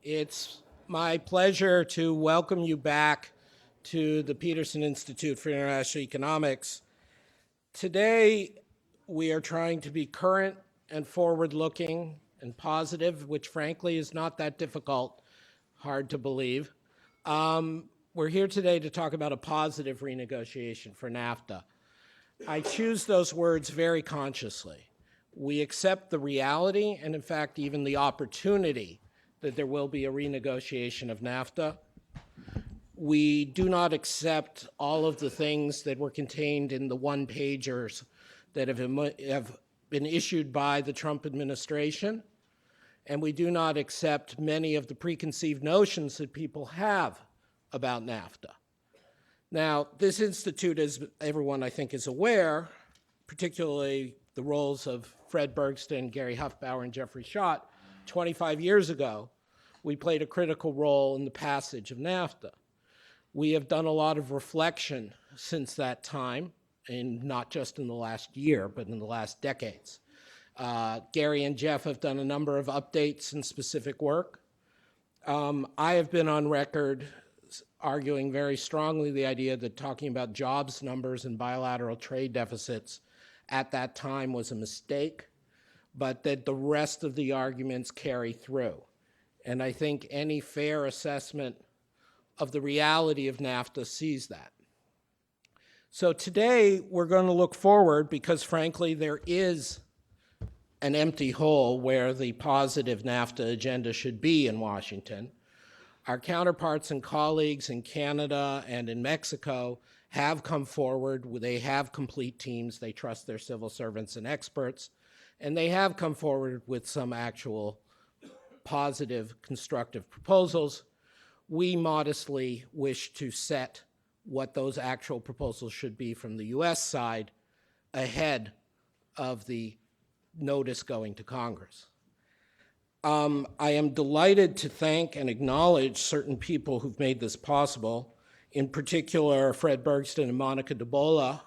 It's my pleasure to welcome you back to the Peterson Institute for International Economics. Today, we are trying to be current and forward-looking and positive, which frankly is not that difficult, hard to believe. We're here today to talk about a positive renegotiation for NAFTA. I choose those words very consciously. We accept the reality and, in fact, even the opportunity that there will be a renegotiation of NAFTA. We do not accept all of the things that were contained in the one-pagers that have been issued by the Trump administration, and we do not accept many of the preconceived notions that people have about NAFTA. Now, this institute, as everyone I think is aware, particularly the roles of Fred Bergsten, Gary Hufbauer, and Jeffrey Schott, 25 years ago, we played a critical role in the passage of NAFTA. We have done a lot of reflection since that time, and not just in the last year, but in the last decades. Gary and Jeff have done a number of updates and specific work. I have been on record arguing very strongly the idea that talking about jobs numbers and bilateral trade deficits at that time was a mistake, but that the rest of the arguments carry through. And I think any fair assessment of the reality of NAFTA sees that. So today we're going to look forward because frankly there is an empty hole where the positive NAFTA agenda should be in Washington. Our counterparts and colleagues in Canada and in Mexico have come forward. They have complete teams. They trust their civil servants and experts. And they have come forward with some actual positive, constructive proposals. We modestly wish to set what those actual proposals should be from the US side ahead of the notice going to Congress. I am delighted to thank and acknowledge certain people who've made this possible, in particular Fred Bergsten and Monica DeBola,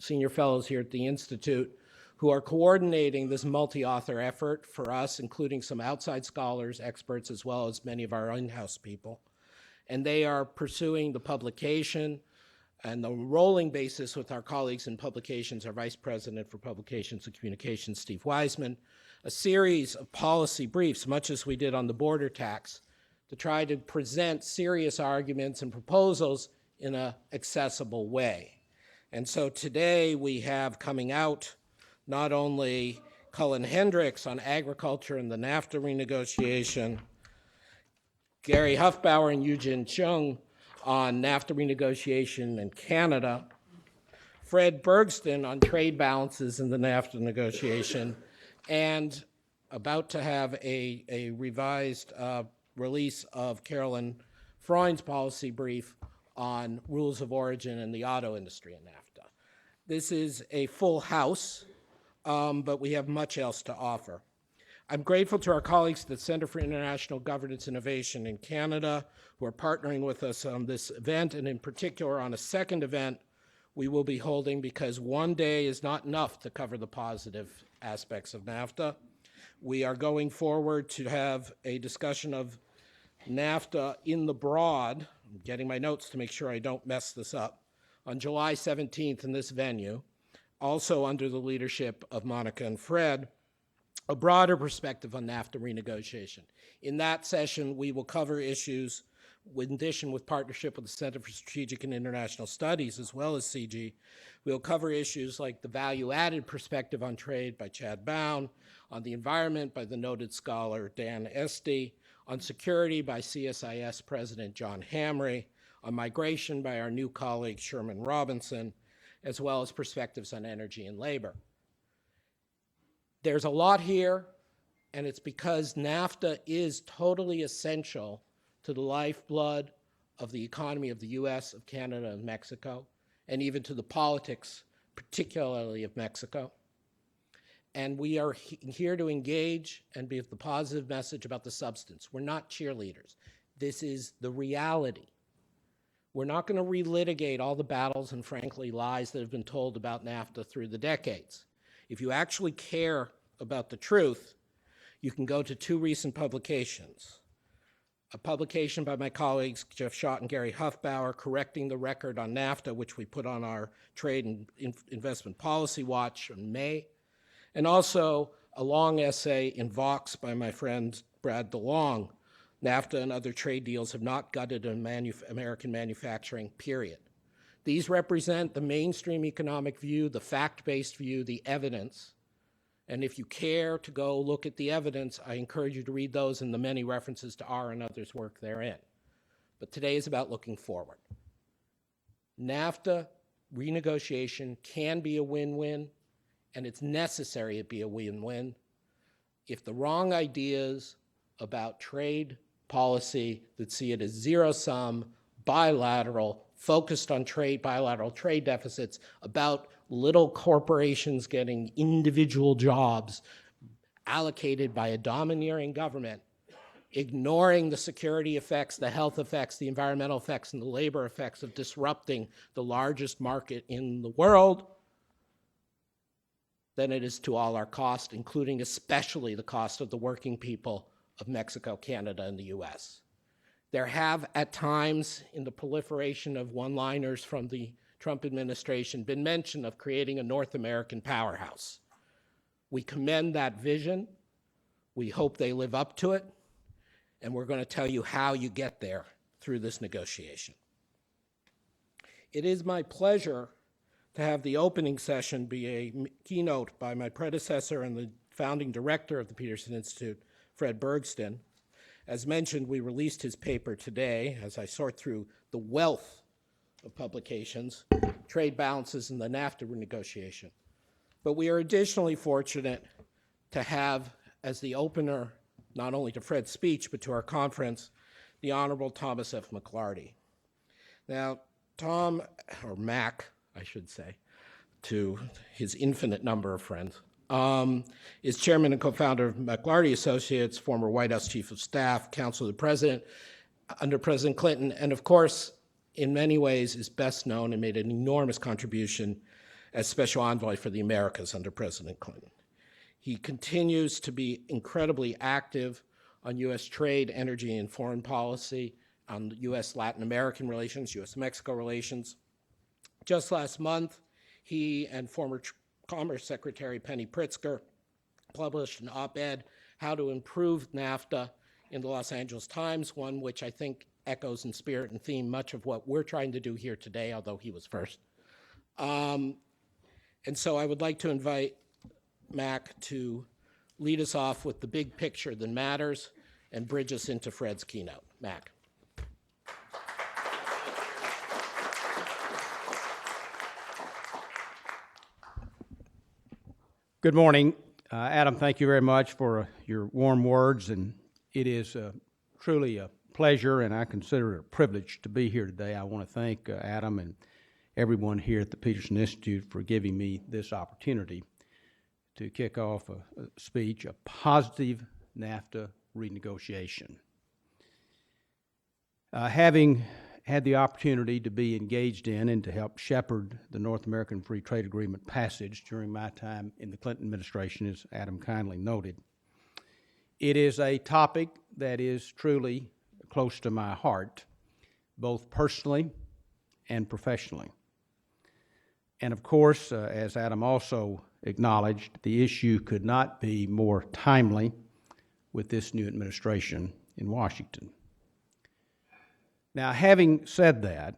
senior fellows here at the Institute, who are coordinating this multi-author effort for us, including some outside scholars, experts, as well as many of our in-house people. And they are pursuing the publication and the rolling basis with our colleagues in publications, our Vice President for Publications and Communications, Steve Wiseman, a series of policy briefs, much as we did on the border tax, to try to present serious arguments and proposals in an accessible way. And so today we have coming out not only Cullen Hendricks on agriculture and the NAFTA renegotiation, Gary Hufbauer and Eugene Chung on NAFTA renegotiation in Canada, Fred Bergsten on trade balances in the NAFTA negotiation, and about to have a revised release of Carolyn Freund's policy brief on rules of origin in the auto industry in NAFTA. This is a full house, but we have much else to offer. I'm grateful to our colleagues at the Center for International Governance Innovation in Canada who are partnering with us on this event, and in particular on a second event we will be holding because one day is not enough to cover the positive aspects of NAFTA. We are going forward to have a discussion of NAFTA in the broad, I'm getting my notes to make sure I don't mess this up, on July 17th in this venue, also under the leadership of Monica and Fred, a broader perspective on NAFTA renegotiation. In that session, we will cover issues, in addition with partnership with the Center for Strategic and International Studies, as well as CG. We'll cover issues like the value-added perspective on trade by Chad Bown, on the environment by the noted scholar Dan Esty, on security by CSIS President John Hamre, on migration by our new colleague Sherman Robinson, as well as perspectives on energy and labor. There's a lot here, and it's because NAFTA is totally essential to the lifeblood of the economy of the US, of Canada, and Mexico, and even to the politics, particularly of Mexico. And we are here to engage and be the positive message about the substance. We're not cheerleaders. This is the reality. We're not going to relitigate all the battles and, frankly, lies that have been told about NAFTA through the decades. If you actually care about the truth, you can go to two recent publications. a publication by my colleagues Jeff Schott and Gary Hufbauer, Correcting the Record on NAFTA, which we put on our Trade and Investment Policy Watch in May, and also a long essay in Vox by my friend Brad DeLong, NAFTA and other trade deals have not gutted American manufacturing, period. These represent the mainstream economic view, the fact-based view, the evidence. And if you care to go look at the evidence, I encourage you to read those and the many references to our and others' work therein. But today is about looking forward. NAFTA renegotiation can be a win-win, and it's necessary it be a win-win. If the wrong ideas about trade policy that see it as zero-sum, bilateral, focused on bilateral trade deficits, about little corporations getting individual jobs allocated by a domineering government, ignoring the security effects, the health effects, the environmental effects, and the labor effects of disrupting the largest market in the world, then it is to all our cost, including especially the cost of the working people of Mexico, Canada, and the US. There have, at times, in the proliferation of one-liners from the Trump administration, been mention of creating a North American powerhouse. We commend that vision. We hope they live up to it. And we're going to tell you how you get there through this negotiation. It is my pleasure to have the opening session be a keynote by my predecessor and the founding director of the Peterson Institute, Fred Bergsten. As mentioned, we released his paper today as I sort through the wealth of publications, trade balances, and the NAFTA renegotiation. But we are additionally fortunate to have as the opener, not only to Fred's speech, but to our conference, the Honorable Thomas F. McLarty. Now, Tom, or Mac, I should say, to his infinite number of friends, is chairman and co-founder of McLarty Associates, former White House Chief of Staff, counsel to the President under President Clinton, and of course, in many ways is best known and made an enormous contribution as Special Envoy for the Americas under President Clinton. He continues to be incredibly active on U.S. trade, energy, and foreign policy, on U.S.-Latin American relations, U.S.-Mexico relations. Just last month, he and former Commerce Secretary Penny Pritzker published an op-ed, How to Improve NAFTA, in the Los Angeles Times, one which I think echoes in spirit and theme much of what we're trying to do here today, although he was first. And so I would like to invite Mac to lead us off with the big picture that matters and bridge us into Fred's keynote. Mac. Good morning. Adam, thank you very much for your warm words, and it is truly a pleasure, and I consider it a privilege to be here today. I want to thank Adam and everyone here at the Peterson Institute for giving me this opportunity to kick off a speech, a positive NAFTA renegotiation. Having had the opportunity to be engaged in and to help shepherd the North American Free Trade Agreement passage during my time in the Clinton administration, as Adam kindly noted, it is a topic that is truly close to my heart, both personally and professionally. And of course, as Adam also acknowledged, the issue could not be more timely with this new administration in Washington. Now, having said that,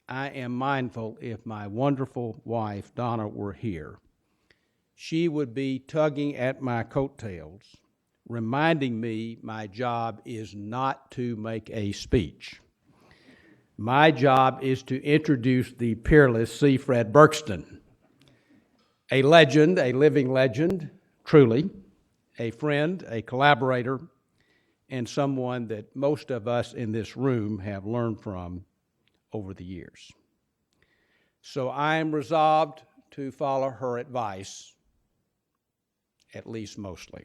I am mindful if my wonderful wife, Donna, were here, she would be tugging at my coattails, reminding me my job is not to make a speech. My job is to introduce the peerless C. Fred Bergsten, a legend, a living legend, truly, a friend, a collaborator, and someone that most of us in this room have learned from over the years. So I am resolved to follow her advice, at least mostly.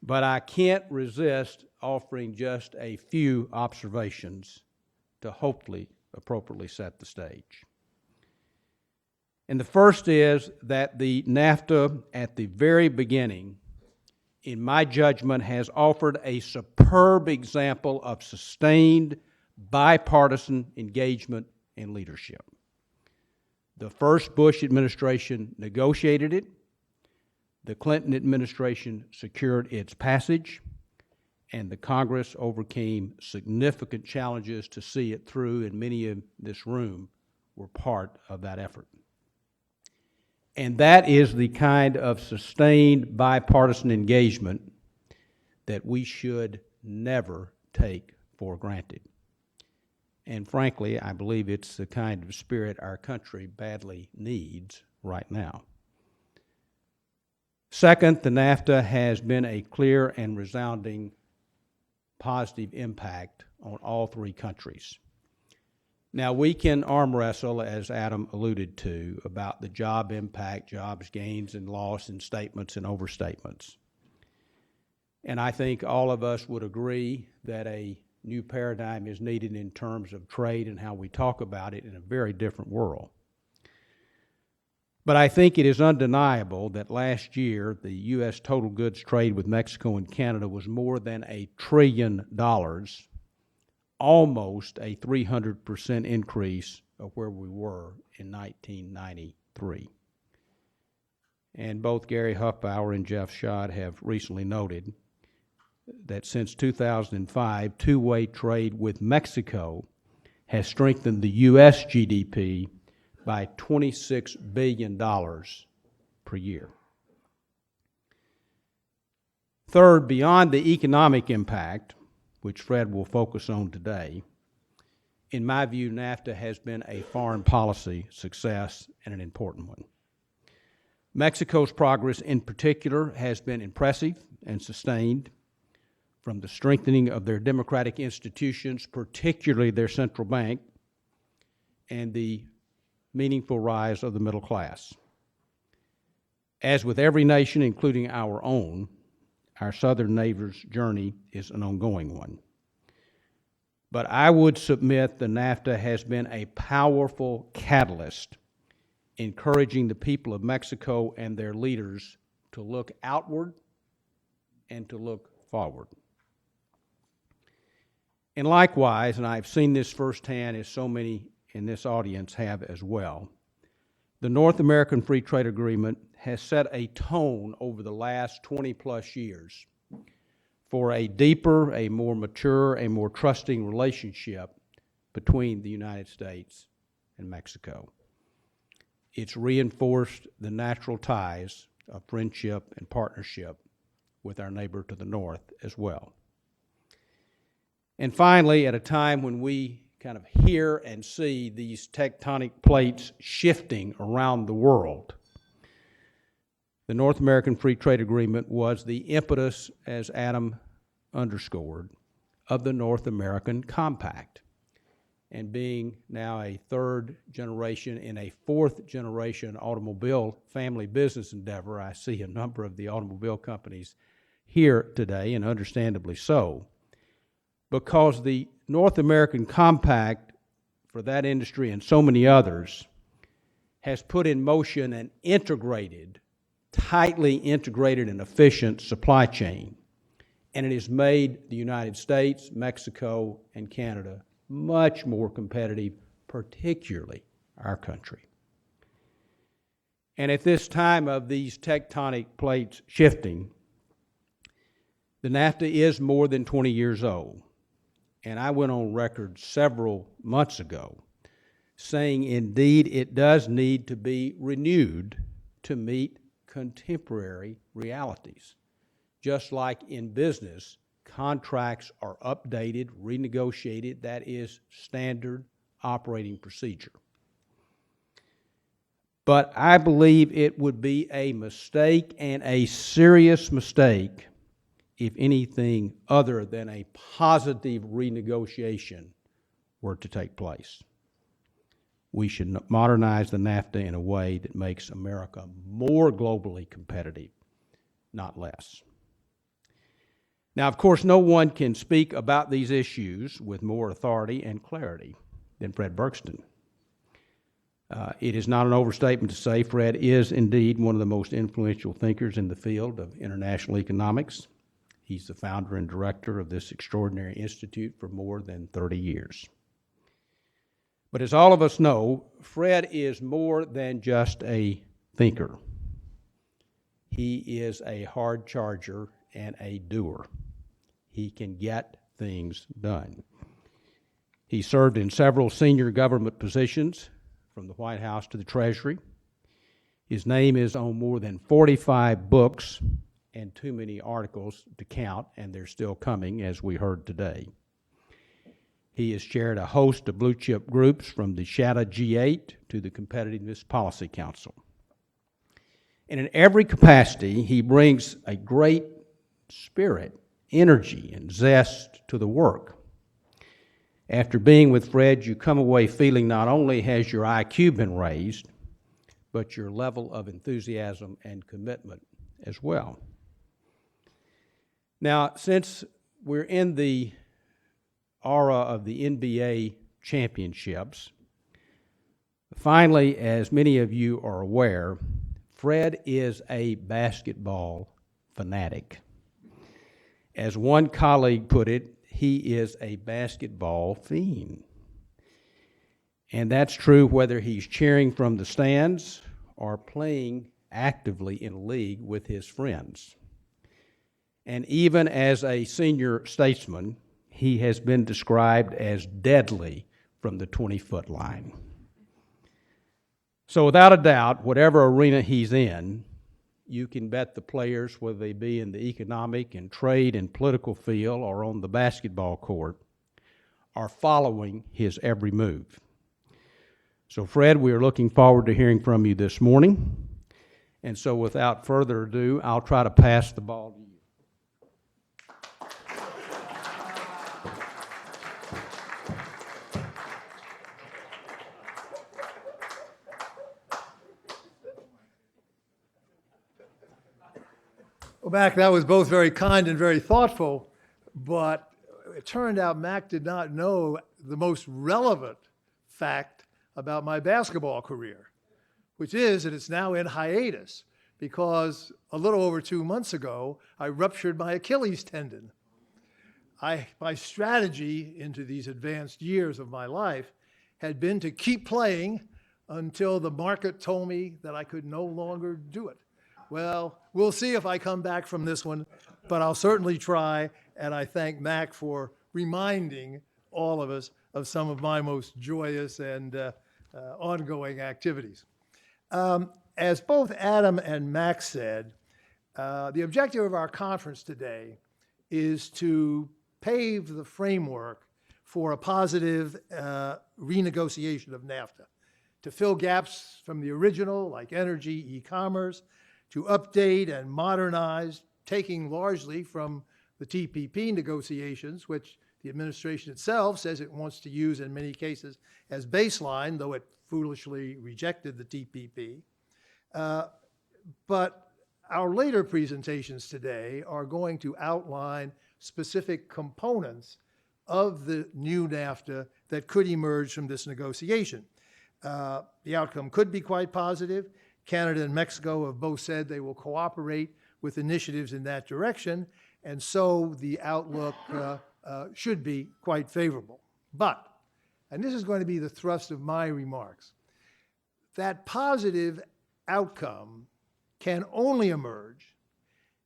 But I can't resist offering just a few observations to hopefully appropriately set the stage. And the first is that the NAFTA at the very beginning in my judgment, has offered a superb example of sustained bipartisan engagement and leadership. The first Bush administration negotiated it. The Clinton administration secured its passage, and the Congress overcame significant challenges to see it through, and many in this room were part of that effort. And that is the kind of sustained bipartisan engagement that we should never take for granted. And frankly, I believe it's the kind of spirit our country badly needs right now. Second, the NAFTA has been a clear and resounding positive impact on all three countries. Now, we can arm wrestle, as Adam alluded to, about the job impact, jobs gains and loss, and statements and overstatements. And I think all of us would agree that a new paradigm is needed in terms of trade and how we talk about it in a very different world. But I think it is undeniable that last year the U.S. total goods trade with Mexico and Canada was more than $1 trillion, almost a 300% increase of where we were in 1993. And both Gary Hufbauer and Jeff Schott have recently noted that since 2005, two-way trade with Mexico has strengthened the U.S. GDP by $26 billion per year. Third, beyond the economic impact, which Fred will focus on today, in my view, NAFTA has been a foreign policy success and an important one. Mexico's progress in particular has been impressive and sustained, from the strengthening of their democratic institutions, particularly their central bank, and the meaningful rise of the middle class. As with every nation, including our own, our southern neighbor's journey is an ongoing one. But I would submit the NAFTA has been a powerful catalyst, encouraging the people of Mexico and their leaders to look outward and to look forward. And likewise, and I've seen this firsthand, as so many in this audience have as well, the North American Free Trade Agreement has set a tone over the last 20-plus years for a deeper, a more mature, a more trusting relationship between the United States and Mexico. It's reinforced the natural ties of friendship and partnership with our neighbor to the north as well. And finally, at a time when we kind of hear and see these tectonic plates shifting around the world, the North American Free Trade Agreement was the impetus, as Adam underscored, of the North American Compact. And being now a third generation in a fourth generation automobile family business endeavor, I see a number of the automobile companies here today, and understandably so, because the North American Compact for that industry and so many others has put in motion an integrated, tightly integrated and efficient supply chain. And it has made the United States, Mexico, and Canada much more competitive, particularly our country. And at this time of these tectonic plates shifting, the NAFTA is more than 20 years old. And I went on record several months ago saying, indeed, it does need to be renewed to meet contemporary realities. Just like in business, contracts are updated, renegotiated. That is standard operating procedure. But I believe it would be a mistake, and a serious mistake, if anything other than a positive renegotiation were to take place. We should modernize the NAFTA in a way that makes America more globally competitive, not less. Now, of course, no one can speak about these issues with more authority and clarity than Fred Bergsten. It is not an overstatement to say Fred is indeed one of the most influential thinkers in the field of international economics. He's the founder and director of this extraordinary institute for more than 30 years. But as all of us know, Fred is more than just a thinker. He is a hard charger and a doer. He can get things done. He served in several senior government positions, from the White House to the Treasury. His name is on more than 45 books and too many articles to count, and they're still coming, as we heard today. He has chaired a host of blue-chip groups from the Shadow G8 to the Competitiveness Policy Council. And in every capacity, he brings a great spirit, energy, and zest to the work. After being with Fred, you come away feeling not only has your IQ been raised, but your level of enthusiasm and commitment as well. Now, since we're in the aura of the NBA championships, finally, as many of you are aware, Fred is a basketball fanatic. As one colleague put it, he is a basketball fiend. And that's true whether he's cheering from the stands or playing actively in a league with his friends. And even as a senior statesman, he has been described as deadly from the 20-foot line. So without a doubt, whatever arena he's in, you can bet the players, whether they be in the economic and trade and political field or on the basketball court, are following his every move. So Fred, we are looking forward to hearing from you this morning. And so without further ado, I'll try to pass the ball to you. Well, Mac, that was both very kind and very thoughtful, but it turned out Mac did not know the most relevant fact about my basketball career, which is that it's now in hiatus because a little over 2 months ago, I ruptured my Achilles tendon. My strategy into these advanced years of my life had been to keep playing until the market told me that I could no longer do it. Well, we'll see if I come back from this one, but I'll certainly try, and I thank Mac for reminding all of us of some of my most joyous and ongoing activities. As both Adam and Mac said, the objective of our conference today is to pave the framework for a positive renegotiation of NAFTA, to fill gaps from the original, like energy, e-commerce, to update and modernize, taking largely from the TPP negotiations, which the administration itself says it wants to use in many cases as baseline, though it foolishly rejected the TPP. But our later presentations today are going to outline specific components of the new NAFTA that could emerge from this negotiation. The outcome could be quite positive. Canada and Mexico have both said they will cooperate with initiatives in that direction, and so the outlook should be quite favorable. But, and this is going to be the thrust of my remarks, that positive outcome can only emerge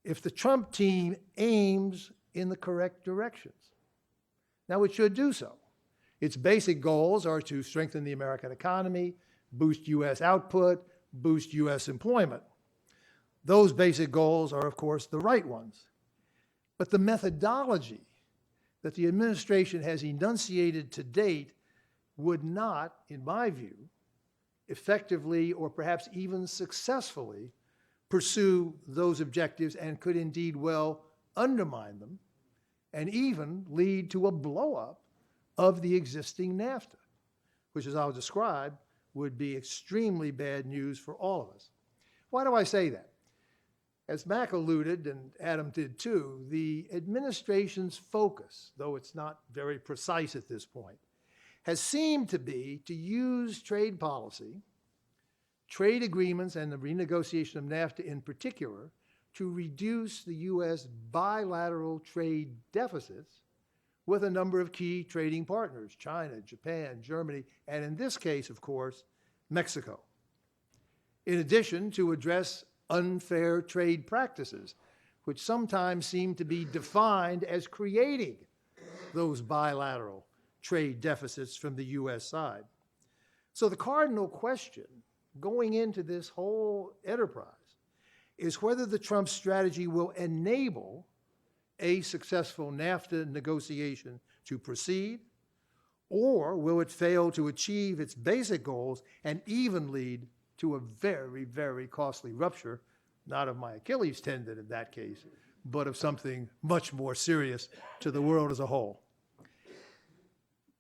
if the Trump team aims in the correct directions. Now, it should do so. Its basic goals are to strengthen the American economy, boost U.S. output, boost U.S. employment. Those basic goals are, of course, the right ones. But the methodology that the administration has enunciated to date would not, in my view, effectively or perhaps even successfully pursue those objectives and could indeed well undermine them and even lead to a blow-up of the existing NAFTA, which, as I'll describe, would be extremely bad news for all of us. Why do I say that? As Mac alluded, and Adam did too, the administration's focus, though it's not very precise at this point, has seemed to be to use trade policy trade agreements and the renegotiation of NAFTA in particular to reduce the U.S. bilateral trade deficits with a number of key trading partners, China, Japan, Germany, and in this case, of course, Mexico. In addition, to address unfair trade practices, which sometimes seem to be defined as creating those bilateral trade deficits from the U.S. side. So the cardinal question going into this whole enterprise is whether the Trump strategy will enable a successful NAFTA negotiation to proceed, or will it fail to achieve its basic goals and even lead to a very, very costly rupture, not of my Achilles tendon in that case, but of something much more serious to the world as a whole.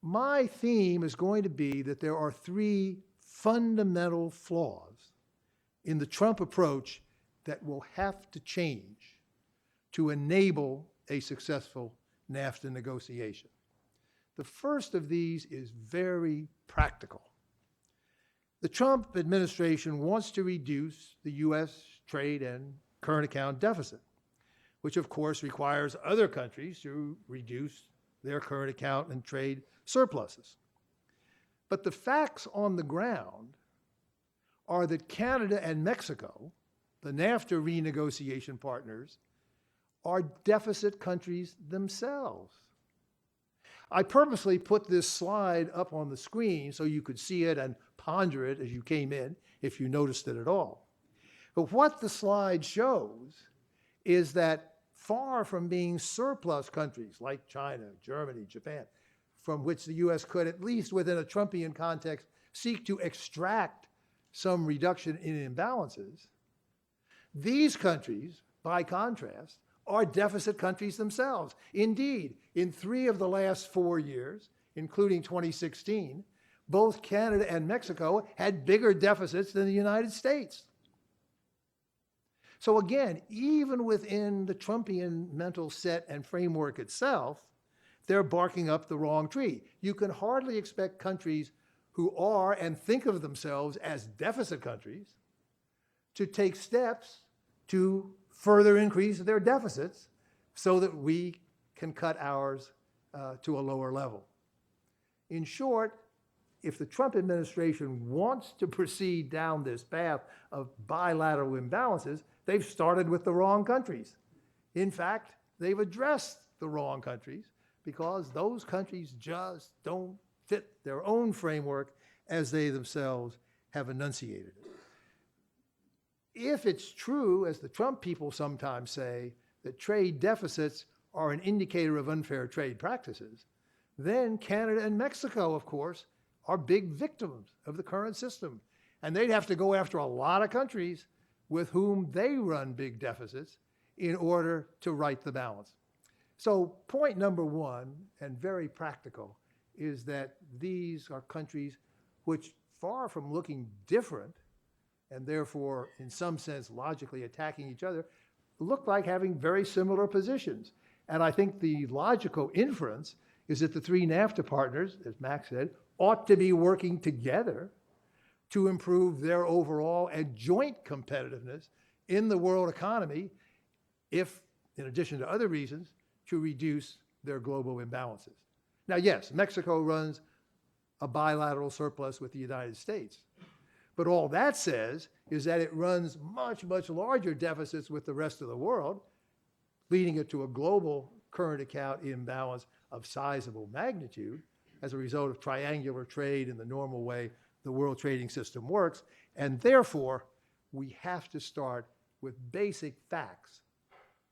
My theme is going to be that there are three fundamental flaws in the Trump approach that will have to change to enable a successful NAFTA negotiation. The first of these is very practical. The Trump administration wants to reduce the U.S. trade and current account deficit, which of course requires other countries to reduce their current account and trade surpluses. But the facts on the ground are that Canada and Mexico, the NAFTA renegotiation partners, are deficit countries themselves. I purposely put this slide up on the screen so you could see it and ponder it as you came in, if you noticed it at all. But what the slide shows is that far from being surplus countries like China, Germany, Japan, from which the U.S. could, at least within a Trumpian context, seek to extract some reduction in imbalances, these countries, by contrast, are deficit countries themselves. Indeed, in 3 of the last 4 years, including 2016, both Canada and Mexico had bigger deficits than the United States. So again, even within the Trumpian mental set and framework itself, they're barking up the wrong tree. You can hardly expect countries who are and think of themselves as deficit countries to take steps to further increase their deficits so that we can cut ours to a lower level. In short, if the Trump administration wants to proceed down this path of bilateral imbalances, they've started with the wrong countries. In fact, they've addressed the wrong countries because those countries just don't fit their own framework as they themselves have enunciated it. If it's true, as the Trump people sometimes say, that trade deficits are an indicator of unfair trade practices, then Canada and Mexico, of course, are big victims of the current system. And they'd have to go after a lot of countries with whom they run big deficits in order to right the balance. So point number one, and very practical, is that these are countries which, far from looking different, and therefore, in some sense, logically attacking each other, look like having very similar positions. And I think the logical inference is that the 3 NAFTA partners, as Max said, ought to be working together to improve their overall and joint competitiveness in the world economy, if, in addition to other reasons, to reduce their global imbalances. Now, yes, Mexico runs a bilateral surplus with the United States. But all that says is that it runs much, much larger deficits with the rest of the world, leading it to a global current account imbalance of sizable magnitude as a result of triangular trade in the normal way the world trading system works. And therefore, we have to start with basic facts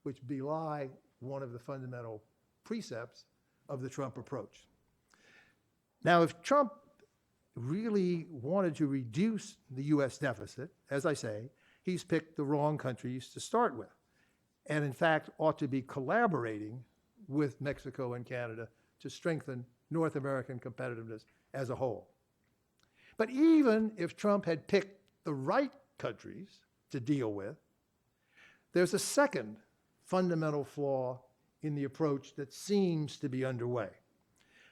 which belie one of the fundamental precepts of the Trump approach. Now, if Trump really wanted to reduce the U.S. deficit, as I say, he's picked the wrong countries to start with, and in fact ought to be collaborating with Mexico and Canada to strengthen North American competitiveness as a whole. But even if Trump had picked the right countries to deal with, there's a second fundamental flaw in the approach that seems to be underway.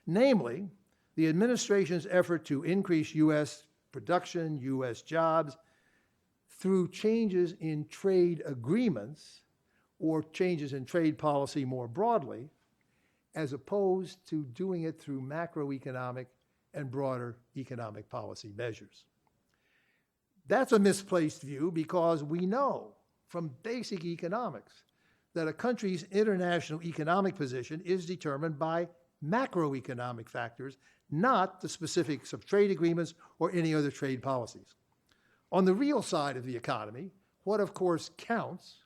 Namely, the administration's effort to increase U.S. production, U.S. jobs, through changes in trade agreements or changes in trade policy more broadly, as opposed to doing it through macroeconomic and broader economic policy measures. That's a misplaced view because we know from basic economics that a country's international economic position is determined by macroeconomic factors, not the specifics of trade agreements or any other trade policies. On the real side of the economy, what of course counts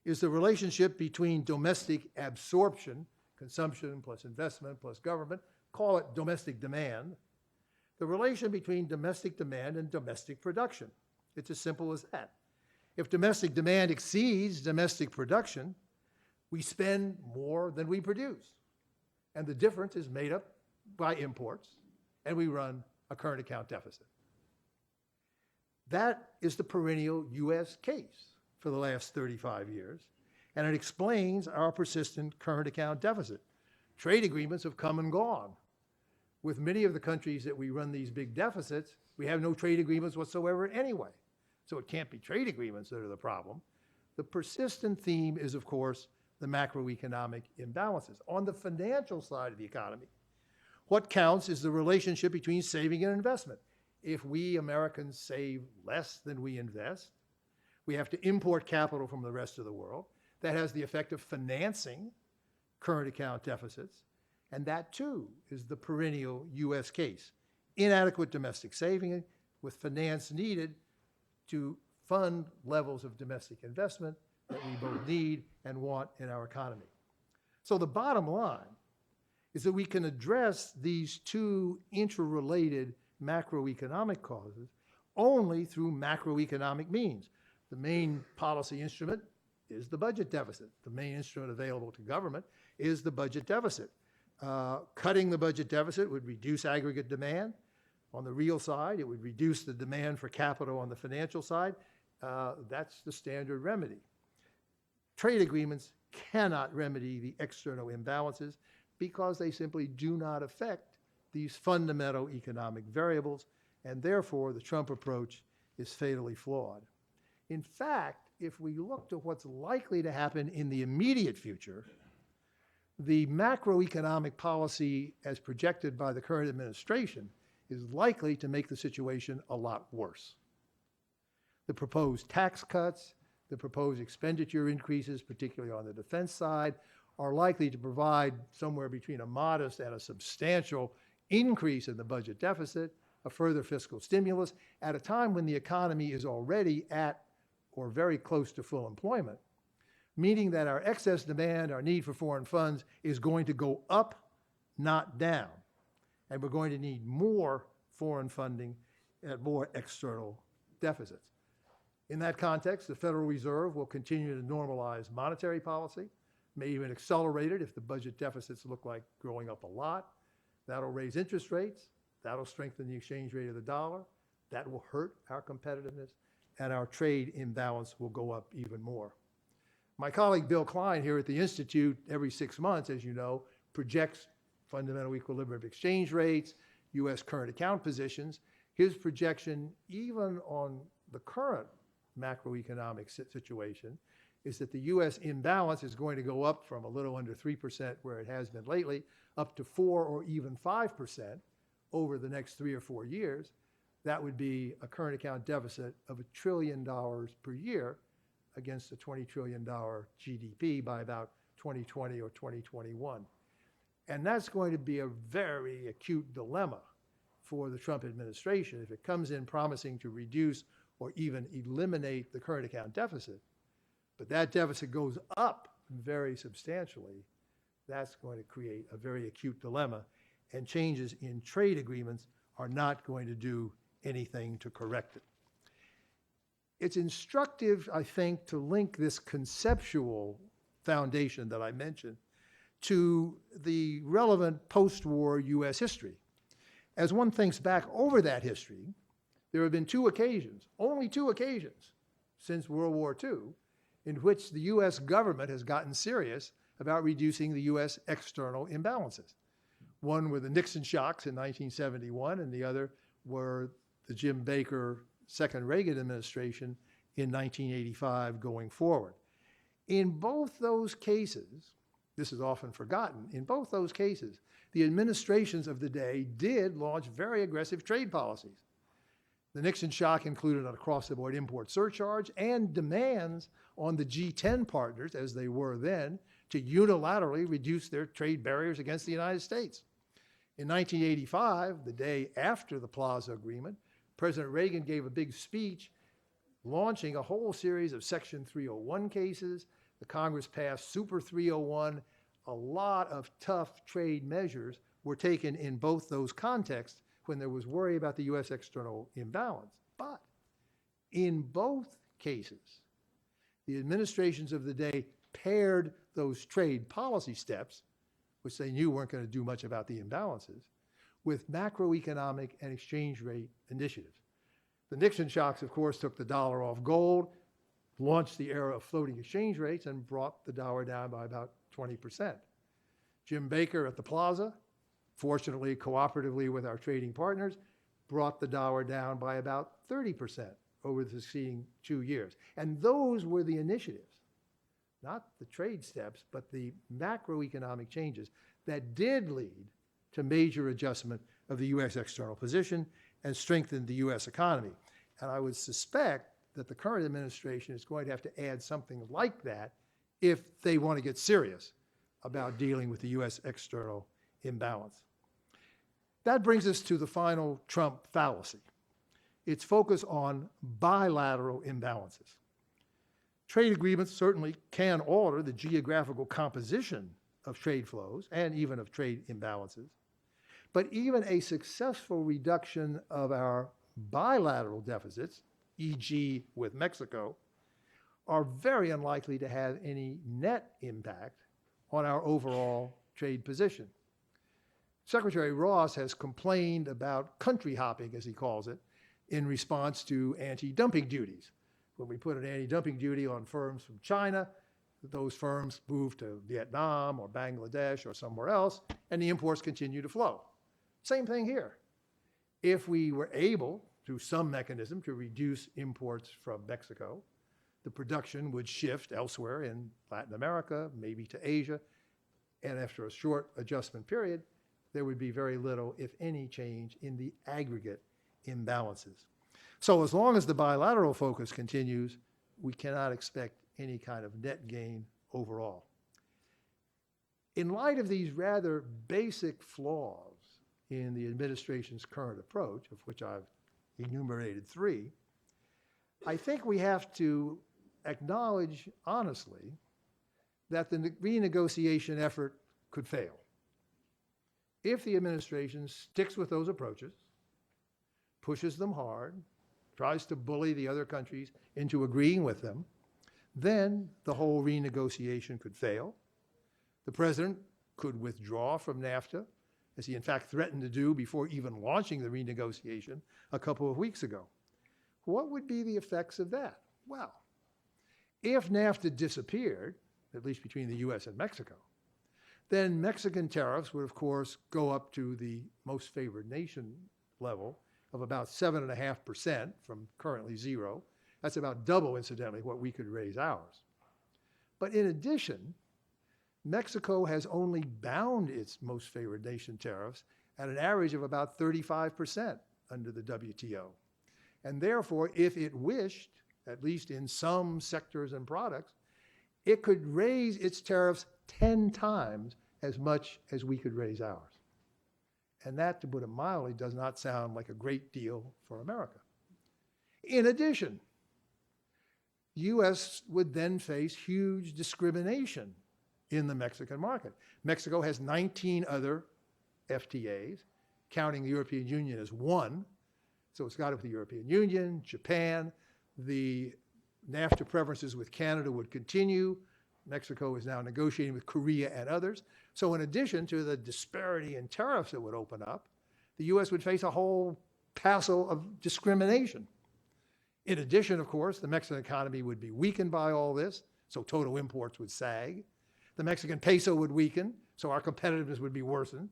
is the relationship between domestic absorption, consumption plus investment plus government, call it domestic demand, the relation between domestic demand and domestic production. It's as simple as that. If domestic demand exceeds domestic production, we spend more than we produce. And the difference is made up by imports, and we run a current account deficit. That is the perennial US case for the last 35 years, and it explains our persistent current account deficit. Trade agreements have come and gone. With many of the countries that we run these big deficits, we have no trade agreements whatsoever anyway. So it can't be trade agreements that are the problem. The persistent theme is, of course, the macroeconomic imbalances. On the financial side of the economy, what counts is the relationship between saving and investment. If we Americans save less than we invest, we have to import capital from the rest of the world. That has the effect of financing current account deficits, and that too is the perennial US case. Inadequate domestic saving with finance needed to fund levels of domestic investment that we both need and want in our economy. So the bottom line is that we can address these two interrelated macroeconomic causes only through macroeconomic means. The main policy instrument is the budget deficit. The main instrument available to government is the budget deficit. Cutting the budget deficit would reduce aggregate demand. On the real side, it would reduce the demand for capital on the financial side. That's the standard remedy. Trade agreements cannot remedy the external imbalances because they simply do not affect these fundamental economic variables, and therefore the Trump approach is fatally flawed. In fact, if we look to what's likely to happen in the immediate future, the macroeconomic policy as projected by the current administration is likely to make the situation a lot worse. The proposed tax cuts, the proposed expenditure increases, particularly on the defense side, are likely to provide somewhere between a modest and a substantial increase in the budget deficit, a further fiscal stimulus, at a time when the economy is already at or very close to full employment, meaning that our excess demand, our need for foreign funds is going to go up, not down. And we're going to need more foreign funding at more external deficits. In that context, the Federal Reserve will continue to normalize monetary policy, may even accelerate it if the budget deficits look like growing up a lot. That'll raise interest rates. That'll strengthen the exchange rate of the dollar. That will hurt our competitiveness, and our trade imbalance will go up even more. My colleague Bill Klein here at the Institute, every 6 months, as you know, projects fundamental equilibrium of exchange rates, US current account positions. His projection, even on the current macroeconomic situation, is that the US imbalance is going to go up from a little under 3%, where it has been lately, up to 4 or even 5% over the next 3 or 4 years. That would be a current account deficit of $1 trillion per year against a $20 trillion GDP by about 2020 or 2021. And that's going to be a very acute dilemma for the Trump administration if it comes in promising to reduce or even eliminate the current account deficit, but that deficit goes up very substantially. That's going to create a very acute dilemma, and changes in trade agreements are not going to do anything to correct it. It's instructive, I think, to link this conceptual foundation that I mentioned to the relevant post-war US history. As one thinks back over that history, there have been 2 occasions, only 2 occasions since World War II, in which the US government has gotten serious about reducing the US external imbalances. One were the Nixon shocks in 1971, and the other were the Jim Baker second Reagan administration in 1985 going forward. In both those cases, this is often forgotten, in both those cases, the administrations of the day did launch very aggressive trade policies. The Nixon shock included an across-the-board import surcharge and demands on the G10 partners, as they were then, to unilaterally reduce their trade barriers against the United States. In 1985, the day after the Plaza Agreement, President Reagan gave a big speech launching a whole series of Section 301 cases. The Congress passed Super 301. A lot of tough trade measures were taken in both those contexts when there was worry about the U.S. external imbalance. But in both cases, the administrations of the day paired those trade policy steps, which they knew weren't going to do much about the imbalances, with macroeconomic and exchange rate initiatives. The Nixon shocks, of course, took the dollar off gold, launched the era of floating exchange rates, and brought the dollar down by about 20%. Jim Baker at the Plaza, fortunately cooperatively with our trading partners, brought the dollar down by about 30% over the succeeding 2 years. And those were the initiatives, not the trade steps, but the macroeconomic changes that did lead to major adjustment of the U.S. external position and strengthened the U.S. economy. And I would suspect that the current administration is going to have to add something like that if they want to get serious about dealing with the U.S. external imbalance. That brings us to the final Trump fallacy. Its focus on bilateral imbalances. Trade agreements certainly can alter the geographical composition of trade flows and even of trade imbalances. But even a successful reduction of our bilateral deficits, e.g. with Mexico, are very unlikely to have any net impact on our overall trade position. Secretary Ross has complained about country hopping, as he calls it, in response to anti-dumping duties. When we put an anti-dumping duty on firms from China, those firms move to Vietnam or Bangladesh or somewhere else, and the imports continue to flow. Same thing here. If we were able, through some mechanism, to reduce imports from Mexico, the production would shift elsewhere in Latin America, maybe to Asia, and after a short adjustment period, there would be very little, if any, change in the aggregate imbalances. So as long as the bilateral focus continues, we cannot expect any kind of net gain overall. In light of these rather basic flaws in the administration's current approach, of which I've enumerated 3, I think we have to acknowledge honestly that the renegotiation effort could fail. If the administration sticks with those approaches, pushes them hard, tries to bully the other countries into agreeing with them, then the whole renegotiation could fail. The president could withdraw from NAFTA, as he in fact threatened to do before even launching the renegotiation a couple of weeks ago. What would be the effects of that? Well, if NAFTA disappeared, at least between the US and Mexico, then Mexican tariffs would, of course, go up to the most favored nation level of about 7.5% from currently 0. That's about double, incidentally, what we could raise ours. But in addition, Mexico has only bound its most favored nation tariffs at an average of about 35% under the WTO. And therefore, if it wished, at least in some sectors and products, it could raise its tariffs 10 times as much as we could raise ours. And that, to put it mildly, does not sound like a great deal for America. In addition, the U.S. would then face huge discrimination in the Mexican market. Mexico has 19 other FTAs, counting the European Union as 1. So it's got it with the European Union, Japan. The NAFTA preferences with Canada would continue. Mexico is now negotiating with Korea and others. So in addition to the disparity in tariffs that would open up, the U.S. would face a whole passel of discrimination. In addition, of course, the Mexican economy would be weakened by all this, so total imports would sag. The Mexican peso would weaken, so our competitiveness would be worsened.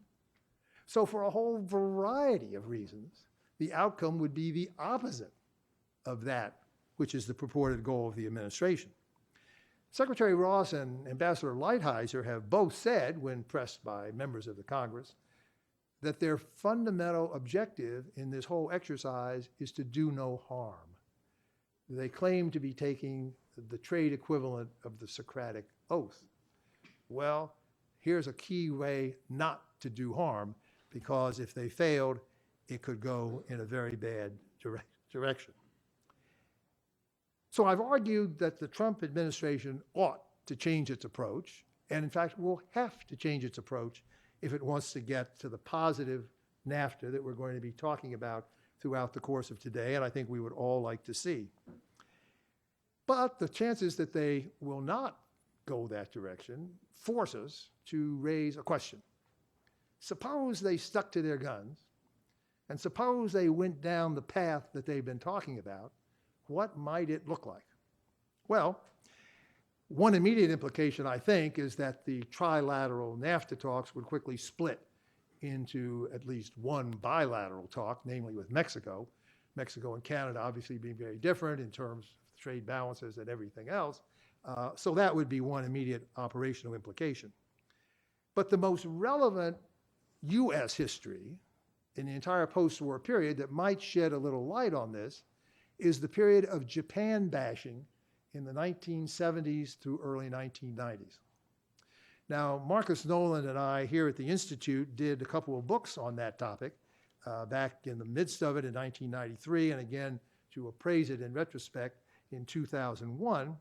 So for a whole variety of reasons, the outcome would be the opposite of that, which is the purported goal of the administration. Secretary Ross and Ambassador Lighthizer have both said, when pressed by members of the Congress, that their fundamental objective in this whole exercise is to do no harm. They claim to be taking the trade equivalent of the Socratic oath. Well, here's a key way not to do harm, because if they failed, it could go in a very bad direction. So I've argued that the Trump administration ought to change its approach, and in fact will have to change its approach if it wants to get to the positive NAFTA that we're going to be talking about throughout the course of today, and I think we would all like to see. But the chances that they will not go that direction force us to raise a question. Suppose they stuck to their guns, and suppose they went down the path that they've been talking about, what might it look like? Well, one immediate implication, I think, is that the trilateral NAFTA talks would quickly split into at least one bilateral talk, namely with Mexico. Mexico and Canada obviously being very different in terms of trade balances and everything else. So that would be one immediate operational implication. But the most relevant U.S. history in the entire post-war period that might shed a little light on this is the period of Japan bashing in the 1970s through early 1990s. Now, Marcus Noland and I here at the Institute did a couple of books on that topic back in the midst of it in 1993, and again to appraise it in retrospect in 2001.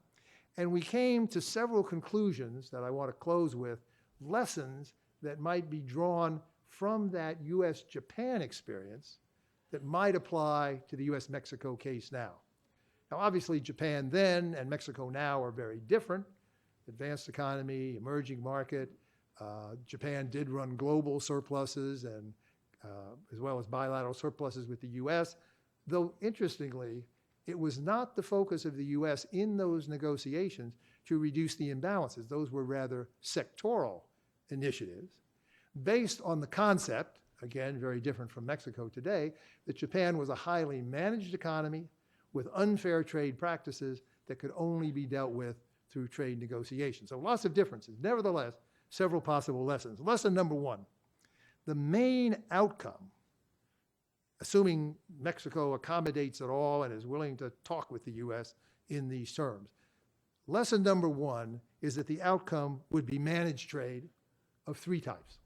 And we came to several conclusions that I want to close with, lessons that might be drawn from that U.S.-Japan experience that might apply to the U.S.-Mexico case now. Now, obviously, Japan then and Mexico now are very different. Advanced economy, emerging market. Japan did run global surpluses and as well as bilateral surpluses with the U.S., though interestingly, it was not the focus of the U.S. in those negotiations to reduce the imbalances. Those were rather sectoral initiatives based on the concept, again, very different from Mexico today, that Japan was a highly managed economy with unfair trade practices that could only be dealt with through trade negotiations. So lots of differences. Nevertheless, several possible lessons. Lesson number one, the main outcome, assuming Mexico accommodates it all and is willing to talk with the U.S. in these terms. Lesson number one is that the outcome would be managed trade of three types.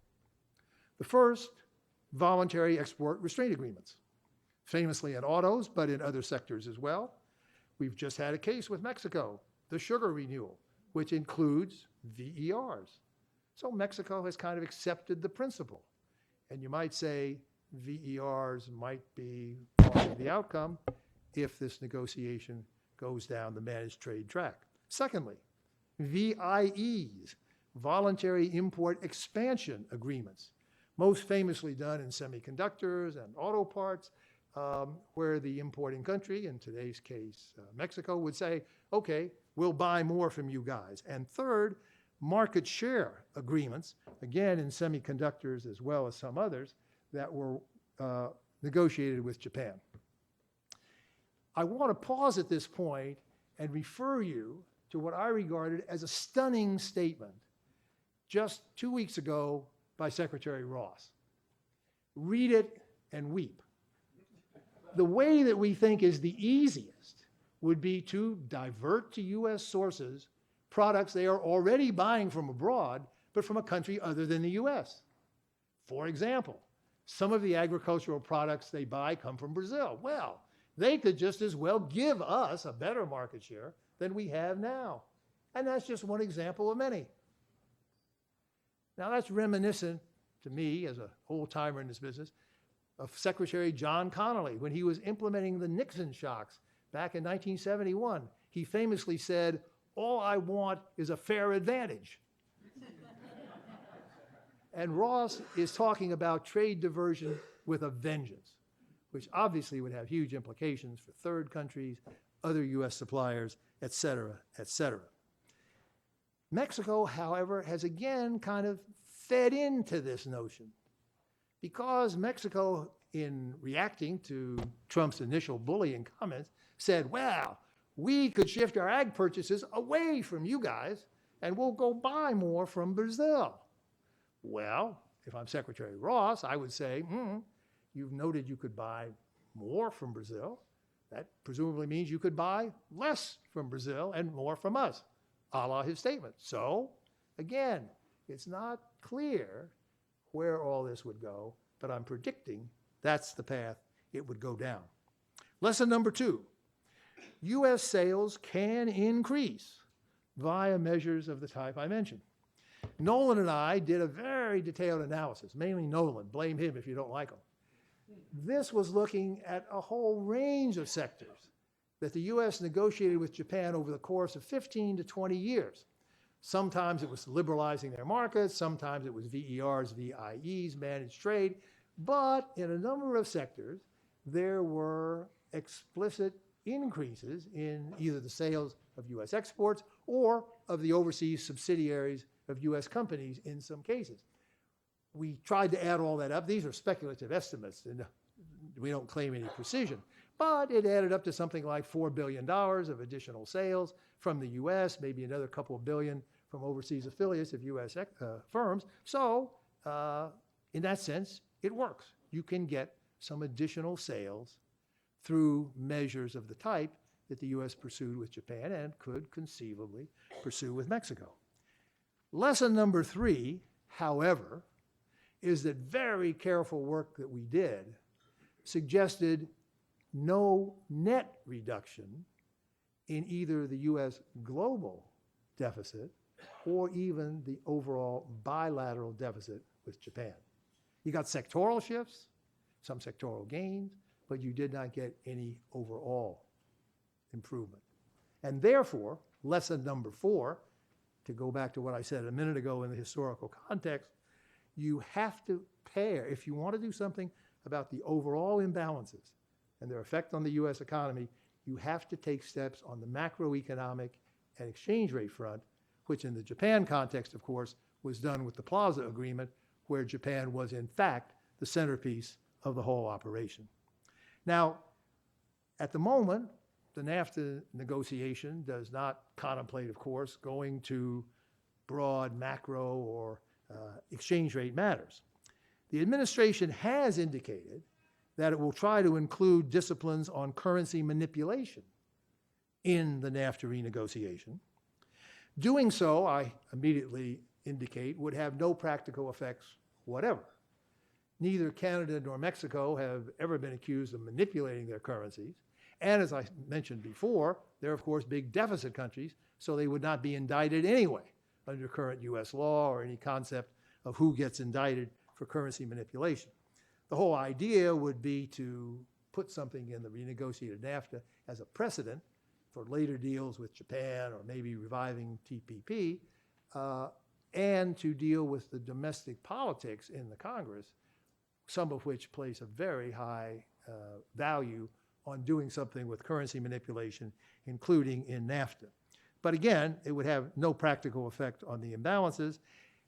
The first, voluntary export restraint agreements, famously in autos, but in other sectors as well. We've just had a case with Mexico, the sugar renewal, which includes VERs. So Mexico has kind of accepted the principle. And you might say VERs might be part of the outcome if this negotiation goes down the managed trade track. Secondly, VIEs, voluntary import expansion agreements, most famously done in semiconductors and auto parts, where the importing country, in today's case Mexico, would say, okay, we'll buy more from you guys. And third, market share agreements, again in semiconductors as well as some others, that were negotiated with Japan. I want to pause at this point and refer you to what I regarded as a stunning statement just 2 weeks ago by Secretary Ross. Read it and weep. The way that we think is the easiest would be to divert to U.S. sources products they are already buying from abroad, but from a country other than the U.S. For example, some of the agricultural products they buy come from Brazil. Well, they could just as well give us a better market share than we have now. And that's just one example of many. Now, that's reminiscent to me, as an old-timer in this business, of Secretary John Connally when he was implementing the Nixon shocks back in 1971. He famously said, "All I want is a fair advantage." And Ross is talking about trade diversion with a vengeance, which obviously would have huge implications for third countries, other U.S. suppliers, et cetera, et cetera. Mexico, however, has again kind of fed into this notion because Mexico, in reacting to Trump's initial bullying comments, said, well, we could shift our ag purchases away from you guys and we'll go buy more from Brazil. Well, if I'm Secretary Ross, I would say, you've noted you could buy more from Brazil. That presumably means you could buy less from Brazil and more from us, a la his statement. So, again, it's not clear where all this would go, but I'm predicting that's the path it would go down. Lesson number 2, U.S. sales can increase via measures of the type I mentioned. Nolan and I did a very detailed analysis, mainly Nolan, blame him if you don't like him. This was looking at a whole range of sectors that the U.S. negotiated with Japan over the course of 15 to 20 years. Sometimes it was liberalizing their markets, sometimes it was VERs, VIEs, managed trade, but in a number of sectors, there were explicit increases in either the sales of U.S. exports or of the overseas subsidiaries of U.S. companies in some cases. We tried to add all that up. These are speculative estimates, and we don't claim any precision, but it added up to something like $4 billion of additional sales from the U.S., maybe another couple of billion from overseas affiliates of U.S. firms. So in that sense, it works. You can get some additional sales through measures of the type that the U.S. pursued with Japan and could conceivably pursue with Mexico. Lesson number 3, however, is that very careful work that we did suggested no net reduction in either the U.S. global deficit or even the overall bilateral deficit with Japan. You got sectoral shifts, some sectoral gains, but you did not get any overall improvement. And therefore, lesson number 4, to go back to what I said a minute ago in the historical context, you have to pair, if you want to do something about the overall imbalances and their effect on the U.S. economy, you have to take steps on the macroeconomic and exchange rate front, which in the Japan context, of course, was done with the Plaza Agreement, where Japan was in fact the centerpiece of the whole operation. Now, at the moment, the NAFTA negotiation does not contemplate, of course, going to broad macro or exchange rate matters. The administration has indicated that it will try to include disciplines on currency manipulation in the NAFTA renegotiation. Doing so, I immediately indicate, would have no practical effects whatever. Neither Canada nor Mexico have ever been accused of manipulating their currencies. And as I mentioned before, they're of course big deficit countries, so they would not be indicted anyway under current US law or any concept of who gets indicted for currency manipulation. The whole idea would be to put something in the renegotiated NAFTA as a precedent for later deals with Japan or maybe reviving TPP, and to deal with the domestic politics in the Congress, some of which place a very high value on doing something with currency manipulation, including in NAFTA. But again, it would have no practical effect on the imbalances.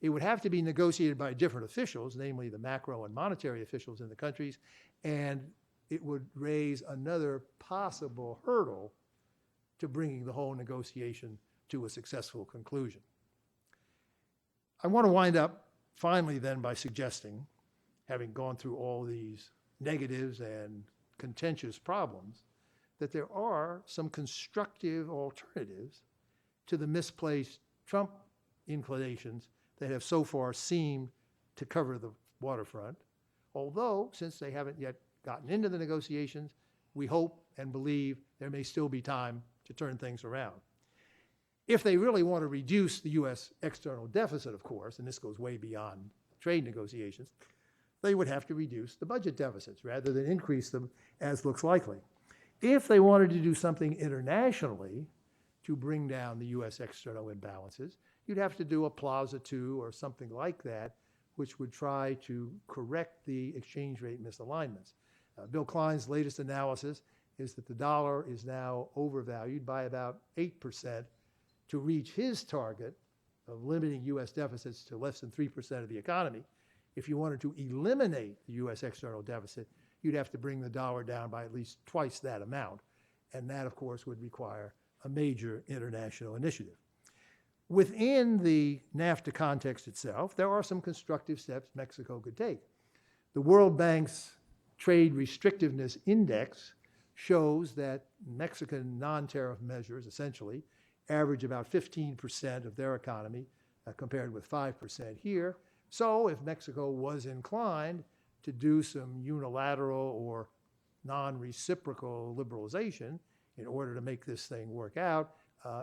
It would have to be negotiated by different officials, namely the macro and monetary officials in the countries, and it would raise another possible hurdle to bringing the whole negotiation to a successful conclusion. I want to wind up finally then by suggesting, having gone through all these negatives and contentious problems, that there are some constructive alternatives to the misplaced Trump inclinations that have so far seemed to cover the waterfront. Although, since they haven't yet gotten into the negotiations, we hope and believe there may still be time to turn things around. If they really want to reduce the U.S. external deficit, of course, and this goes way beyond trade negotiations, they would have to reduce the budget deficits rather than increase them, as looks likely. If they wanted to do something internationally to bring down the U.S. external imbalances, you'd have to do a Plaza II or something like that, which would try to correct the exchange rate misalignments. Bill Klein's latest analysis is that the dollar is now overvalued by about 8% to reach his target of limiting U.S. deficits to less than 3% of the economy. If you wanted to eliminate the U.S. external deficit, you'd have to bring the dollar down by at least twice that amount. And that, of course, would require a major international initiative. Within the NAFTA context itself, there are some constructive steps Mexico could take. The World Bank's Trade Restrictiveness Index shows that Mexican non-tariff measures essentially average about 15% of their economy, compared with 5% here. So if Mexico was inclined to do some unilateral or non-reciprocal liberalization in order to make this thing work out,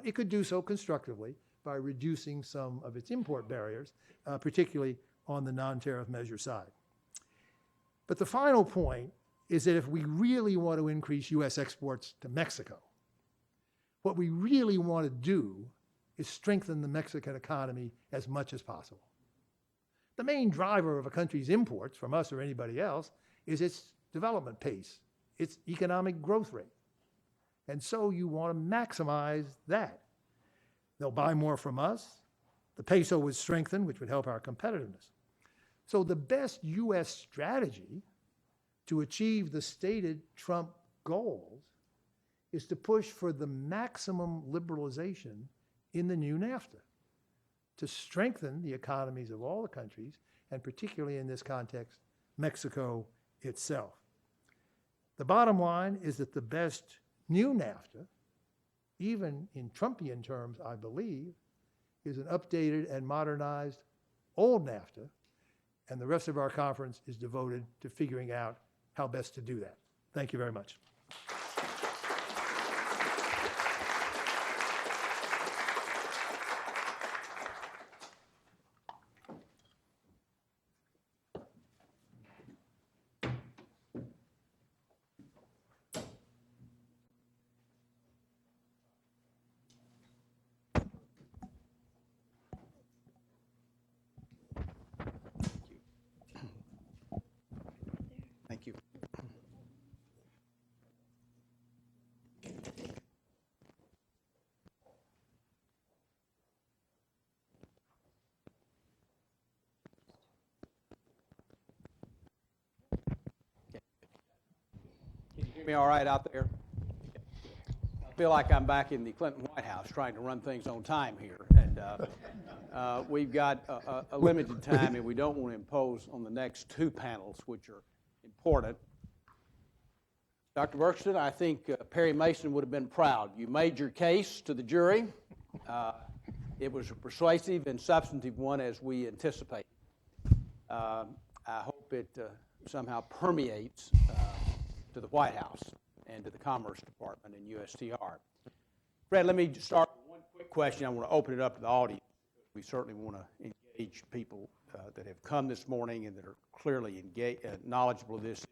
it could do so constructively by reducing some of its import barriers, particularly on the non-tariff measure side. But the final point is that if we really want to increase U.S. exports to Mexico, what we really want to do is strengthen the Mexican economy as much as possible. The main driver of a country's imports from us or anybody else is its development pace, its economic growth rate. And so you want to maximize that. They'll buy more from us. The peso would strengthen, which would help our competitiveness. So the best U.S. strategy to achieve the stated Trump goals is to push for the maximum liberalization in the new NAFTA, to strengthen the economies of all the countries, and particularly in this context, Mexico itself. The bottom line is that the best new NAFTA, even in Trumpian terms, I believe, is an updated and modernized old NAFTA, and the rest of our conference is devoted to figuring out how best to do that. Thank you very much. Thank you. Can you hear me all right out there? I feel like I'm back in the Clinton White House trying to run things on time here. And we've got a limited time, and we don't want to impose on the next two panels, which are important. Dr. Bergsten, I think Perry Mason would have been proud. You made your case to the jury. It was a persuasive and substantive one, as we anticipated. I hope it somehow permeates to the White House and to the Commerce Department and USTR. Fred, let me start with one quick question. I want to open it up to the audience. We certainly want to engage people that have come this morning and that are clearly knowledgeable of this issue,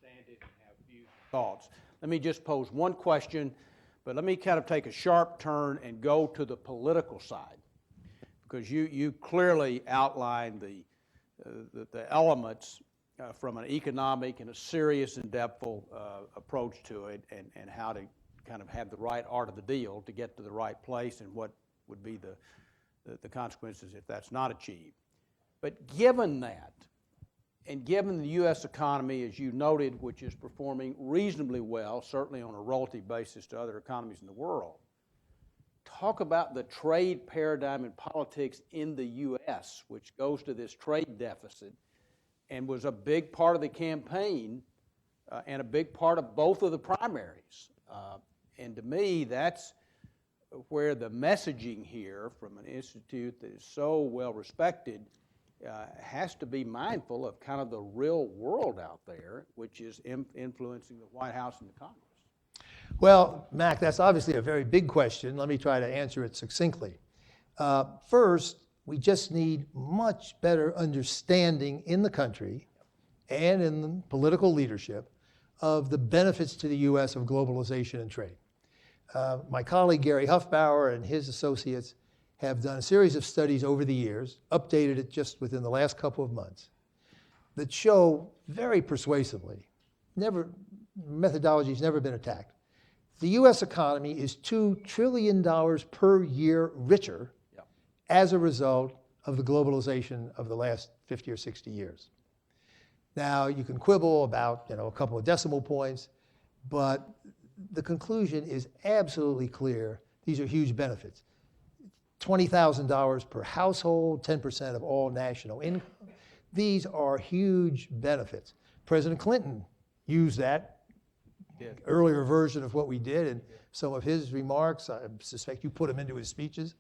understand it, and have views and thoughts. Let me just pose one question, but let me kind of take a sharp turn and go to the political side, because you clearly outlined the elements from an economic and a serious and depthful approach to it, and how to kind of have the right art of the deal to get to the right place, and what would be the consequences if that's not achieved. But given that, and given the U.S. economy, as you noted, which is performing reasonably well, certainly on a relative basis to other economies in the world, talk about the trade paradigm and politics in the U.S., which goes to this trade deficit and was a big part of the campaign and a big part of both of the primaries. And to me, that's where the messaging here from an institute that is so well respected has to be mindful of kind of the real world out there, which is influencing the White House and the Congress. Well, Mac, that's obviously a very big question. Let me try to answer it succinctly. First, we just need much better understanding in the country and in the political leadership of the benefits to the U.S. of globalization and trade. My colleague Gary Hufbauer and his associates have done a series of studies over the years, updated it just within the last couple of months, that show very persuasively, methodology's never been attacked, the U.S. economy is $2 trillion per year richer as a result of the globalization of the last 50 or 60 years. Now, you can quibble about a couple of decimal points, but the conclusion is absolutely clear. These are huge benefits. $20,000 per household, 10% of all national income. These are huge benefits. President Clinton used that earlier version of what we did in some of his remarks. I suspect you put them into his speeches.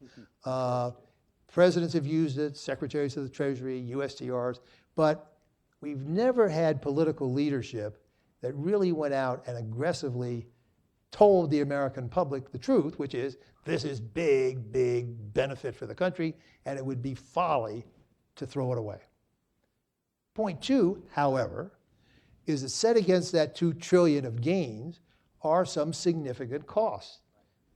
Presidents have used it, secretaries of the Treasury, USTRs, but we've never had political leadership that really went out and aggressively told the American public the truth, which is this is big, big benefit for the country, and it would be folly to throw it away. Point two, however, is that set against that $2 trillion of gains are some significant costs.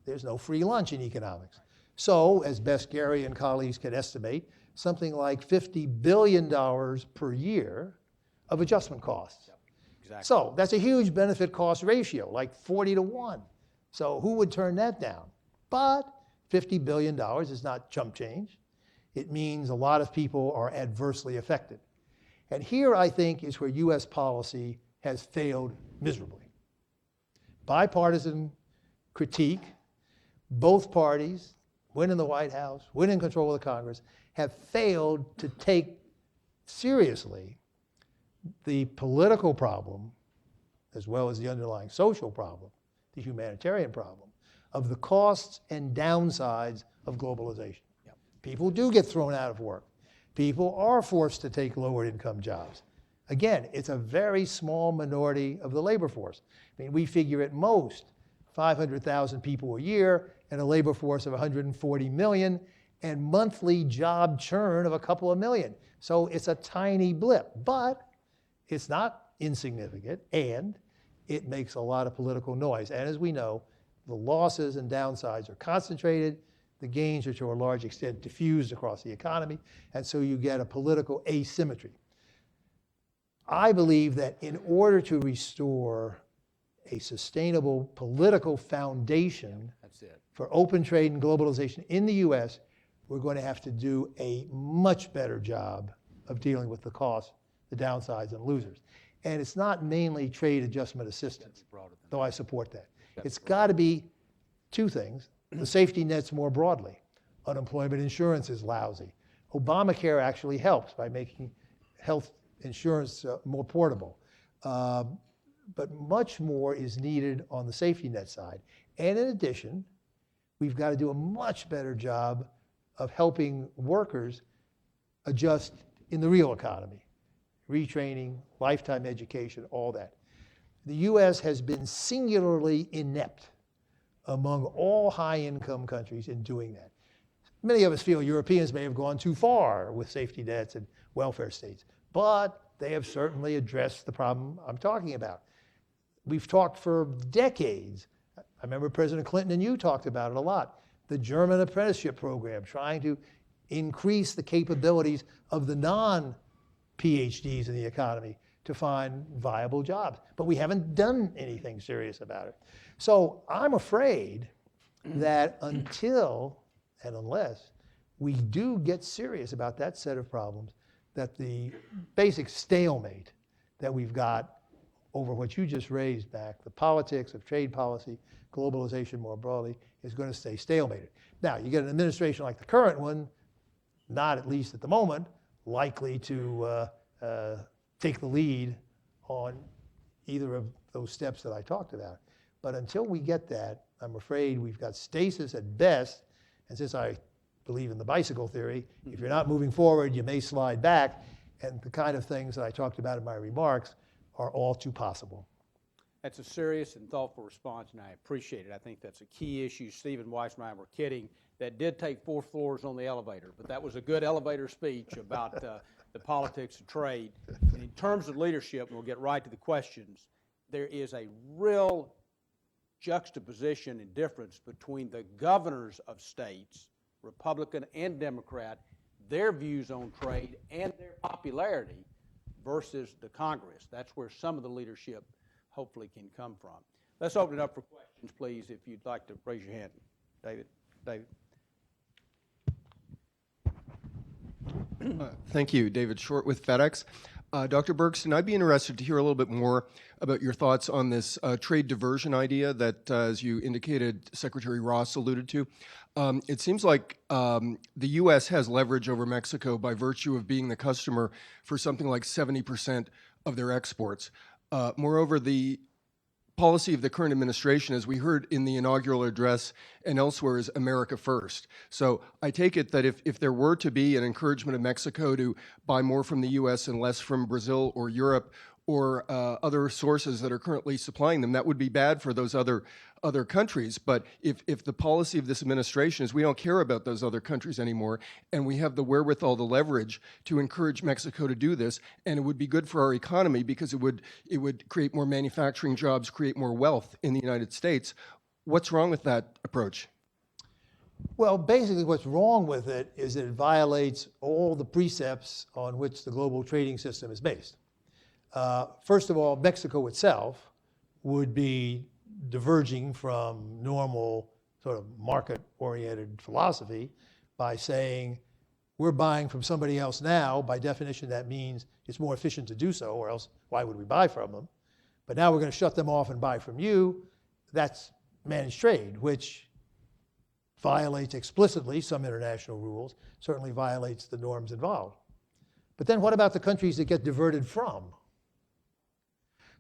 There's no free lunch in economics. So, as best Gary and colleagues can estimate, something like $50 billion per year of adjustment costs. Exactly. So that's a huge benefit cost ratio, like 40 to 1. So who would turn that down? But $50 billion is not chump change. It means a lot of people are adversely affected. And here, I think, is where U.S. policy has failed miserably. Bipartisan critique, both parties, when in the White House, when in control of the Congress, have failed to take seriously the political problem, as well as the underlying social problem, the humanitarian problem, of the costs and downsides of globalization. Yep. People do get thrown out of work. People are forced to take lower income jobs. Again, it's a very small minority of the labor force. I mean, we figure at most 500,000 people a year and a labor force of 140 million and monthly job churn of a couple of million. So it's a tiny blip, but it's not insignificant, and it makes a lot of political noise. And as we know, the losses and downsides are concentrated. The gains are to a large extent diffused across the economy, and so you get a political asymmetry. I believe that in order to restore a sustainable political foundation for open trade and globalization in the U.S., we're going to have to do a much better job of dealing with the costs, the downsides, and losers. And it's not mainly trade adjustment assistance, though I support that. It's got to be two things. The safety nets more broadly. Unemployment insurance is lousy. Obamacare actually helps by making health insurance more portable. But much more is needed on the safety net side. And in addition, we've got to do a much better job of helping workers adjust in the real economy. Retraining, lifetime education, all that. The U.S. has been singularly inept among all high-income countries in doing that. Many of us feel Europeans may have gone too far with safety nets and welfare states, but they have certainly addressed the problem I'm talking about. We've talked for decades. I remember President Clinton and you talked about it a lot. The German apprenticeship program, trying to increase the capabilities of the non-PhDs in the economy to find viable jobs. But we haven't done anything serious about it. So I'm afraid that until and unless we do get serious about that set of problems, that the basic stalemate that we've got over what you just raised back, the politics of trade policy, globalization more broadly, is going to stay stalemated. Now, you get an administration like the current one, not at least at the moment, likely to take the lead on either of those steps that I talked about. But until we get that, I'm afraid we've got stasis at best, and since I believe in the bicycle theory, if you're not moving forward, you may slide back, and the kind of things that I talked about in my remarks are all too possible. That's a serious and thoughtful response, and I appreciate it. I think that's a key issue. Stephen Weiss and I were kidding. That did take 4 floors on the elevator, but that was a good elevator speech about the politics of trade. And in terms of leadership, and we'll get right to the questions, there is a real juxtaposition and difference between the governors of states, Republican and Democrat, their views on trade and their popularity versus the Congress. That's where some of the leadership hopefully can come from. Let's open it up for questions, please, if you'd like to raise your hand. David. Thank you. David Short with FedEx. Dr. Bergsten, I'd be interested to hear a little bit more about your thoughts on this trade diversion idea that, as you indicated, Secretary Ross alluded to. It seems like the U.S. has leverage over Mexico by virtue of being the customer for something like 70% of their exports. Moreover, the policy of the current administration, as we heard in the inaugural address and elsewhere, is America first. So I take it that if there were to be an encouragement of Mexico to buy more from the U.S. and less from Brazil or Europe or other sources that are currently supplying them, that would be bad for those other countries. But if the policy of this administration is we don't care about those other countries anymore, and we have the wherewithal, the leverage to encourage Mexico to do this, and it would be good for our economy because it would create more manufacturing jobs, create more wealth in the United States. What's wrong with that approach? Well, basically what's wrong with it is that it violates all the precepts on which the global trading system is based. First of all, Mexico itself would be diverging from normal sort of market-oriented philosophy by saying, we're buying from somebody else now. By definition, that means it's more efficient to do so, or else why would we buy from them? But now we're going to shut them off and buy from you. That's managed trade, which violates explicitly some international rules, certainly violates the norms involved. But then what about the countries that get diverted from?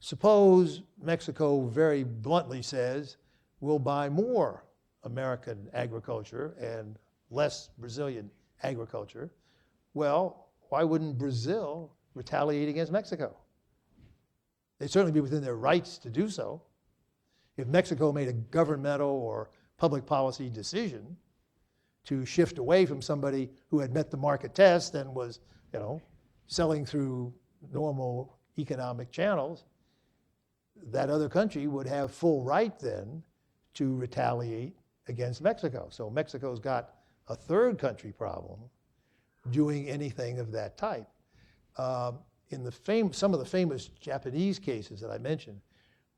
Suppose Mexico very bluntly says, we'll buy more American agriculture and less Brazilian agriculture. Well, why wouldn't Brazil retaliate against Mexico? They'd certainly be within their rights to do so. If Mexico made a governmental or public policy decision to shift away from somebody who had met the market test and was, selling through normal economic channels, that other country would have full right then to retaliate against Mexico. So Mexico's got a third country problem doing anything of that type. In some of the famous Japanese cases that I mentioned,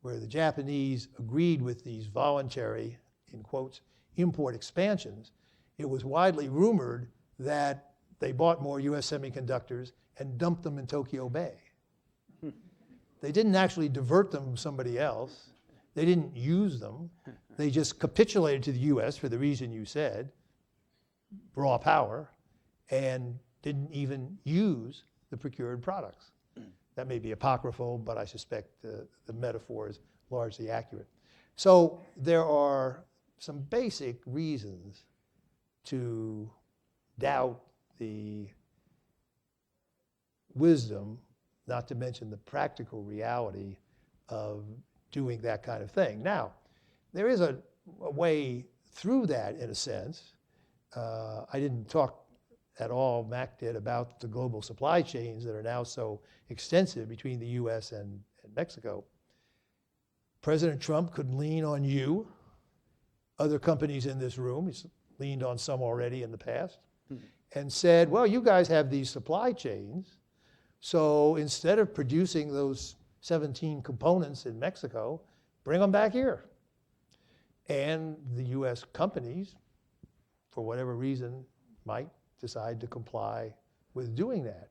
where the Japanese agreed with these voluntary, in quotes, import expansions, it was widely rumored that they bought more US semiconductors and dumped them in Tokyo Bay. They didn't actually divert them from somebody else. They didn't use them. They just capitulated to the US for the reason you said, raw power, and didn't even use the procured products. That may be apocryphal, but I suspect the metaphor is largely accurate. So there are some basic reasons to doubt the wisdom, not to mention the practical reality of doing that kind of thing. Now, there is a way through that in a sense. I didn't talk at all, Mac did, about the global supply chains that are now so extensive between the US and Mexico. President Trump could lean on you, other companies in this room, he's leaned on some already in the past, and said, well, you guys have these supply chains, so instead of producing those 17 components in Mexico, bring them back here. And the US companies, for whatever reason, might decide to comply with doing that.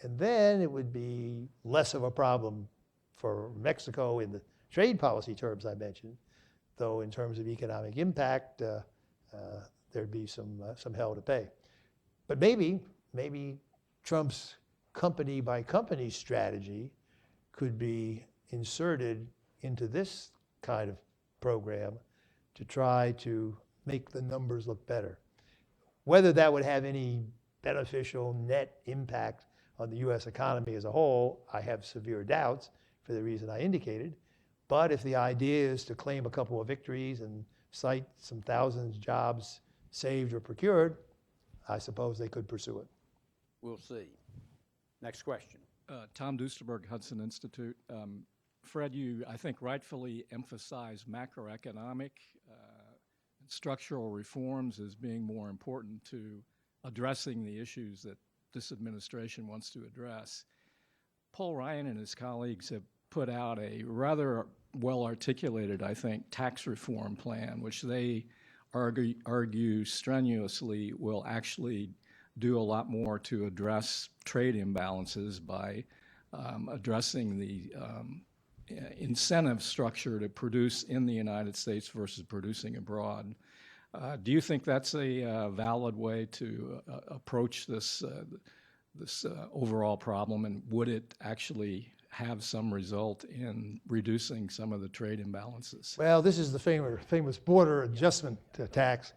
And then it would be less of a problem for Mexico in the trade policy terms I mentioned, though in terms of economic impact, there'd be some hell to pay. But maybe Trump's company by company strategy could be inserted into this kind of program to try to make the numbers look better. Whether that would have any beneficial net impact on the US economy as a whole, I have severe doubts for the reason I indicated. But if the idea is to claim a couple of victories and cite some thousands of jobs saved or procured, I suppose they could pursue it. We'll see. Next question. Tom Duesterberg, Hudson Institute. Fred, you, I think, rightfully emphasize macroeconomic structural reforms as being more important to addressing the issues that this administration wants to address. Paul Ryan and his colleagues have put out a rather well-articulated, I think, tax reform plan, which they argue strenuously will actually do a lot more to address trade imbalances by addressing the incentive structure to produce in the United States versus producing abroad. Do you think that's a valid way to approach this overall problem, and would it actually have some result in reducing some of the trade imbalances? Well, this is the famous border adjustment tax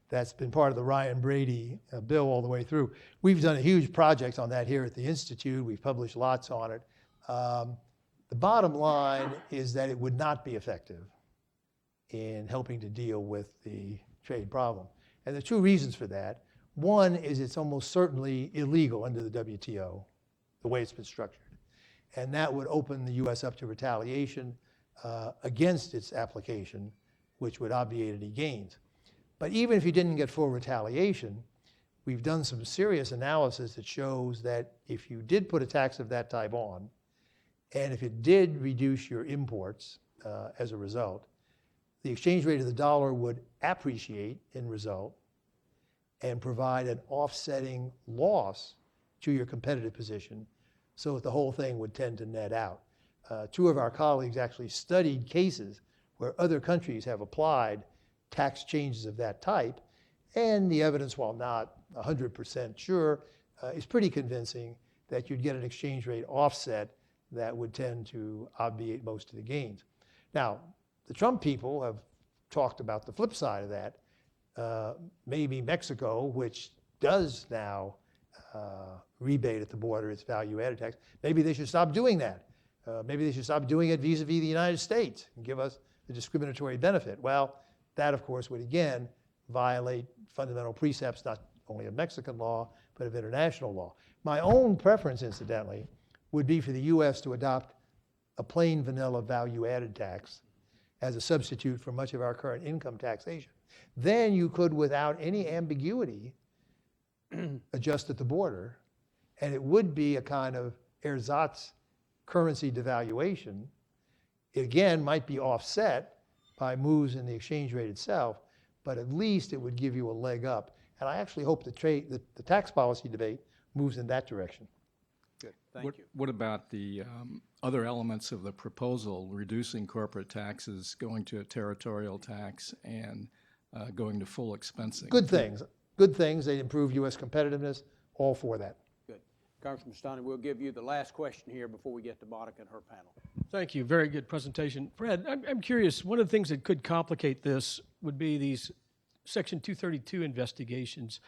that's been part of the Ryan Brady bill all the way through. We've done a huge project on that here at the Institute. We've published lots on it. The bottom line is that it would not be effective in helping to deal with the trade problem. And there are two reasons for that. One is it's almost certainly illegal under the WTO, the way it's been structured. And that would open the U.S. up to retaliation against its application, which would obviate any gains. But even if you didn't get full retaliation, we've done some serious analysis that shows that if you did put a tax of that type on, and if it did reduce your imports as a result, the exchange rate of the dollar would appreciate in result and provide an offsetting loss to your competitive position, so that the whole thing would tend to net out. Two of our colleagues actually studied cases where other countries have applied tax changes of that type, and the evidence, while not 100% sure, is pretty convincing that you'd get an exchange rate offset that would tend to obviate most of the gains. Now, the Trump people have talked about the flip side of that. Maybe Mexico, which does now rebate at the border its value-added tax, maybe they should stop doing that. Maybe they should stop doing it vis-a-vis the United States and give us the discriminatory benefit. Well, that, of course, would again violate fundamental precepts not only of Mexican law, but of international law. My own preference, incidentally, would be for the U.S. to adopt a plain vanilla value-added tax as a substitute for much of our current income taxation. Then you could, without any ambiguity, adjust at the border, and it would be a kind of ersatz currency devaluation. It again might be offset by moves in the exchange rate itself, but at least it would give you a leg up. And I actually hope the tax policy debate moves in that direction. Good, thank you. What about the other elements of the proposal, reducing corporate taxes, going to a territorial tax, and going to full expensing? Good things. Good things. They improve U.S. competitiveness. All for that. Good. Congressman Stoney, we'll give you the last question here before we get to Monica and her panel. Thank you. Very good presentation. Fred, I'm curious, one of the things that could complicate this would be these Section 232 investigations.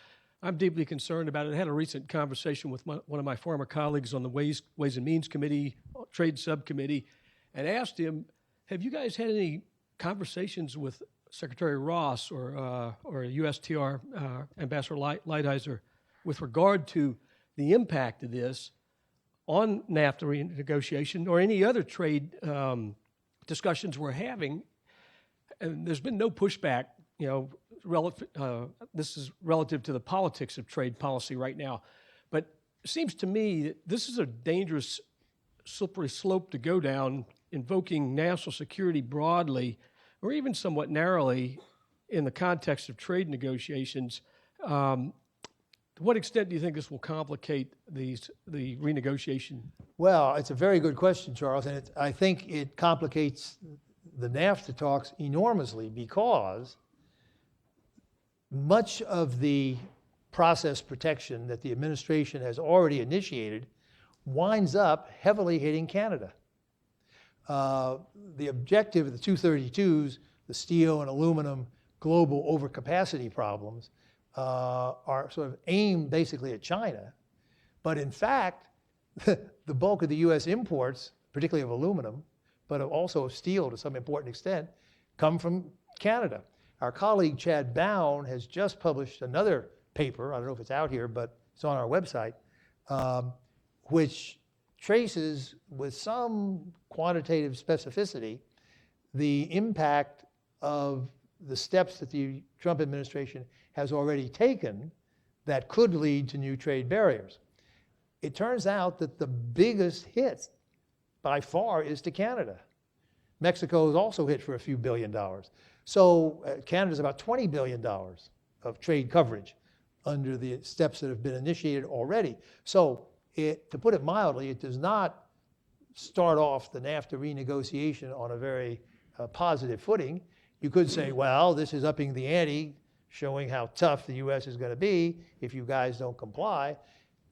I'm deeply concerned about it. I had a recent conversation with one of my former colleagues on the Ways and Means Committee, Trade Subcommittee, and asked him, have you guys had any conversations with Secretary Ross or USTR Ambassador Lighthizer with regard to the impact of this on NAFTA renegotiation or any other trade discussions we're having? And there's been no pushback, this is relative to the politics of trade policy right now. But it seems to me that this is a dangerous, slippery slope to go down, invoking national security broadly, or even somewhat narrowly in the context of trade negotiations. To what extent do you think this will complicate the renegotiation? Well, it's a very good question, Charles, and I think it complicates the NAFTA talks enormously because much of the process protection that the administration has already initiated winds up heavily hitting Canada. The objective of the 232s, the steel and aluminum global overcapacity problems, are sort of aimed basically at China. But in fact, the bulk of the U.S. imports, particularly of aluminum, but also of steel to some important extent, come from Canada. Our colleague Chad Bown has just published another paper, I don't know if it's out here, but it's on our website, which traces with some quantitative specificity the impact of the steps that the Trump administration has already taken that could lead to new trade barriers. It turns out that the biggest hit by far is to Canada. Mexico is also hit for a few $1 billion. So Canada's about $20 billion of trade coverage under the steps that have been initiated already. So to put it mildly, it does not start off the NAFTA renegotiation on a very positive footing. You could say, well, this is upping the ante, showing how tough the U.S. is going to be if you guys don't comply.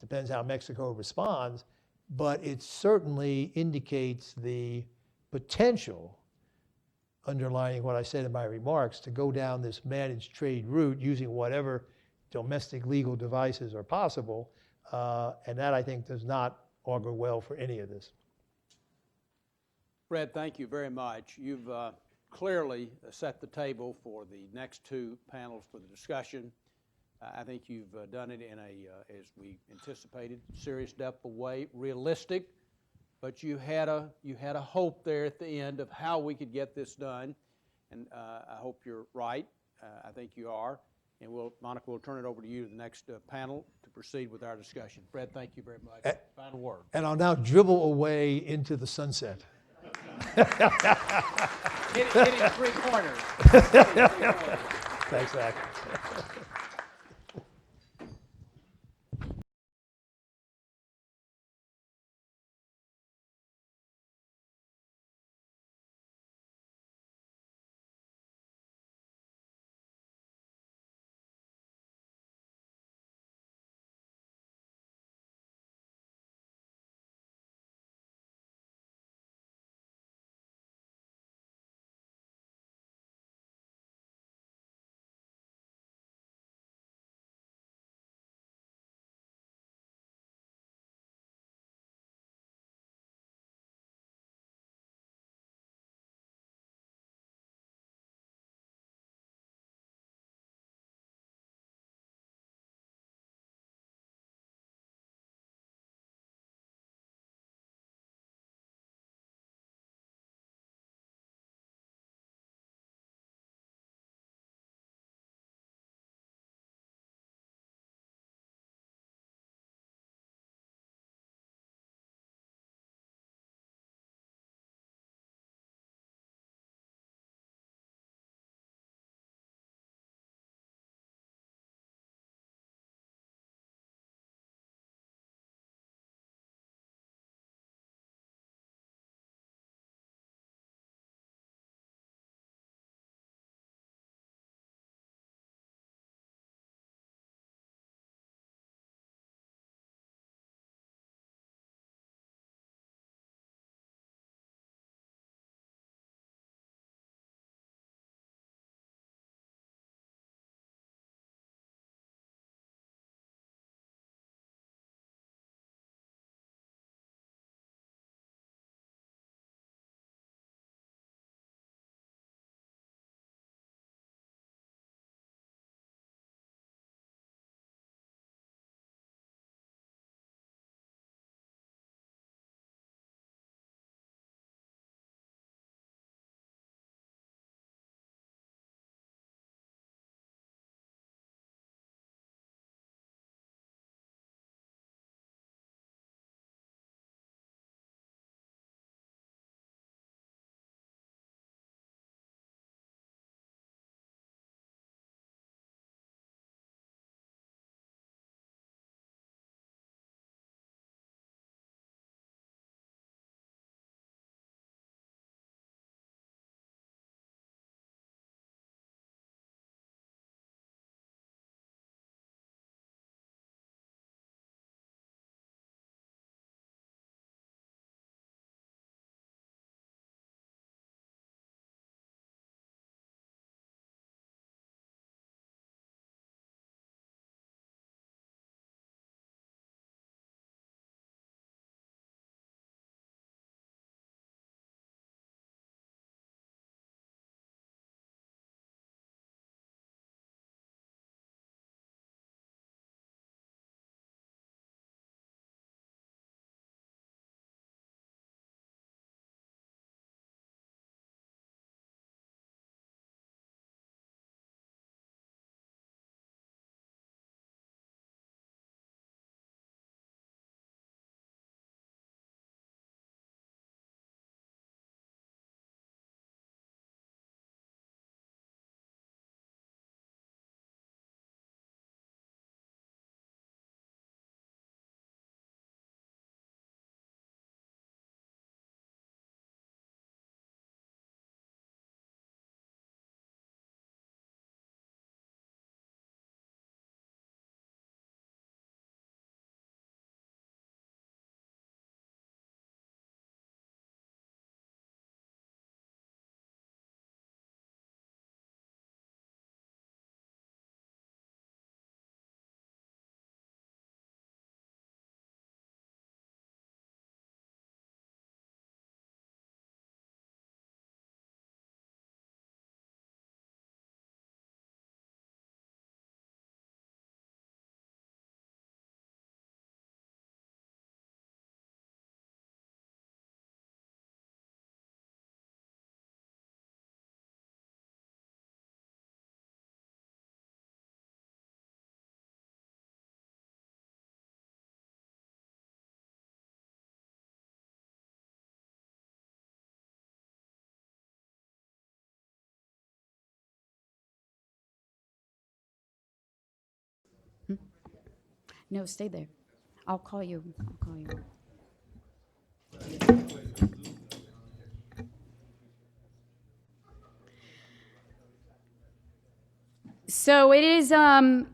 Depends how Mexico responds. But it certainly indicates the potential, underlining what I said in my remarks, to go down this managed trade route using whatever domestic legal devices are possible. And that, I think, does not augur well for any of this. Fred, thank you very much. You've clearly set the table for the next two panels for the discussion. I think you've done it in a, as we anticipated, serious, depth of way, realistic, but you had a hope there at the end of how we could get this done, and I hope you're right. I think you are, and Monica, we'll turn it over to you to the next panel to proceed with our discussion. Fred, thank you very much. Final word. And I'll now dribble away into the sunset. Hit it 3 corners. Thanks, Zach. No, stay there. I'll call you. I'll call you. So it is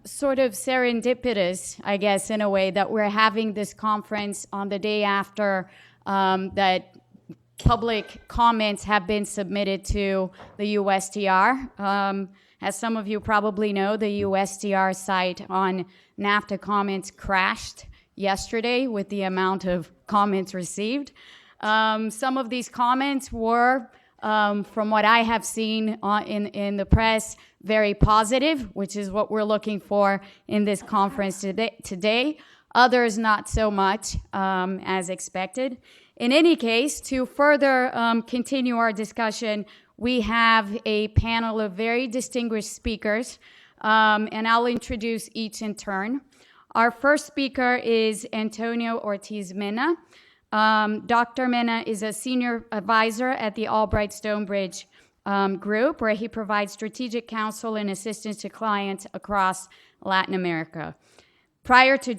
sort of serendipitous, I guess, in a way, that we're having this conference on the day after that public comments have been submitted to the USTR. As some of you probably know, the USTR site on NAFTA comments crashed yesterday with the amount of comments received. Some of these comments were, from what I have seen in the press, very positive, which is what we're looking for in this conference today. Others not so much, as expected. In any case, to further continue our discussion, we have a panel of very distinguished speakers, and I'll introduce each in turn. Our first speaker is Antonio Ortiz-Mena. Dr. Mena is a senior advisor at the Albright Stonebridge Group, where he provides strategic counsel and assistance to clients across Latin America. Prior to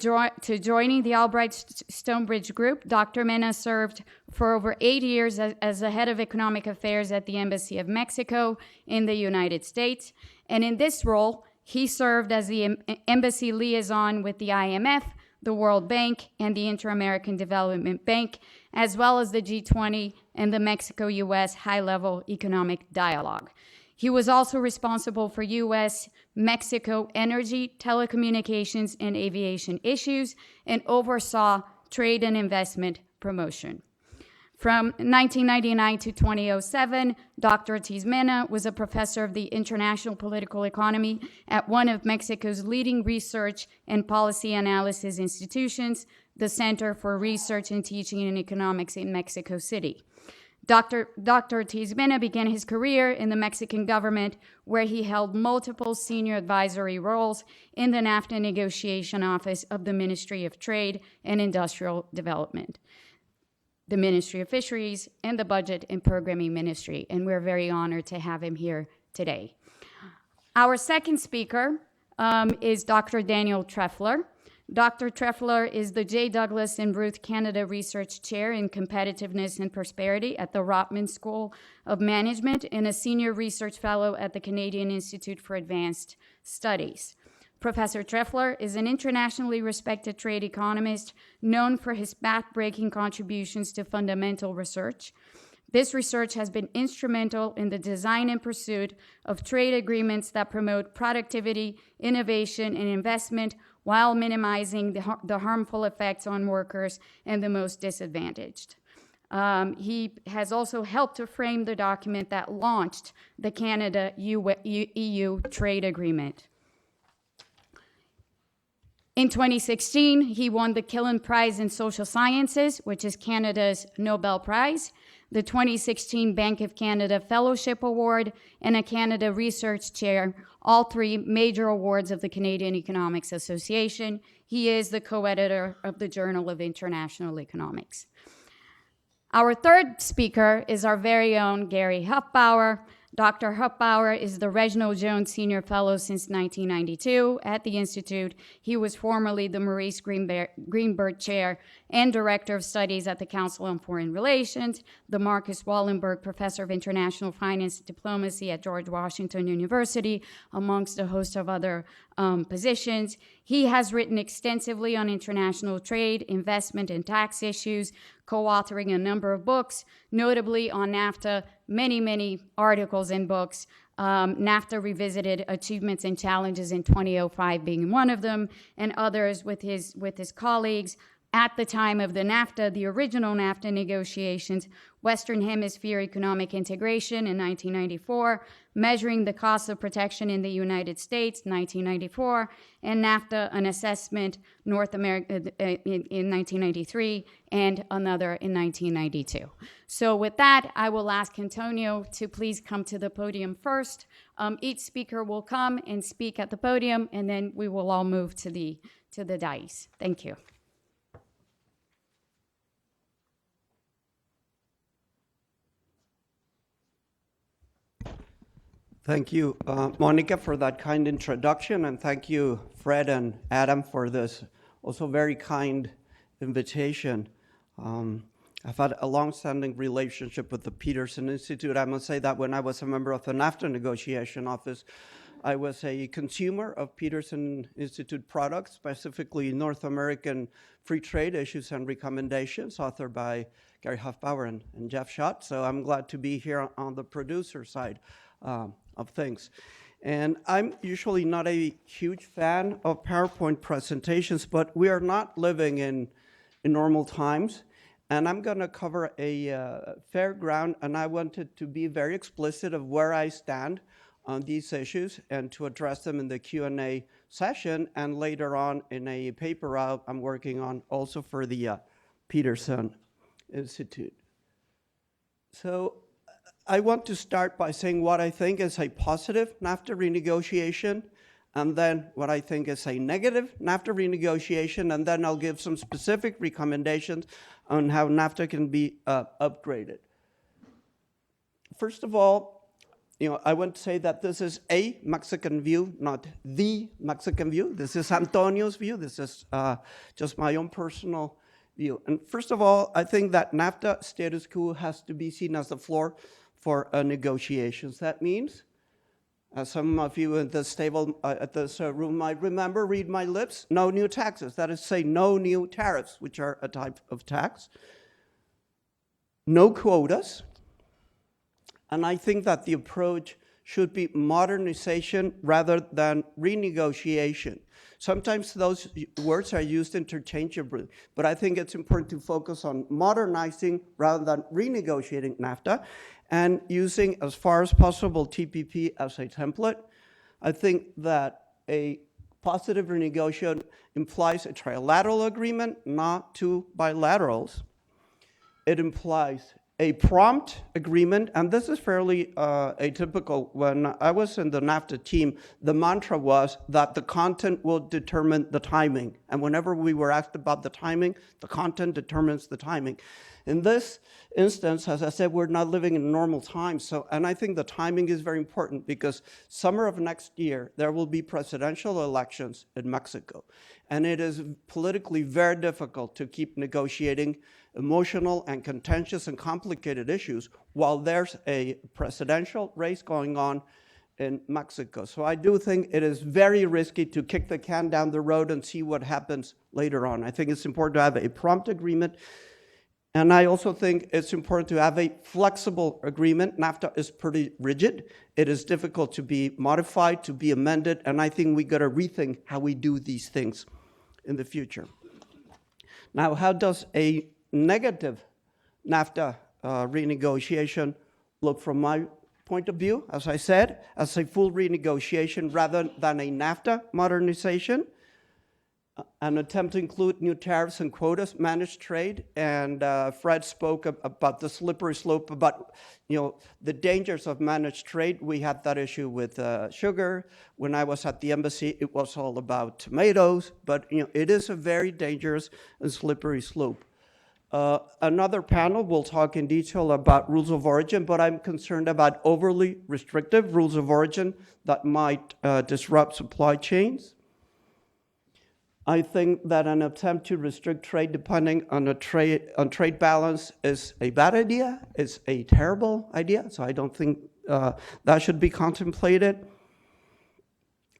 joining the Albright Stonebridge Group, Dr. Mena served for over 8 years as the head of economic affairs at the Embassy of Mexico in the United States. And in this role, he served as the embassy liaison with the IMF, the World Bank, and the Inter-American Development Bank, as well as the G20 and the Mexico-U.S. high-level economic dialogue. He was also responsible for U.S.-Mexico energy, telecommunications, and aviation issues, and oversaw trade and investment promotion. From 1999 to 2007, Dr. Ortiz-Mena was a professor of the international political economy at one of Mexico's leading research and policy analysis institutions, the Center for Research and Teaching in Economics in Mexico City. Dr. Ortiz-Mena began his career in the Mexican government, where he held multiple senior advisory roles in the NAFTA negotiation office of the Ministry of Trade and Industrial Development, the Ministry of Fisheries, and the Budget and Programming Ministry, and we're very honored to have him here today. Our second speaker is Dr. Daniel Treffler. Dr. Treffler is the J. Douglas and Ruth Canada Research Chair in Competitiveness and Prosperity at the Rotman School of Management and a Senior Research Fellow at the Canadian Institute for Advanced Studies. Professor Treffler is an internationally respected trade economist known for his path-breaking contributions to fundamental research. This research has been instrumental in the design and pursuit of trade agreements that promote productivity, innovation, and investment while minimizing the harmful effects on workers and the most disadvantaged. He has also helped to frame the document that launched the Canada-EU trade agreement. In 2016, he won the Killen Prize in Social Sciences, which is Canada's Nobel Prize, the 2016 Bank of Canada Fellowship Award, and a Canada Research Chair, all three major awards of the Canadian Economics Association. He is the co-editor of the Journal of International Economics. Our third speaker is our very own Gary Hufbauer. Dr. Hufbauer is the Reginald Jones Senior Fellow since 1992 at the Institute. He was formerly the Maurice Greenberg Chair and Director of Studies at the Council on Foreign Relations, the Marcus Wallenberg Professor of International Finance and Diplomacy at George Washington University, amongst a host of other positions. He has written extensively on international trade, investment, and tax issues, co-authoring a number of books, notably on NAFTA, many articles and books. NAFTA Revisited, Achievements and Challenges in 2005 being one of them, and others with his colleagues. At the time of the NAFTA, the original NAFTA negotiations, Western Hemisphere Economic Integration in 1994, Measuring the Cost of Protection in the United States, 1994, and NAFTA, An Assessment, North America in 1993, and another in 1992. So with that, I will ask Antonio to please come to the podium first. Each speaker will come and speak at the podium, and then we will all move to the dais. Thank you. Thank you, Monica, for that kind introduction, and thank you, Fred and Adam, for this also very kind invitation. I've had a long-standing relationship with the Peterson Institute. I must say that when I was a member of the NAFTA negotiation office, I was a consumer of Peterson Institute products, specifically North American Free Trade Issues and Recommendations, authored by Gary Hufbauer and Jeff Schott. So I'm glad to be here on the producer side of things. And I'm usually not a huge fan of PowerPoint presentations, but we are not living in normal times. And I'm going to cover a fair ground, and I wanted to be very explicit of where I stand on these issues and to address them in the Q&A session and later on in a paper I'm working on also for the Peterson Institute. So I want to start by saying what I think is a positive NAFTA renegotiation, and then what I think is a negative NAFTA renegotiation, and then I'll give some specific recommendations on how NAFTA can be upgraded. First of all, I want to say that this is a Mexican view, not the Mexican view. This is Antonio's view. This is just my own personal view. And first of all, I think that NAFTA status quo has to be seen as the floor for negotiations. That means, as some of you in this table, at this room might remember, read my lips, no new taxes. That is to say, no new tariffs, which are a type of tax. No quotas. And I think that the approach should be modernization rather than renegotiation. Sometimes those words are used interchangeably, but I think it's important to focus on modernizing rather than renegotiating NAFTA and using, as far as possible, TPP as a template. I think that a positive renegotiation implies a trilateral agreement, not two bilaterals. It implies a prompt agreement, and this is fairly atypical. When I was in the NAFTA team, the mantra was that the content will determine the timing. And whenever we were asked about the timing, the content determines the timing. In this instance, as I said, we're not living in normal times. And I think the timing is very important because summer of next year, there will be presidential elections in Mexico. And it is politically very difficult to keep negotiating emotional and contentious and complicated issues while there's a presidential race going on in Mexico. So I do think it is very risky to kick the can down the road and see what happens later on. I think it's important to have a prompt agreement. And I also think it's important to have a flexible agreement. NAFTA is pretty rigid. It is difficult to be modified, to be amended, and I think we got to rethink how we do these things in the future. Now, how does a negative NAFTA renegotiation look from my point of view? As I said, as a full renegotiation rather than a NAFTA modernization. An attempt to include new tariffs and quotas, managed trade, and Fred spoke about the slippery slope, about the dangers of managed trade. We had that issue with sugar. When I was at the embassy, it was all about tomatoes, but it is a very dangerous and slippery slope. Another panel will talk in detail about rules of origin, but I'm concerned about overly restrictive rules of origin that might disrupt supply chains. I think that an attempt to restrict trade depending on trade balance is a bad idea. It's a terrible idea, so I don't think that should be contemplated.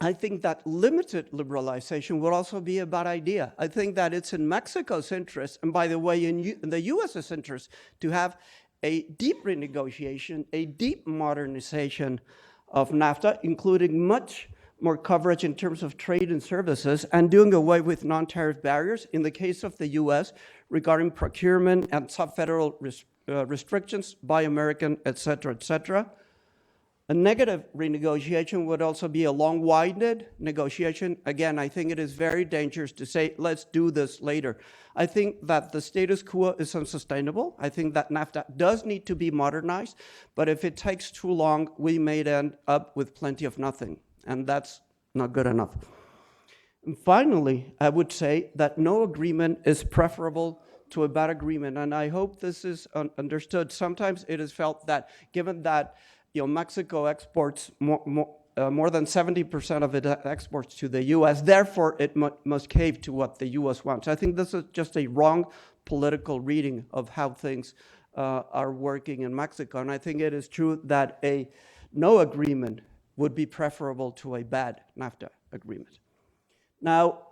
I think that limited liberalization would also be a bad idea. I think that it's in Mexico's interest, and by the way, in the U.S.'s interest, to have a deep renegotiation, a deep modernization of NAFTA, including much more coverage in terms of trade and services, and doing away with non-tariff barriers in the case of the U.S. regarding procurement and sub-federal restrictions, Buy American, et cetera, et cetera. A negative renegotiation would also be a long-winded negotiation. Again, I think it is very dangerous to say, let's do this later. I think that the status quo is unsustainable. I think that NAFTA does need to be modernized, but if it takes too long, we may end up with plenty of nothing, and that's not good enough. And finally, I would say that no agreement is preferable to a bad agreement, and I hope this is understood. Sometimes it is felt that given that Mexico exports more than 70% of its exports to the U.S. Therefore, it must cave to what the U.S. wants. I think this is just a wrong political reading of how things are working in Mexico. And I think it is true that a no agreement would be preferable to a bad NAFTA agreement. Now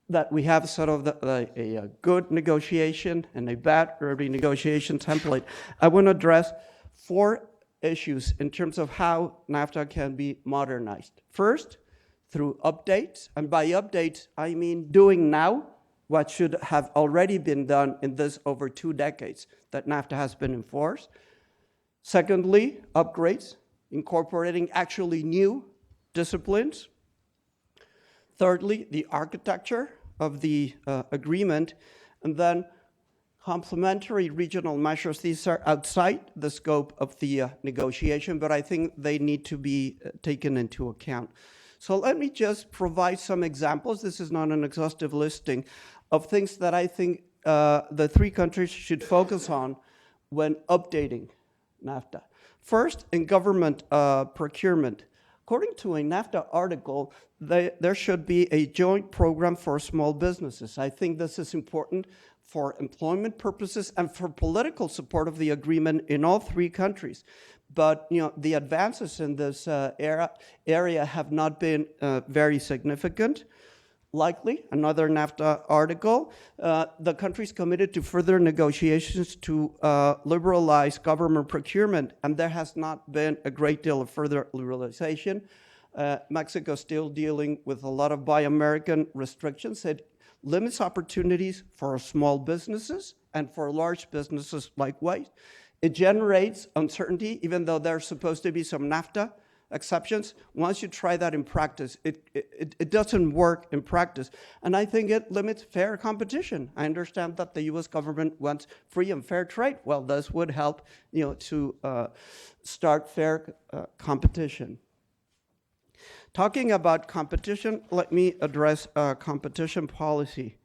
that we have sort of a good negotiation and a bad renegotiation template, I want to address 4 issues in terms of how NAFTA can be modernized. First, through updates, and by updates, I mean doing now what should have already been done in this over 2 decades that NAFTA has been enforced. Secondly, upgrades, incorporating actually new disciplines. Thirdly, the architecture of the agreement, and then complementary regional measures. These are outside the scope of the negotiation, but I think they need to be taken into account. So let me just provide some examples. This is not an exhaustive listing of things that I think the 3 countries should focus on when updating NAFTA. First, in government procurement. According to a NAFTA article, there should be a joint program for small businesses. I think this is important for employment purposes and for political support of the agreement in all 3 countries. But the advances in this area have not been very significant. Likely, another NAFTA article, the countries committed to further negotiations to liberalize government procurement, and there has not been a great deal of further liberalization. Mexico is still dealing with a lot of Buy American restrictions. It limits opportunities for small businesses and for large businesses likewise. It generates uncertainty, even though there's supposed to be some NAFTA exceptions. Once you try that in practice, it doesn't work in practice. And I think it limits fair competition. I understand that the US government wants free and fair trade. Well, this would help to start fair competition. Talking about competition, let me address competition policy.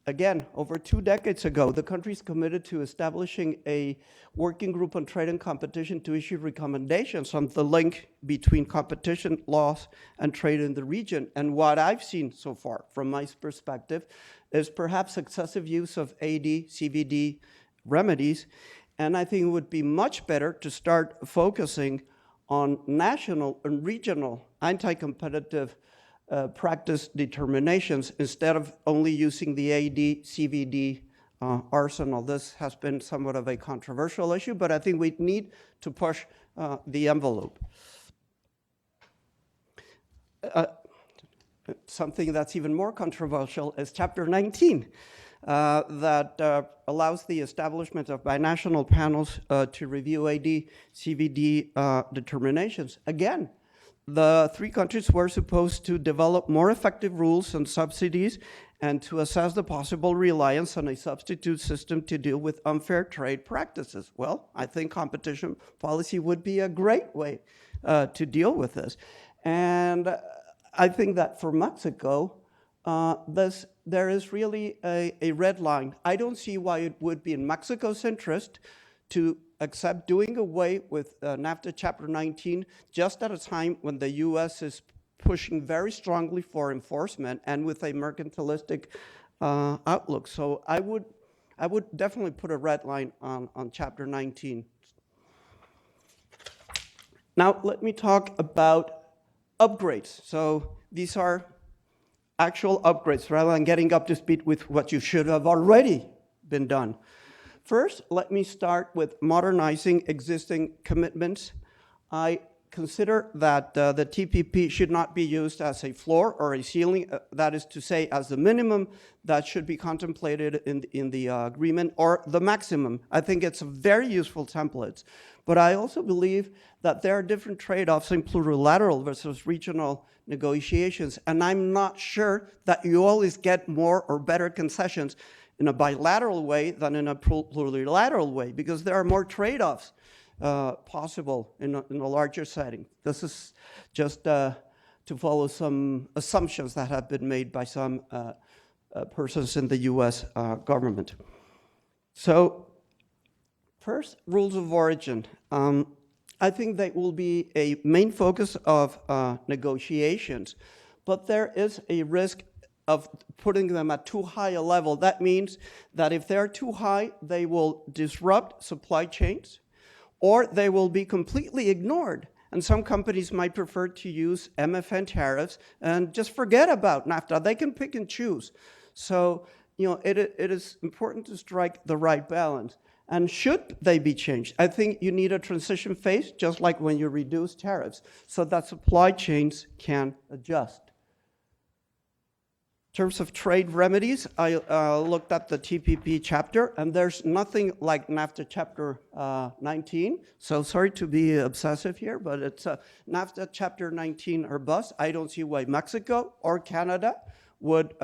Again, over 2 decades ago, the countries committed to establishing a working group on trade and competition to issue recommendations on the link between competition laws and trade in the region. And what I've seen so far, from my perspective, is perhaps excessive use of AD, CVD remedies. And I think it would be much better to start focusing on national and regional anti-competitive practice determinations instead of only using the AD, CVD arsenal. This has been somewhat of a controversial issue, but I think we need to push the envelope. Something that's even more controversial is Chapter 19, that allows the establishment of binational panels to review AD, CVD determinations. Again, the 3 countries were supposed to develop more effective rules on subsidies and to assess the possible reliance on a substitute system to deal with unfair trade practices. Well, I think competition policy would be a great way to deal with this. And I think that for Mexico, there is really a red line. I don't see why it would be in Mexico's interest to accept doing away with NAFTA Chapter 19 just at a time when the US is pushing very strongly for enforcement and with a mercantilistic outlook. So I would definitely put a red line on Chapter 19. Now let me talk about upgrades. So these are actual upgrades rather than getting up to speed with what you should have already been done. First, let me start with modernizing existing commitments. I consider that the TPP should not be used as a floor or a ceiling, that is to say, as the minimum that should be contemplated in the agreement, or the maximum. I think it's a very useful template. But I also believe that there are different trade-offs in plurilateral versus regional negotiations, and I'm not sure that you always get more or better concessions in a bilateral way than in a plurilateral way, because there are more trade-offs possible in a larger setting. This is just to follow some assumptions that have been made by some persons in the US government. So first, rules of origin. I think they will be a main focus of negotiations. But there is a risk of putting them at too high a level. That means that if they're too high, they will disrupt supply chains, or they will be completely ignored. And some companies might prefer to use MFN tariffs and just forget about NAFTA. They can pick and choose. So, it is important to strike the right balance. And should they be changed, I think you need a transition phase, just like when you reduce tariffs, so that supply chains can adjust. In terms of trade remedies, I looked at the TPP chapter, and there's nothing like NAFTA chapter 19. So sorry to be obsessive here, but it's NAFTA chapter 19 or bust. I don't see why Mexico or Canada would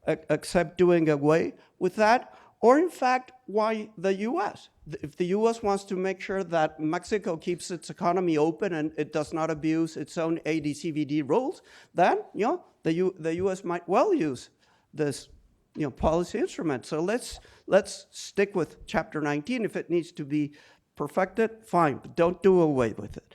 accept doing away with that, or in fact, why the US. If the US wants to make sure that Mexico keeps its economy open and it does not abuse its own AD/CVD rules, then the US might well use this policy instrument. So let's stick with Chapter 19. If it needs to be perfected, fine, but don't do away with it.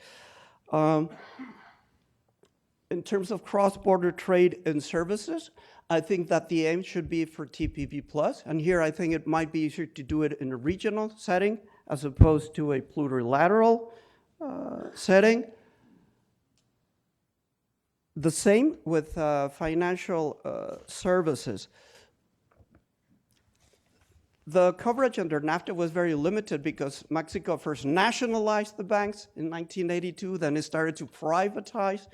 In terms of cross-border trade and services, I think that the aim should be for TPP+, and here I think it might be easier to do it in a regional setting as opposed to a plurilateral setting. The same with financial services. The coverage under NAFTA was very limited because Mexico first nationalized the banks in 1982, then it started to privatize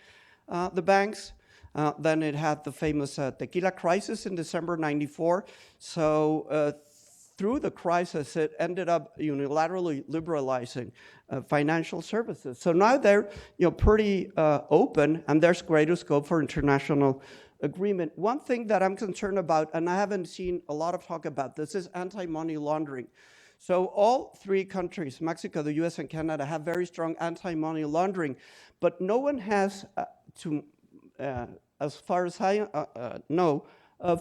the banks. Then it had the famous tequila crisis in December '94. So through the crisis, it ended up unilaterally liberalizing financial services. So now they're pretty open, and there's greater scope for international agreement. One thing that I'm concerned about, and I haven't seen a lot of talk about this, is anti-money laundering. So all three countries, Mexico, the US, and Canada, have very strong anti-money laundering, but no one has, as far as I know,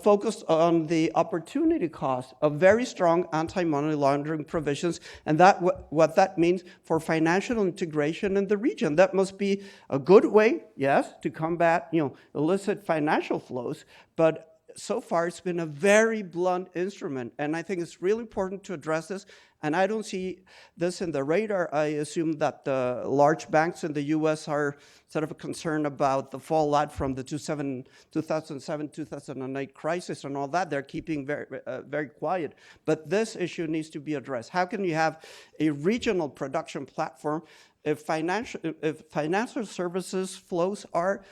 focused on the opportunity cost of very strong anti-money laundering provisions, and what that means for financial integration in the region. That must be a good way, yes, to combat illicit financial flows, but so far it's been a very blunt instrument, and I think it's really important to address this. And I don't see this in the radar. I assume that the large banks in the US are sort of concerned about the fallout from the 2007-2008 crisis and all that. They're keeping very quiet. But this issue needs to be addressed. How can you have a regional production platform if financial services flows are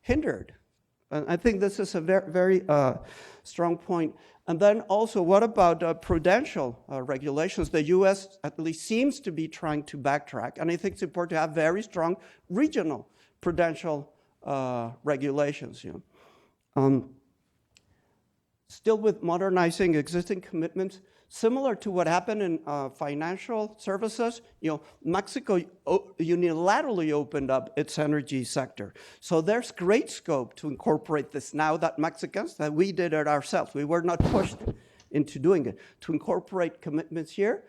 hindered? And I think this is a very strong point. And then also, what about prudential regulations? The US at least seems to be trying to backtrack, and I think it's important to have very strong regional prudential regulations. Still with modernizing existing commitments, similar to what happened in financial services, Mexico unilaterally opened up its energy sector. So there's great scope to incorporate this now that we did it ourselves. We were not pushed into doing it. To incorporate commitments here,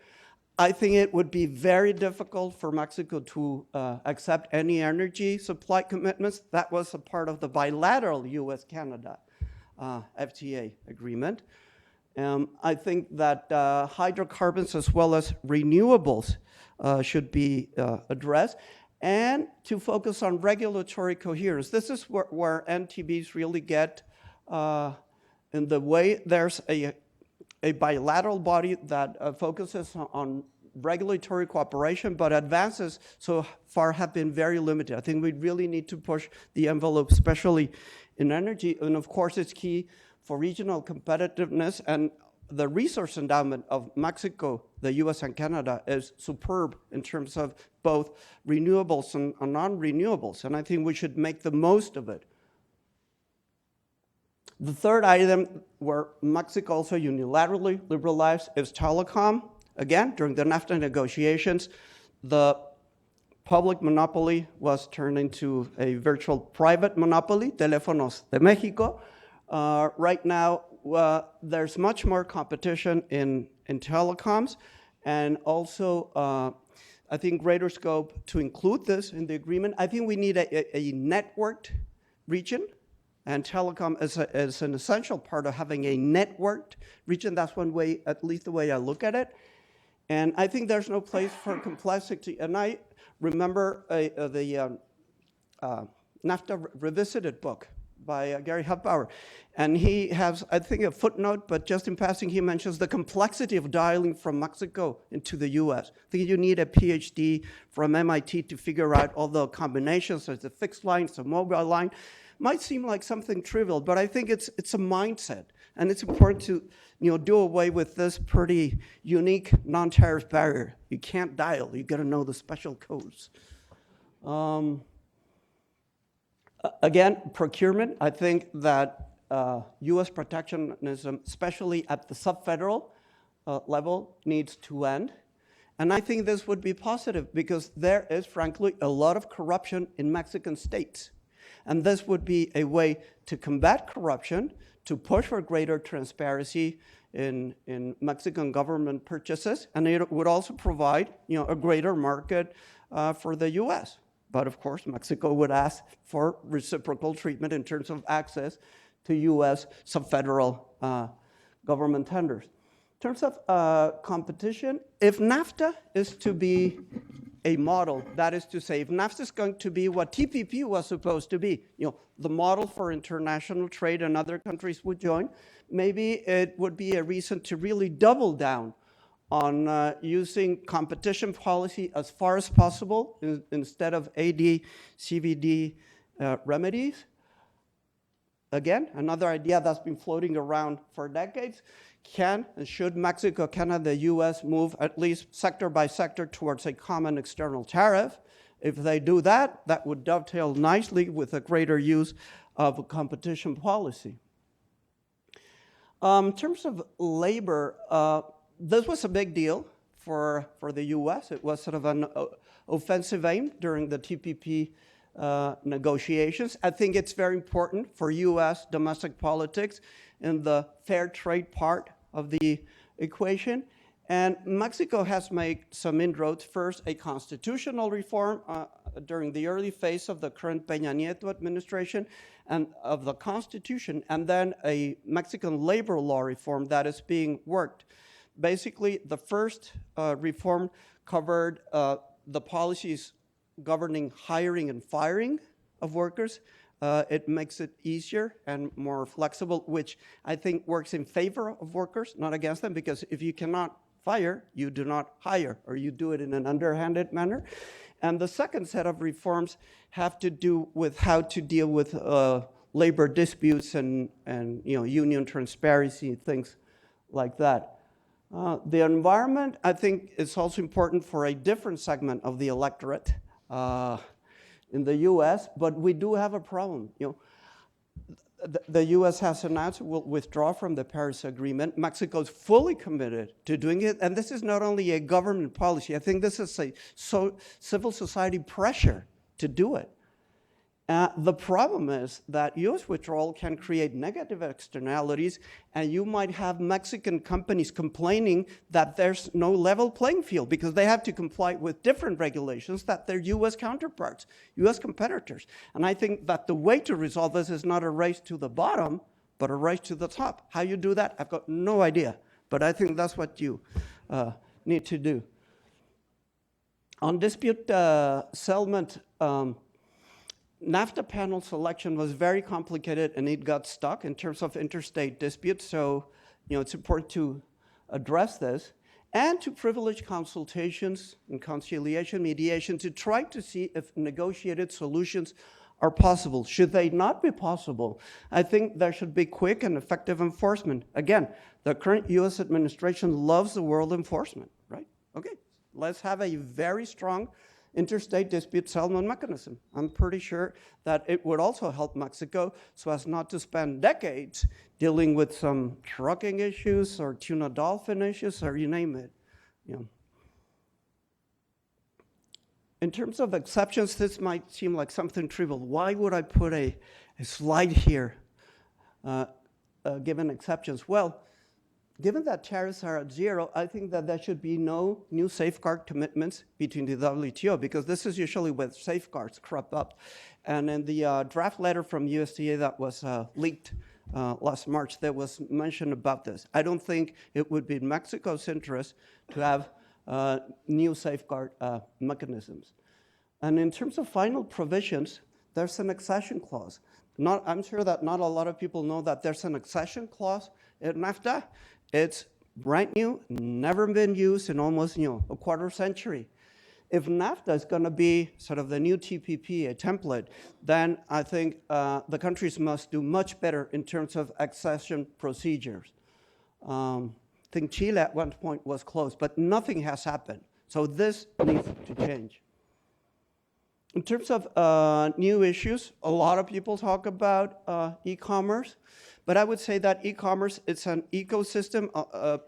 I think it would be very difficult for Mexico to accept any energy supply commitments. That was a part of the bilateral US-Canada FTA agreement. I think that hydrocarbons as well as renewables should be addressed, and to focus on regulatory coherence. This is where NTBs really get in the way. There's a bilateral body that focuses on regulatory cooperation, but advances so far have been very limited. I think we really need to push the envelope, especially in energy, and of course it's key for regional competitiveness, and the resource endowment of Mexico, the US, and Canada is superb in terms of both renewables and non-renewables, and I think we should make the most of it. The third item where Mexico also unilaterally liberalized is telecom. Again, during the NAFTA negotiations, the public monopoly was turned into a virtual private monopoly, Teléfonos de México. Right now, there's much more competition in telecoms, and also I think greater scope to include this in the agreement. I think we need a networked region, and telecom is an essential part of having a networked region. That's one way, at least the way I look at it. And I think there's no place for complexity. And I remember the NAFTA Revisited book by Gary Hufbauer. And he has, I think, a footnote, but just in passing, he mentions the complexity of dialing from Mexico into the US. I think you need a PhD from MIT to figure out all the combinations. There's a fixed line, it's a mobile line. Might seem like something trivial, but I think it's a mindset. And it's important to do away with this pretty unique non-tariff barrier. You can't dial, you gotta know the special codes. Again, procurement, I think that US protectionism, especially at the sub-federal level, needs to end. And I think this would be positive because there is, frankly, a lot of corruption in Mexican states. And this would be a way to combat corruption, to push for greater transparency in Mexican government purchases, and it would also provide a greater market for the US. But of course, Mexico would ask for reciprocal treatment in terms of access to US sub-federal government tenders. In terms of competition, if NAFTA is to be a model, that is to say, if NAFTA is going to be what TPP was supposed to be, the model for international trade and other countries would join, maybe it would be a reason to really double down on using competition policy as far as possible instead of AD, CVD remedies. Again, another idea that's been floating around for decades. Can and should Mexico, Canada, US move at least sector by sector towards a common external tariff? If they do that, that would dovetail nicely with a greater use of a competition policy. In terms of labor, this was a big deal for the US. It was sort of an offensive aim during the TPP negotiations. I think it's very important for US domestic politics in the fair trade part of the equation. And Mexico has made some inroads. First, a constitutional reform during the early phase of the current Peña Nieto administration and of the Constitution, and then a Mexican labor law reform that is being worked. Basically, the first reform covered the policies governing hiring and firing of workers. It makes it easier and more flexible, which I think works in favor of workers, not against them, because if you cannot fire, you do not hire, or you do it in an underhanded manner. And the second set of reforms have to do with how to deal with labor disputes and union transparency, things like that. The environment, I think, is also important for a different segment of the electorate in the US, but we do have a problem. The US has announced it will withdraw from the Paris Agreement. Mexico is fully committed to doing it, and this is not only a government policy. I think this is a civil society pressure to do it. The problem is that US withdrawal can create negative externalities, and you might have Mexican companies complaining that there's no level playing field because they have to comply with different regulations that their US counterparts, US competitors. And I think that the way to resolve this is not a race to the bottom, but a race to the top. How you do that, I've got no idea, but I think that's what you need to do. On dispute settlement, NAFTA panel selection was very complicated and it got stuck in terms of interstate disputes. So, it's important to address this and to privilege consultations and conciliation, mediation to try to see if negotiated solutions are possible. Should they not be possible, I think there should be quick and effective enforcement. Again, the current US administration loves the word enforcement, right? Okay, let's have a very strong interstate dispute settlement mechanism. I'm pretty sure that it would also help Mexico so as not to spend decades dealing with some trucking issues or tuna dolphin issues or you name it. In terms of exceptions, this might seem like something trivial. Why would I put a slide here given exceptions? Well, given that tariffs are at zero, I think that there should be no new safeguard commitments between the WTO, because this is usually where safeguards crop up. And in the draft letter from USDA that was leaked last March, there was mention about this. I don't think it would be in Mexico's interest to have new safeguard mechanisms. And in terms of final provisions, there's an accession clause. I'm sure that not a lot of people know that there's an accession clause in NAFTA. It's brand new, never been used in almost a quarter century. If NAFTA is going to be sort of the new TPP, a template, then I think the countries must do much better in terms of accession procedures. I think Chile at one point was close, but nothing has happened. So this needs to change. In terms of new issues, a lot of people talk about e-commerce, but I would say that e-commerce, it's an ecosystem.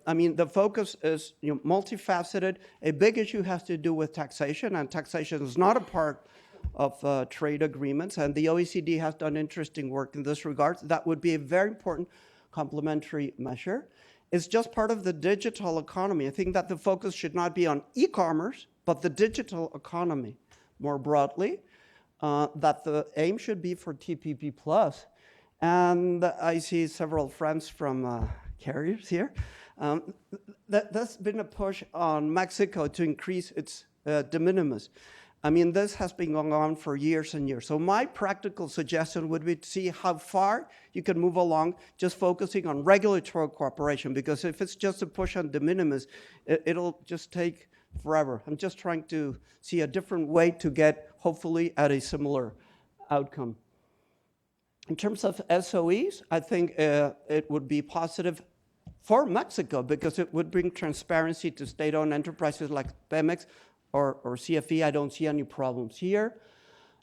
I mean, the focus is multifaceted. A big issue has to do with taxation, and taxation is not a part of trade agreements, and the OECD has done interesting work in this regard. That would be a very important complementary measure. It's just part of the digital economy. I think that the focus should not be on e-commerce, but the digital economy more broadly, that the aim should be for TPP+. And I see several friends from carriers here. There's been a push on Mexico to increase its de minimis. I mean, this has been going on for years and years. So my practical suggestion would be to see how far you can move along just focusing on regulatory cooperation, because if it's just a push on de minimis, it'll just take forever. I'm just trying to see a different way to get, hopefully, at a similar outcome. In terms of SOEs, I think it would be positive for Mexico because it would bring transparency to state-owned enterprises like Pemex or CFE. I don't see any problems here.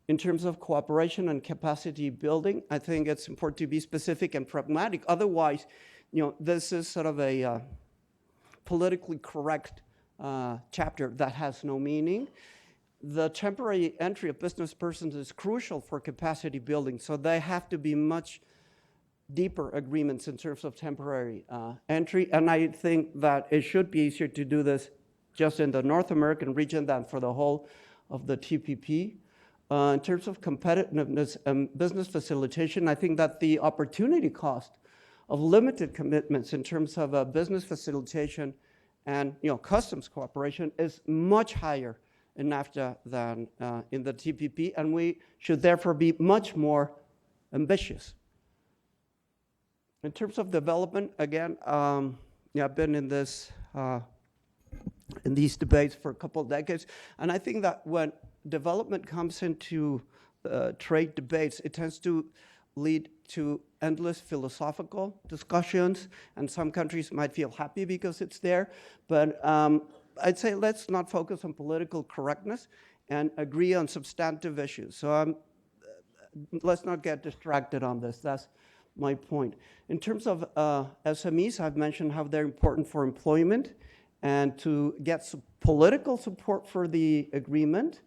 In terms of cooperation and capacity building, I think it's important to be specific and pragmatic. Otherwise, this is sort of a politically correct chapter that has no meaning. The temporary entry of business persons is crucial for capacity building, so they have to be much deeper agreements in terms of temporary entry, and I think that it should be easier to do this just in the North American region than for the whole of the TPP. In terms of competitiveness and business facilitation, I think that the opportunity cost of limited commitments in terms of business facilitation and customs cooperation is much higher in NAFTA than in the TPP, and we should therefore be much more ambitious. In terms of development, again, I've been in these debates for a couple of decades, and I think that when development comes into trade debates, it tends to lead to endless philosophical discussions, and some countries might feel happy because it's there, but I'd say let's not focus on political correctness and agree on substantive issues. So let's not get distracted on this. That's my point. In terms of SMEs, I've mentioned how they're important for employment and to get political support for the agreement.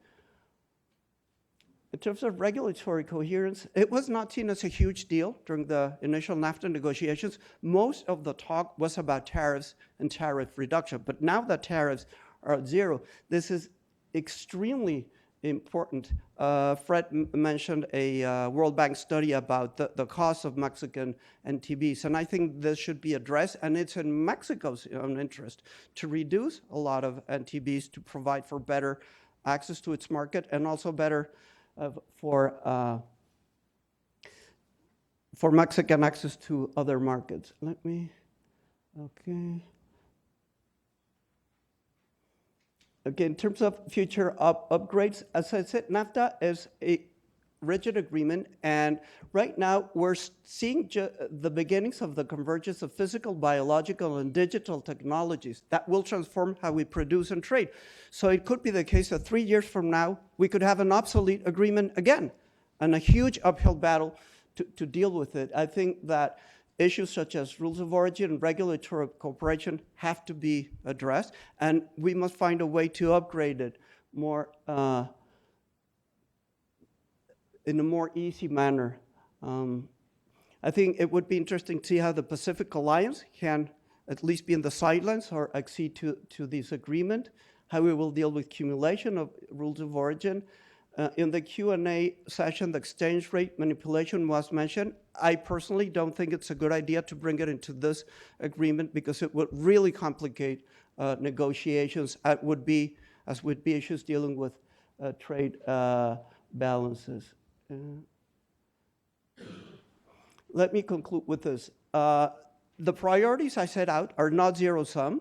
In terms of regulatory coherence, it was not seen as a huge deal during the initial NAFTA negotiations. Most of the talk was about tariffs and tariff reduction. But now that tariffs are at zero, this is extremely important. Fred mentioned a World Bank study about the cost of Mexican NTBs. And I think this should be addressed. And it's in Mexico's own interest to reduce a lot of NTBs to provide for better access to its market and also better for Mexican access to other markets. Okay, in terms of future upgrades, as I said, NAFTA is a rigid agreement, and right now we're seeing the beginnings of the convergence of physical, biological, and digital technologies that will transform how we produce and trade. So it could be the case that 3 years from now, we could have an obsolete agreement again, and a huge uphill battle to deal with it. I think that issues such as rules of origin and regulatory cooperation have to be addressed, and we must find a way to upgrade it more in a more easy manner. I think it would be interesting to see how the Pacific Alliance can at least be in the sidelines or accede to this agreement, how we will deal with accumulation of rules of origin. In the Q&A session, the exchange rate manipulation was mentioned. I personally don't think it's a good idea to bring it into this agreement because it would really complicate negotiations, as would be issues dealing with trade balances. Let me conclude with this. The priorities I set out are not zero-sum.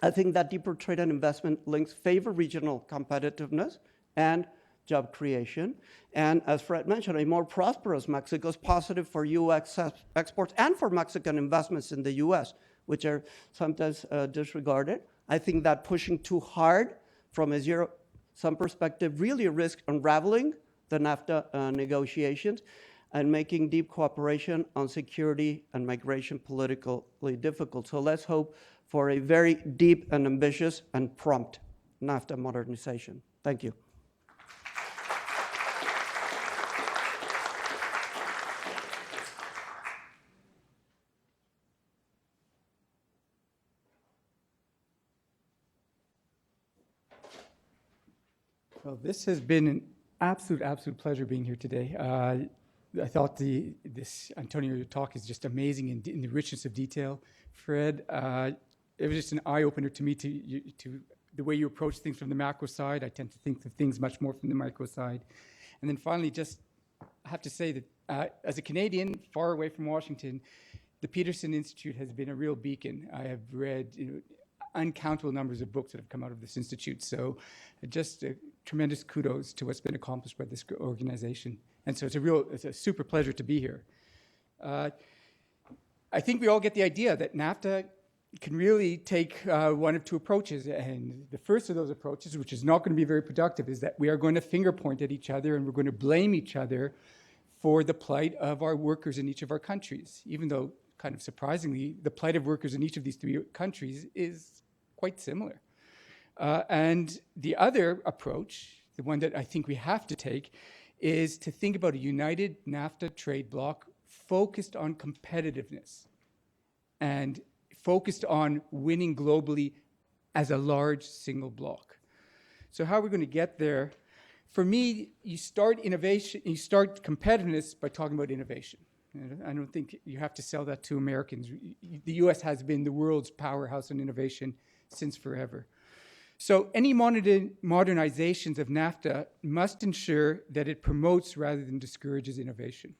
I think that deeper trade and investment links favor regional competitiveness and job creation. And as Fred mentioned, a more prosperous Mexico is positive for U.S. exports and for Mexican investments in the U.S., which are sometimes disregarded. I think that pushing too hard from a zero-sum perspective really risks unraveling the NAFTA negotiations and making deep cooperation on security and migration politically difficult. So let's hope for a very deep and ambitious and prompt NAFTA modernization. Thank you. Well, this has been an absolute pleasure being here today. I thought this Antonio talk is just amazing in the richness of detail. Fred, it was just an eye-opener to me to the way you approach things from the macro side. I tend to think of things much more from the micro side. And then finally, just I have to say that as a Canadian far away from Washington, the Peterson Institute has been a real beacon. I have read uncountable numbers of books that have come out of this institute. So just tremendous kudos to what's been accomplished by this organization. And so it's a super pleasure to be here. I think we all get the idea that NAFTA can really take one of two approaches. And the first of those approaches, which is not going to be very productive, is that we are going to finger point at each other and we're going to blame each other for the plight of our workers in each of our countries, even though, kind of surprisingly, the plight of workers in each of these three countries is quite similar. And the other approach, the one that I think we have to take, is to think about a united NAFTA trade bloc focused on competitiveness and focused on winning globally as a large single bloc. So how are we going to get there? For me, you start innovation, you start competitiveness by talking about innovation. I don't think you have to sell that to Americans. The US has been the world's powerhouse in innovation since forever. So any modernizations of NAFTA must ensure that it promotes rather than discourages innovation.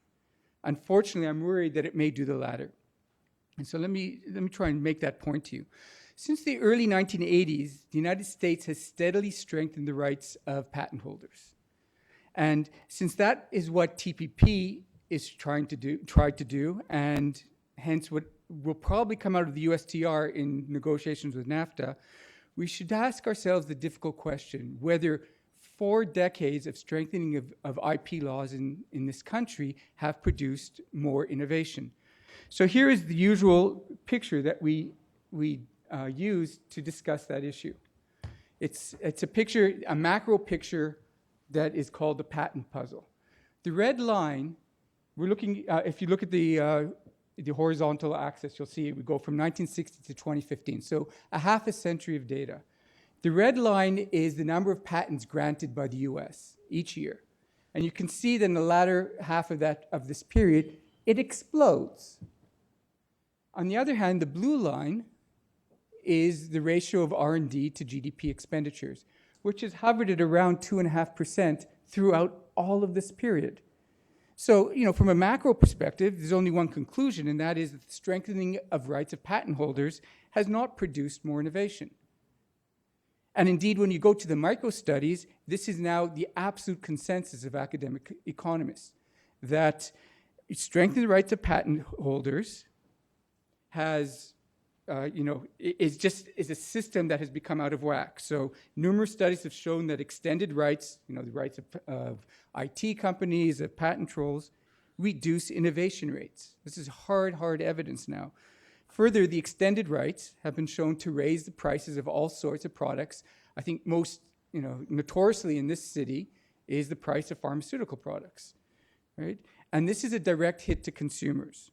Unfortunately, I'm worried that it may do the latter. And so let me try and make that point to you. Since the early 1980s, the United States has steadily strengthened the rights of patent holders. And since that is what TPP is tried to do, and hence what will probably come out of the USTR in negotiations with NAFTA, we should ask ourselves the difficult question whether 4 decades of strengthening of IP laws in this country have produced more innovation. So here is the usual picture that we use to discuss that issue. It's a picture, a macro picture that is called the patent puzzle. The red line, we're looking, if you look at the horizontal axis, you'll see we go from 1960 to 2015, so a half a century of data. The red line is the number of patents granted by the US each year. And you can see that in the latter half of this period, it explodes. On the other hand, the blue line is the ratio of R&D to GDP expenditures, which has hovered at around 2.5% throughout all of this period. So, from a macro perspective, there's only one conclusion, and that is that the strengthening of rights of patent holders has not produced more innovation. And indeed, when you go to the micro studies, this is now the absolute consensus of academic economists, that strengthening the rights of patent holders is a system that has become out of whack. So numerous studies have shown that extended rights, the rights of IT companies, of patent trolls, reduce innovation rates. This is hard evidence now. Further, the extended rights have been shown to raise the prices of all sorts of products. I think most, notoriously in this city is the price of pharmaceutical products, right? And this is a direct hit to consumers.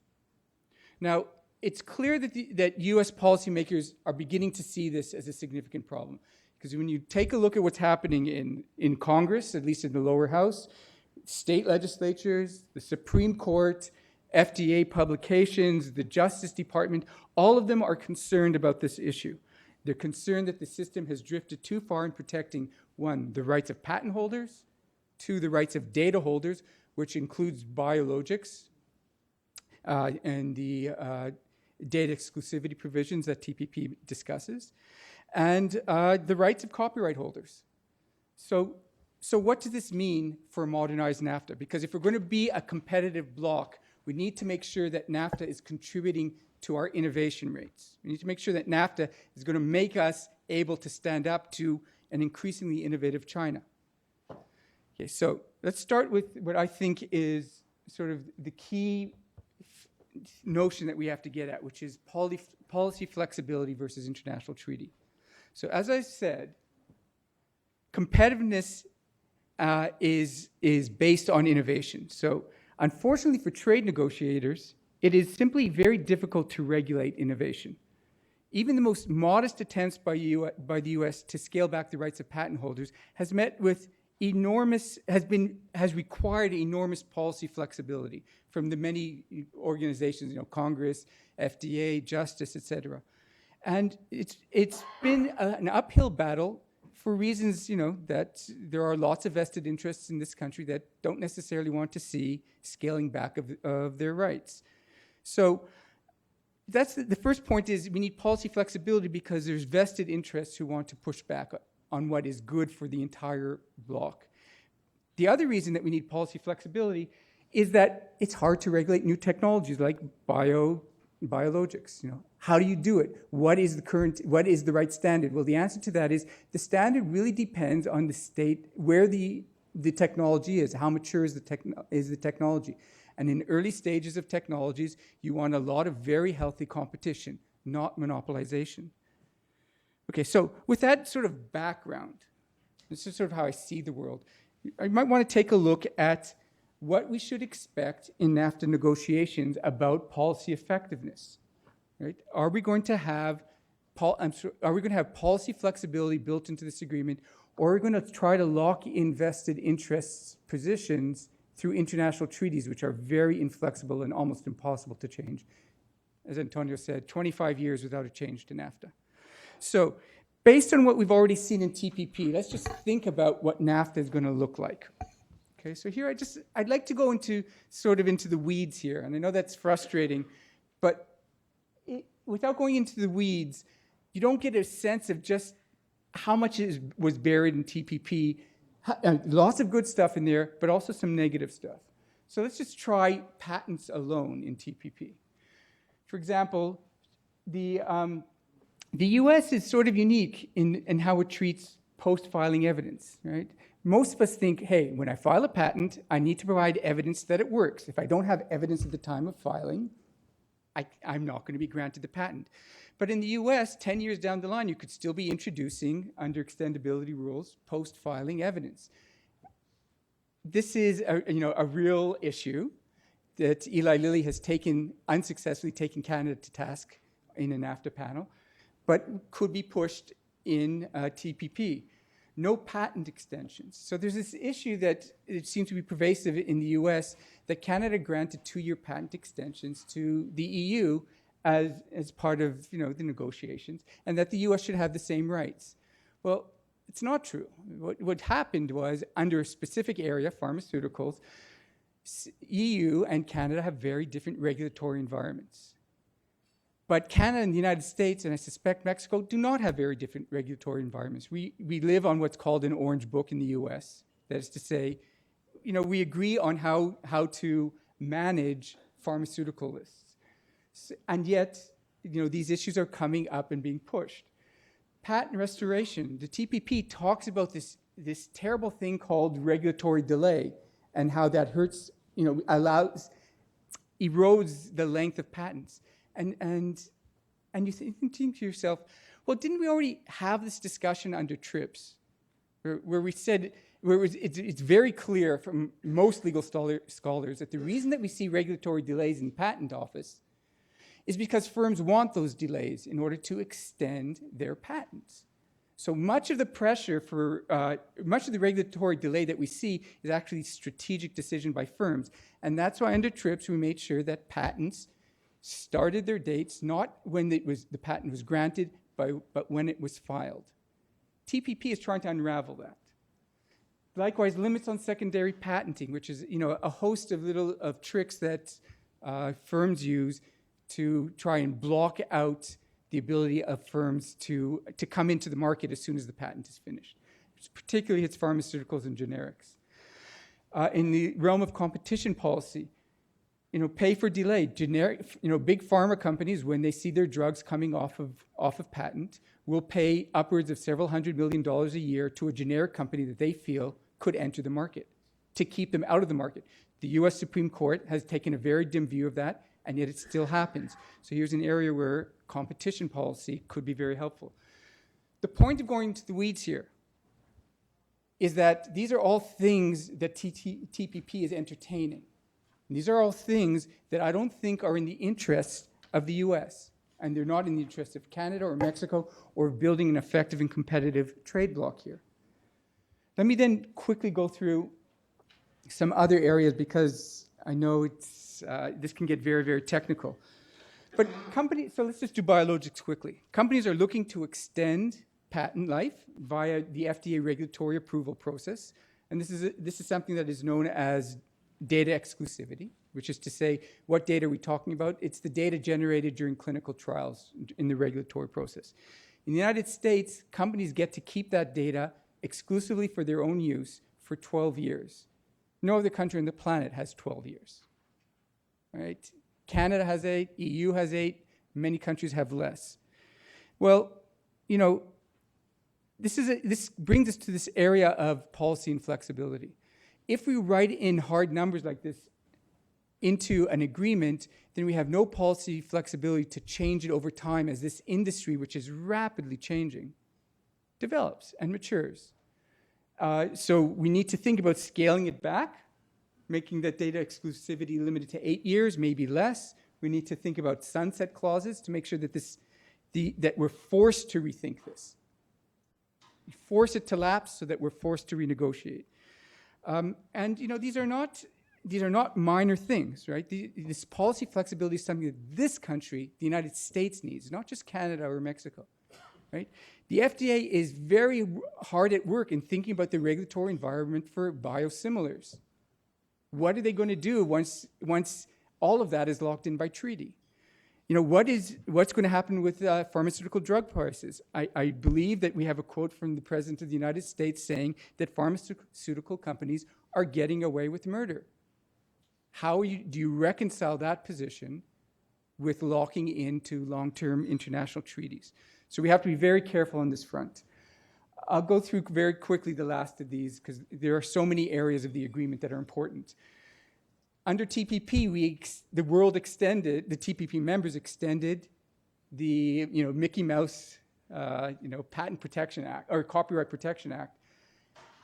Now, it's clear that U.S. policymakers are beginning to see this as a significant problem. Because when you take a look at what's happening in Congress, at least in the lower house, state legislatures, the Supreme Court, FDA publications, the Justice Department, all of them are concerned about this issue. They're concerned that the system has drifted too far in protecting, one, the rights of patent holders, two, the rights of data holders, which includes biologics, and the data exclusivity provisions that TPP discusses, and the rights of copyright holders. So what does this mean for modernized NAFTA? Because if we're going to be a competitive bloc, we need to make sure that NAFTA is contributing to our innovation rates. We need to make sure that NAFTA is going to make us able to stand up to an increasingly innovative China. Okay, so let's start with what I think is sort of the key notion that we have to get at, which is policy flexibility versus international treaty. So as I said, competitiveness is based on innovation. So unfortunately for trade negotiators, it is simply very difficult to regulate innovation. Even the most modest attempts by the U.S. to scale back the rights of patent holders has required enormous policy flexibility from the many organizations, Congress, FDA, Justice, et cetera. And it's been an uphill battle for reasons, that there are lots of vested interests in this country that don't necessarily want to see scaling back of their rights. So that's the first point is we need policy flexibility because there's vested interests who want to push back on what is good for the entire bloc. The other reason that we need policy flexibility is that it's hard to regulate new technologies like biologics. How do you do it? What is the right standard? Well, the answer to that is the standard really depends on the state where the technology is, how mature is the technology. And in early stages of technologies, you want a lot of very healthy competition, not monopolization. Okay, so with that sort of background, this is sort of how I see the world. I might want to take a look at what we should expect in NAFTA negotiations about policy effectiveness. Right? Are we going to have policy flexibility built into this agreement, or are we going to try to lock in vested interests positions through international treaties, which are very inflexible and almost impossible to change? As Antonio said, 25 years without a change to NAFTA. So based on what we've already seen in TPP, let's just think about what NAFTA is going to look like. Okay, so here I'd like to go into the weeds here, and I know that's frustrating, but without going into the weeds, you don't get a sense of just how much was buried in TPP. Lots of good stuff in there, but also some negative stuff. So let's just try patents alone in TPP. For example, the U.S. is sort of unique in how it treats post-filing evidence, right? Most of us think, hey, when I file a patent, I need to provide evidence that it works. If I don't have evidence at the time of filing, I'm not going to be granted the patent. But in the US, 10 years down the line, you could still be introducing, under extendability rules, post-filing evidence. This is a real issue that Eli Lilly has unsuccessfully taken Canada to task in a NAFTA panel, but could be pushed in TPP. No patent extensions. So there's this issue that it seems to be pervasive in the US that Canada granted 2-year patent extensions to the EU as part of the negotiations, and that the US should have the same rights. Well, it's not true. What happened was, under a specific area, pharmaceuticals, EU and Canada have very different regulatory environments. But Canada and the United States, and I suspect Mexico, do not have very different regulatory environments. We live on what's called an orange book in the US. That is to say, we agree on how to manage pharmaceutical lists. And yet, these issues are coming up and being pushed. Patent restoration, the TPP talks about this terrible thing called regulatory delay and how that hurts, erodes the length of patents. And you think to yourself, well, didn't we already have this discussion under TRIPS, where it's very clear from most legal scholars that the reason that we see regulatory delays in patent office is because firms want those delays in order to extend their patents. So much of the pressure for, much of the regulatory delay that we see is actually strategic decision by firms. And that's why under TRIPS we made sure that patents started their dates not when the patent was granted, but when it was filed. TPP is trying to unravel that. Likewise, limits on secondary patenting, which is a host of tricks that firms use to try and block out the ability of firms to come into the market as soon as the patent is finished. It particularly hits pharmaceuticals and generics. In the realm of competition policy, pay for delay. Generic, big pharma companies, when they see their drugs coming off of patent, will pay upwards of several $100 million a year to a generic company that they feel could enter the market to keep them out of the market. The US Supreme Court has taken a very dim view of that, and yet it still happens. So here's an area where competition policy could be very helpful. The point of going into the weeds here is that these are all things that TPP is entertaining. And these are all things that I don't think are in the interest of the US, and they're not in the interest of Canada or Mexico or building an effective and competitive trade bloc here. Let me then quickly go through some other areas because I know this can get very, very technical. But companies, so let's just do biologics quickly. Companies are looking to extend patent life via the FDA regulatory approval process. And this is something that is known as data exclusivity, which is to say, what data are we talking about? It's the data generated during clinical trials in the regulatory process. In the United States, companies get to keep that data exclusively for their own use for 12 years. No other country on the planet has 12 years. Right? Canada has 8, EU has 8, many countries have less. Well, this brings us to this area of policy and flexibility. If we write in hard numbers like this into an agreement, then we have no policy flexibility to change it over time as this industry, which is rapidly changing, develops and matures. So we need to think about scaling it back, making that data exclusivity limited to 8 years, maybe less. We need to think about sunset clauses to make sure that that we're forced to rethink this. We force it to lapse so that we're forced to renegotiate. And these are not minor things, right? This policy flexibility is something that this country, the United States, needs, not just Canada or Mexico, right? The FDA is very hard at work in thinking about the regulatory environment for biosimilars. What are they going to do once all of that is locked in by treaty? What's going to happen with pharmaceutical drug prices? I believe that we have a quote from the President of the United States saying that pharmaceutical companies are getting away with murder. How do you reconcile that position with locking into long-term international treaties? So we have to be very careful on this front. I'll go through very quickly the last of these because there are so many areas of the agreement that are important. Under TPP, the TPP members extended the Mickey Mouse Patent Protection Act or Copyright Protection Act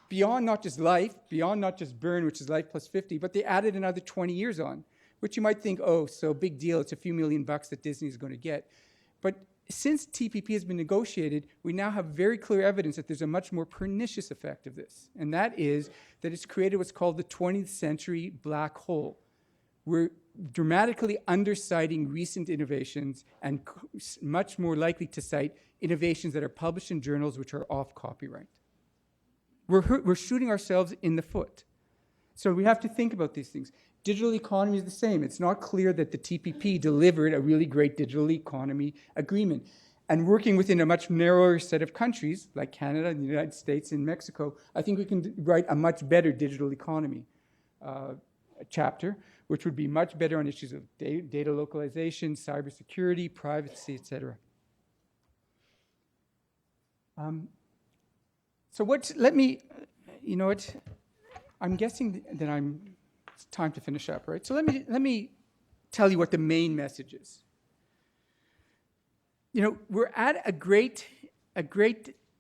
beyond not just life, beyond not just burn, which is life plus 50, but they added another 20 years on, which you might think, oh, so big deal, it's a few $million that Disney is going to get. But since TPP has been negotiated, we now have very clear evidence that there's a much more pernicious effect of this, and that is that it's created what's called the 20th century black hole. We're dramatically underciting recent innovations and much more likely to cite innovations that are published in journals which are off copyright. We're shooting ourselves in the foot. So we have to think about these things. Digital economy is the same. It's not clear that the TPP delivered a really great digital economy agreement. And working within a much narrower set of countries, like Canada, the United States, and Mexico, I think we can write a much better digital economy chapter, which would be much better on issues of data localization, cybersecurity, privacy, et cetera. I'm guessing that it's time to finish up, right? So let me tell you what the main message is. We're at a great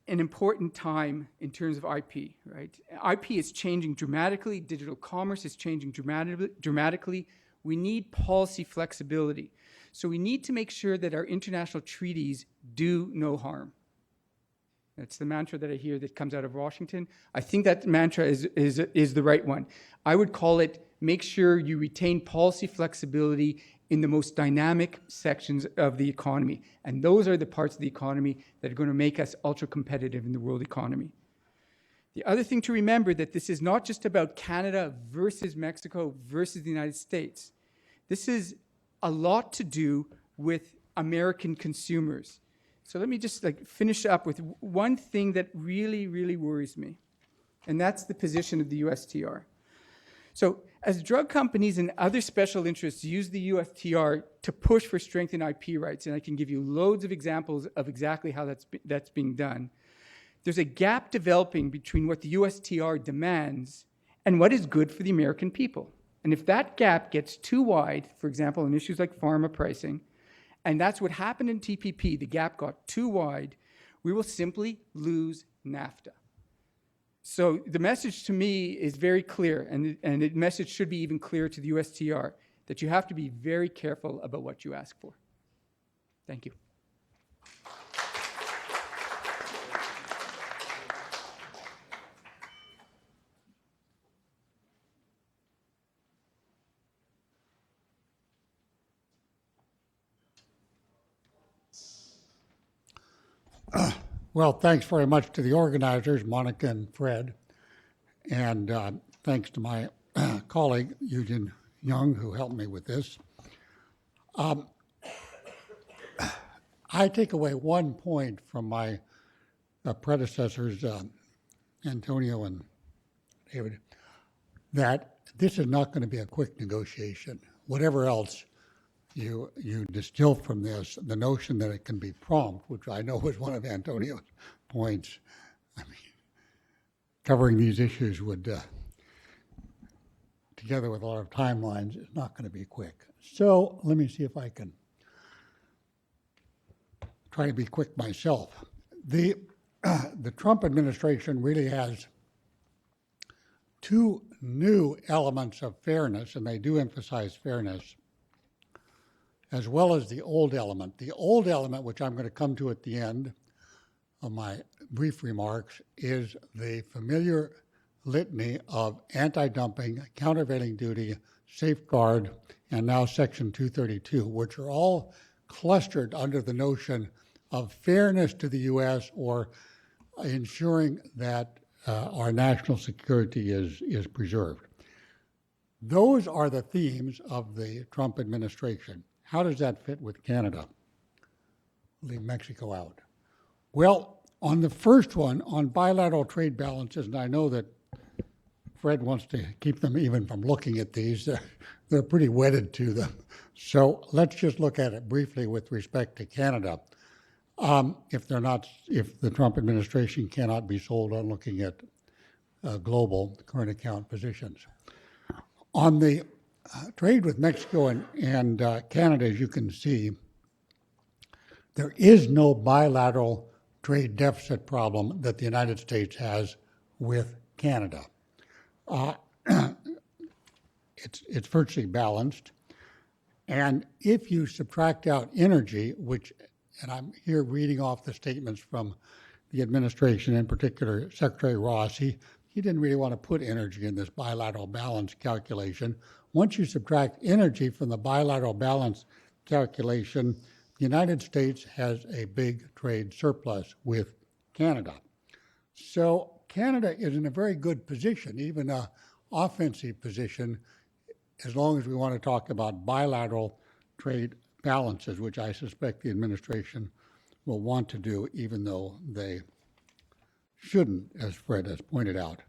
and important time in terms of IP, right? IP is changing dramatically. Digital commerce is changing dramatically. We need policy flexibility. So we need to make sure that our international treaties do no harm. That's the mantra that I hear that comes out of Washington. I think that mantra is the right one. I would call it, make sure you retain policy flexibility in the most dynamic sections of the economy. And those are the parts of the economy that are going to make us ultra competitive in the world economy. The other thing to remember that this is not just about Canada versus Mexico versus the United States. This is a lot to do with American consumers. So let me just finish up with one thing that really, really worries me, and that's the position of the USTR. So as drug companies and other special interests use the USTR to push for strengthened IP rights, and I can give you loads of examples of exactly how that's being done, there's a gap developing between what the USTR demands and what is good for the American people. And if that gap gets too wide, for example, in issues like pharma pricing, and that's what happened in TPP, the gap got too wide, we will simply lose NAFTA. So the message to me is very clear, and the message should be even clearer to the USTR, that you have to be very careful about what you ask for. Thank you. Well, thanks very much to the organizers, Monica and Fred, and thanks to my colleague, Eugene Young, who helped me with this. I take away one point from my predecessors, Antonio and David, that this is not going to be a quick negotiation. Whatever else you distill from this, the notion that it can be prompt, which I know was one of Antonio's points. I mean, covering these issues would, together with a lot of timelines, is not going to be quick. So let me see if I can try to be quick myself. The Trump administration really has two new elements of fairness, and they do emphasize fairness, as well as the old element. The old element, which I'm going to come to at the end of my brief remarks, is the familiar litany of anti-dumping, countervailing duty, safeguard, and now Section 232, which are all clustered under the notion of fairness to the U.S. or ensuring that our national security is preserved. Those are the themes of the Trump administration. How does that fit with Canada? Leave Mexico out. Well, on the first one, on bilateral trade balances, and I know that Fred wants to keep them even from looking at these, they're pretty wedded to them. So let's just look at it briefly with respect to Canada. If the Trump administration cannot be sold on looking at global current account positions. On the trade with Mexico and Canada, as you can see, there is no bilateral trade deficit problem that the United States has with Canada. It's virtually balanced. And if you subtract out energy, which, and I'm here reading off the statements from the administration, in particular Secretary Ross, he didn't really want to put energy in this bilateral balance calculation. Once you subtract energy from the bilateral balance calculation, the United States has a big trade surplus with Canada. So Canada is in a very good position, even an offensive position, as long as we want to talk about bilateral trade balances, which I suspect the administration will want to do, even though they shouldn't, as Fred has pointed out.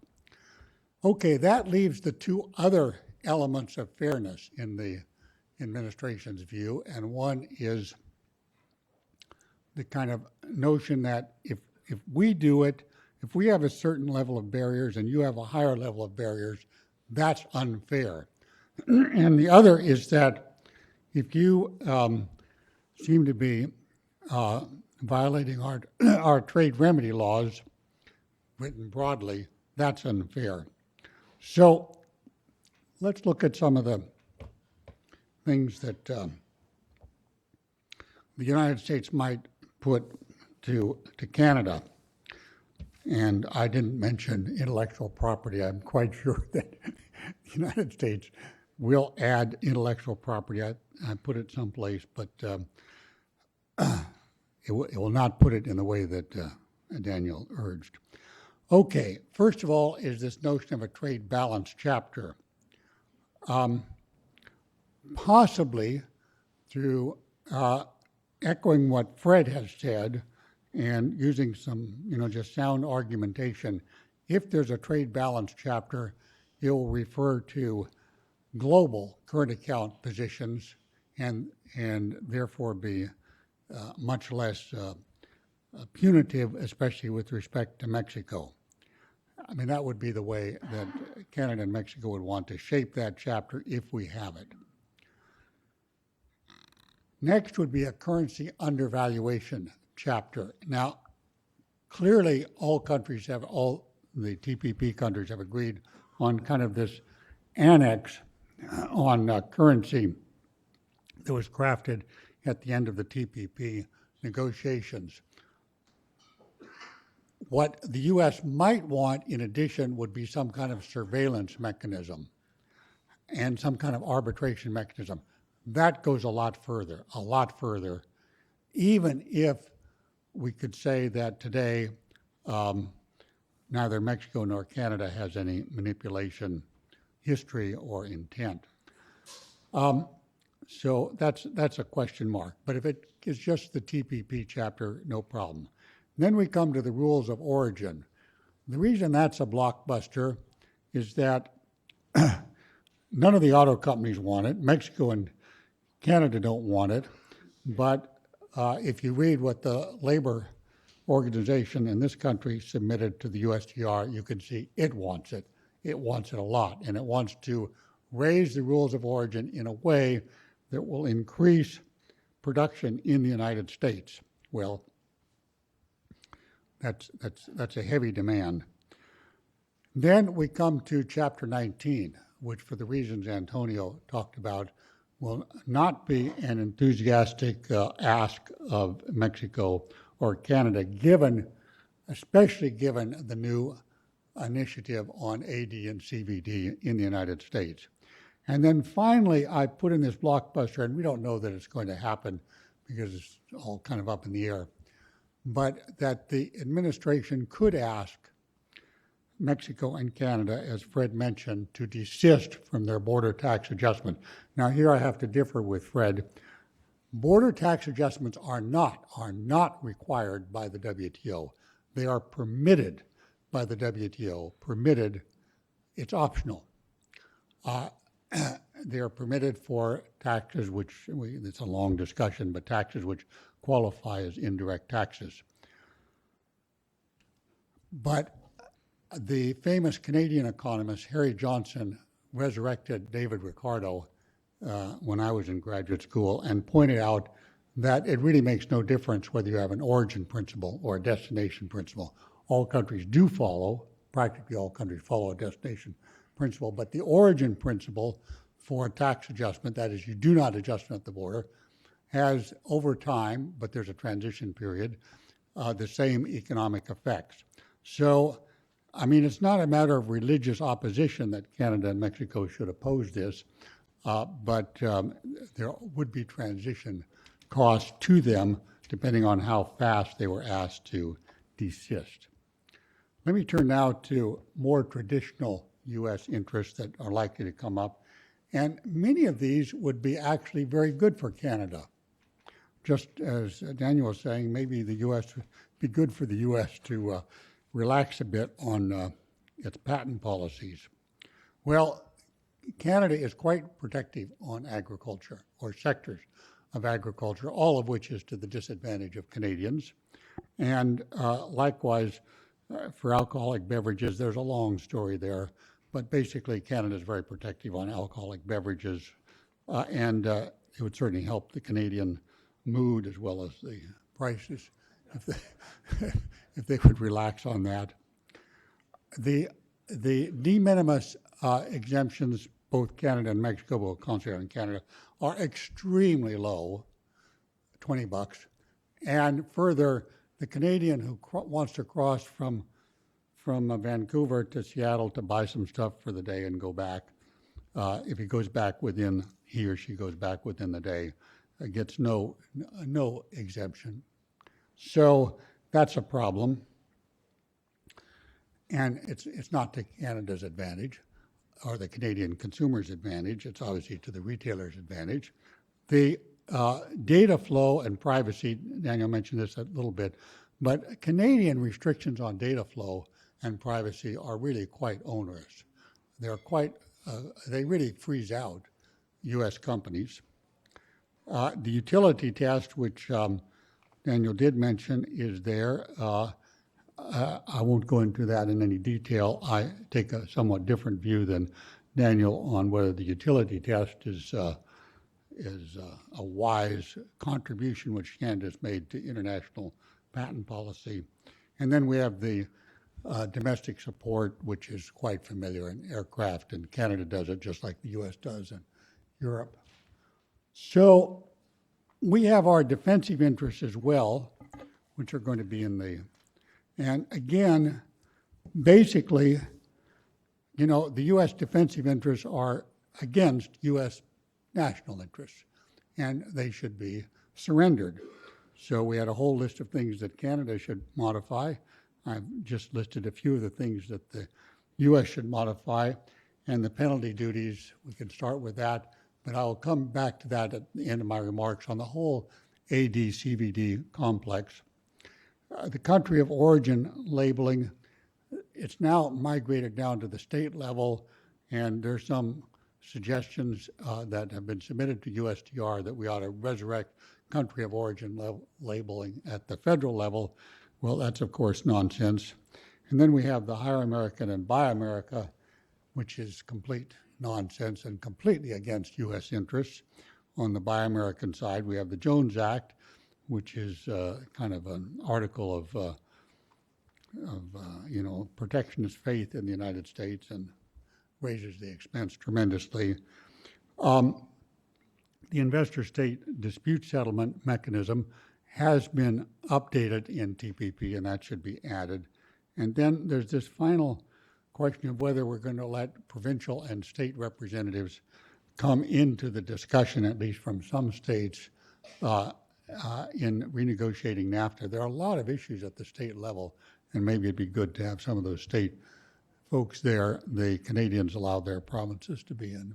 Okay, that leaves the two other elements of fairness in the administration's view, and one is the kind of notion that if we do it, if we have a certain level of barriers and you have a higher level of barriers, that's unfair. And the other is that if you seem to be violating our trade remedy laws, written broadly, that's unfair. So let's look at some of the things that the United States might put to Canada, and I didn't mention intellectual property. I'm quite sure that the United States will add intellectual property. I put it someplace, but it will not put it in the way that Daniel urged. Okay, first of all is this notion of a trade balance chapter. Possibly through echoing what Fred has said and using some, just sound argumentation, if there's a trade balance chapter, it will refer to global current account positions and therefore be much less punitive, especially with respect to Mexico. I mean, that would be the way that Canada and Mexico would want to shape that chapter if we have it. Next would be a currency undervaluation chapter. Now, clearly all the TPP countries have agreed on kind of this annex on currency that was crafted at the end of the TPP negotiations. What the U.S. might want in addition would be some kind of surveillance mechanism and some kind of arbitration mechanism. That goes a lot further, even if we could say that today neither Mexico nor Canada has any manipulation history or intent. So that's a question mark. But if it is just the TPP chapter, no problem. Then we come to the rules of origin. The reason that's a blockbuster is that none of the auto companies want it. Mexico and Canada don't want it. But if you read what the labor organization in this country submitted to the USTR, you can see it wants it. It wants it a lot. And it wants to raise the rules of origin in a way that will increase production in the United States. Well, that's a heavy demand. Then we come to Chapter 19, which for the reasons Antonio talked about, will not be an enthusiastic ask of Mexico or Canada, especially given the new initiative on AD and CVD in the United States. And then finally, I put in this blockbuster, and we don't know that it's going to happen because it's all kind of up in the air, but that the administration could ask Mexico and Canada, as Fred mentioned, to desist from their border tax adjustment. Now here I have to differ with Fred. Border tax adjustments are not required by the WTO. They are permitted by the WTO. Permitted, it's optional. They are permitted for taxes it's a long discussion, but taxes which qualify as indirect taxes. But the famous Canadian economist Harry Johnson resurrected David Ricardo when I was in graduate school and pointed out that it really makes no difference whether you have an origin principle or a destination principle. All countries do follow, practically all countries follow a destination principle, but the origin principle for tax adjustment, that is, you do not adjust at the border, has over time, but there's a transition period, the same economic effects. So, I mean, it's not a matter of religious opposition that Canada and Mexico should oppose this, but there would be transition costs to them depending on how fast they were asked to desist. Let me turn now to more traditional U.S. interests that are likely to come up, and many of these would be actually very good for Canada. Just as Daniel was saying, maybe the U.S. would be good for the U.S. to relax a bit on its patent policies. Well, Canada is quite protective on agriculture, or sectors of agriculture, all of which is to the disadvantage of Canadians. And likewise, for alcoholic beverages, there's a long story there, but basically Canada is very protective on alcoholic beverages, and it would certainly help the Canadian mood as well as the prices if they would relax on that. The de minimis exemptions, both Canada and Mexico, but concentrate on Canada, are extremely low, $20. And further, the Canadian who wants to cross from Vancouver to Seattle to buy some stuff for the day and go back, if he or she goes back within the day, gets no exemption. So that's a problem. And it's not to Canada's advantage or the Canadian consumer's advantage. It's obviously to the retailer's advantage. The data flow and privacy, Daniel mentioned this a little bit, but Canadian restrictions on data flow and privacy are really quite onerous. They really freeze out U.S. companies. The utility test, which Daniel did mention, is there. I won't go into that in any detail. I take a somewhat different view than Daniel on whether the utility test is a wise contribution which Canada's made to international patent policy. And then we have the domestic support, which is quite familiar in aircraft, and Canada does it just like the U.S. does in Europe. So we have our defensive interests as well, which are going to be and again, basically, the U.S. defensive interests are against U.S. national interests, and they should be surrendered. So we had a whole list of things that Canada should modify. I've just listed a few of the things that the U.S. should modify, and the penalty duties, we can start with that, but I'll come back to that at the end of my remarks on the whole AD-CVD complex. The country of origin labeling, it's now migrated down to the state level, and there's some suggestions that have been submitted to USTR that we ought to resurrect country of origin labeling at the federal level. Well, that's of course nonsense. And then we have the Hire American and Buy America, which is complete nonsense and completely against U.S. interests. On the Buy American side, we have the Jones Act, which is kind of an article of protectionist faith in the United States and raises the expense tremendously. The investor-state dispute settlement mechanism has been updated in TPP, and that should be added. And then there's this final question of whether we're going to let provincial and state representatives come into the discussion, at least from some states, in renegotiating NAFTA. There are a lot of issues at the state level, and maybe it'd be good to have some of those state folks there. The Canadians allow their provinces to be in.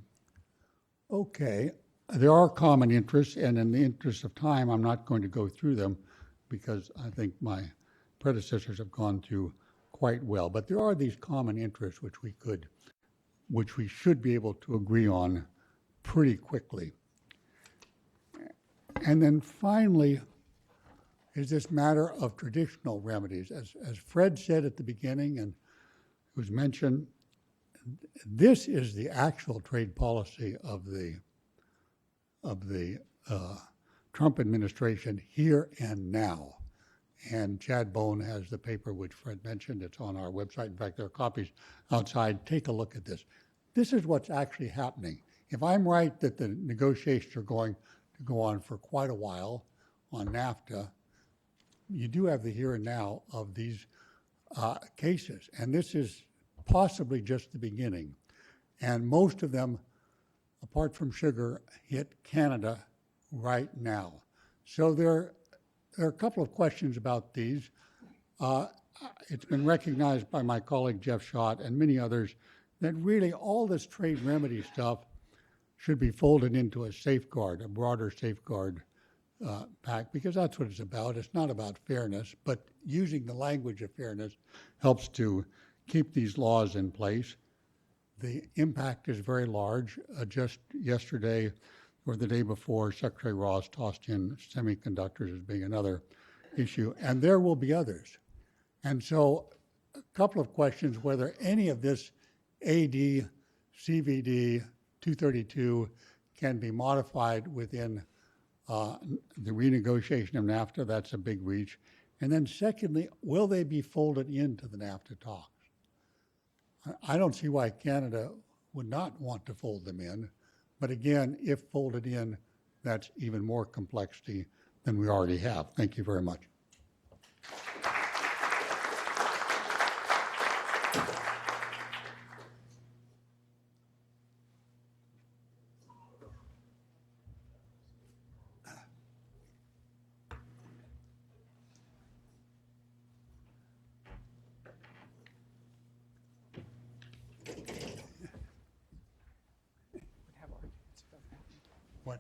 Okay, there are common interests, and in the interest of time, I'm not going to go through them because I think my predecessors have gone through quite well. But there are these common interests which we should be able to agree on pretty quickly. And then finally is this matter of traditional remedies. As Fred said at the beginning, and it was mentioned, this is the actual trade policy of the Trump administration here and now. And Chad Bone has the paper which Fred mentioned. It's on our website. In fact, there are copies outside. Take a look at this. This is what's actually happening. If I'm right that the negotiations are going to go on for quite a while on NAFTA, you do have the here and now of these cases. And this is possibly just the beginning. And most of them, apart from sugar, hit Canada right now. So there are a couple of questions about these. It's been recognized by my colleague Jeff Schott and many others that really all this trade remedy stuff should be folded into a safeguard, a broader safeguard pact, because that's what it's about. It's not about fairness, but using the language of fairness helps to keep these laws in place. The impact is very large. Just yesterday or the day before, Secretary Ross tossed in semiconductors as being another issue, and there will be others. And so a couple of questions whether any of this AD, CVD, 232 can be modified within the renegotiation of NAFTA. That's a big reach. And then secondly, will they be folded into the NAFTA talks? I don't see why Canada would not want to fold them in. But again, if folded in, that's even more complexity than we already have. Thank you very much. What?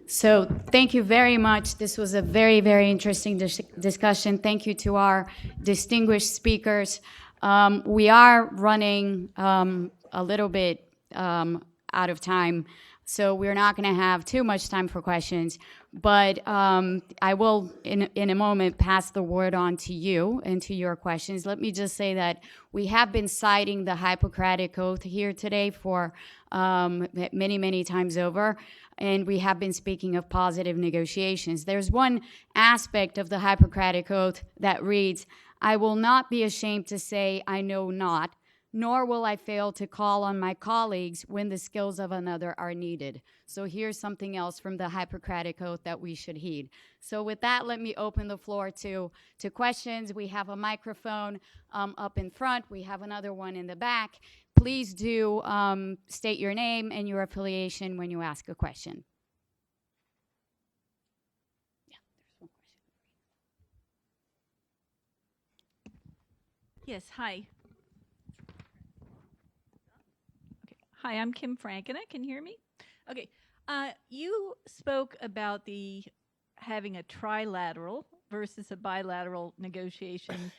So thank you very much. This was a very, very interesting discussion. Thank you to our distinguished speakers. We are running a little bit out of time, so we're not going to have too much time for questions. But I will, in a moment, pass the word on to you and to your questions. Let me just say that we have been citing the Hippocratic Oath here today for many, many times over. And we have been speaking of positive negotiations. There's one aspect of the Hippocratic Oath that reads, "I will not be ashamed to say I know not, nor will I fail to call on my colleagues when the skills of another are needed." So here's something else from the Hippocratic Oath that we should heed. So with that, let me open the floor to questions. We have a microphone up in front. We have another one in the back. Please do state your name and your affiliation when you ask a question. Yeah, there's one question. Yes, hi. Okay. Hi, I'm Kim Frankena. Can you hear me? Okay. You spoke about having a trilateral versus a bilateral negotiation.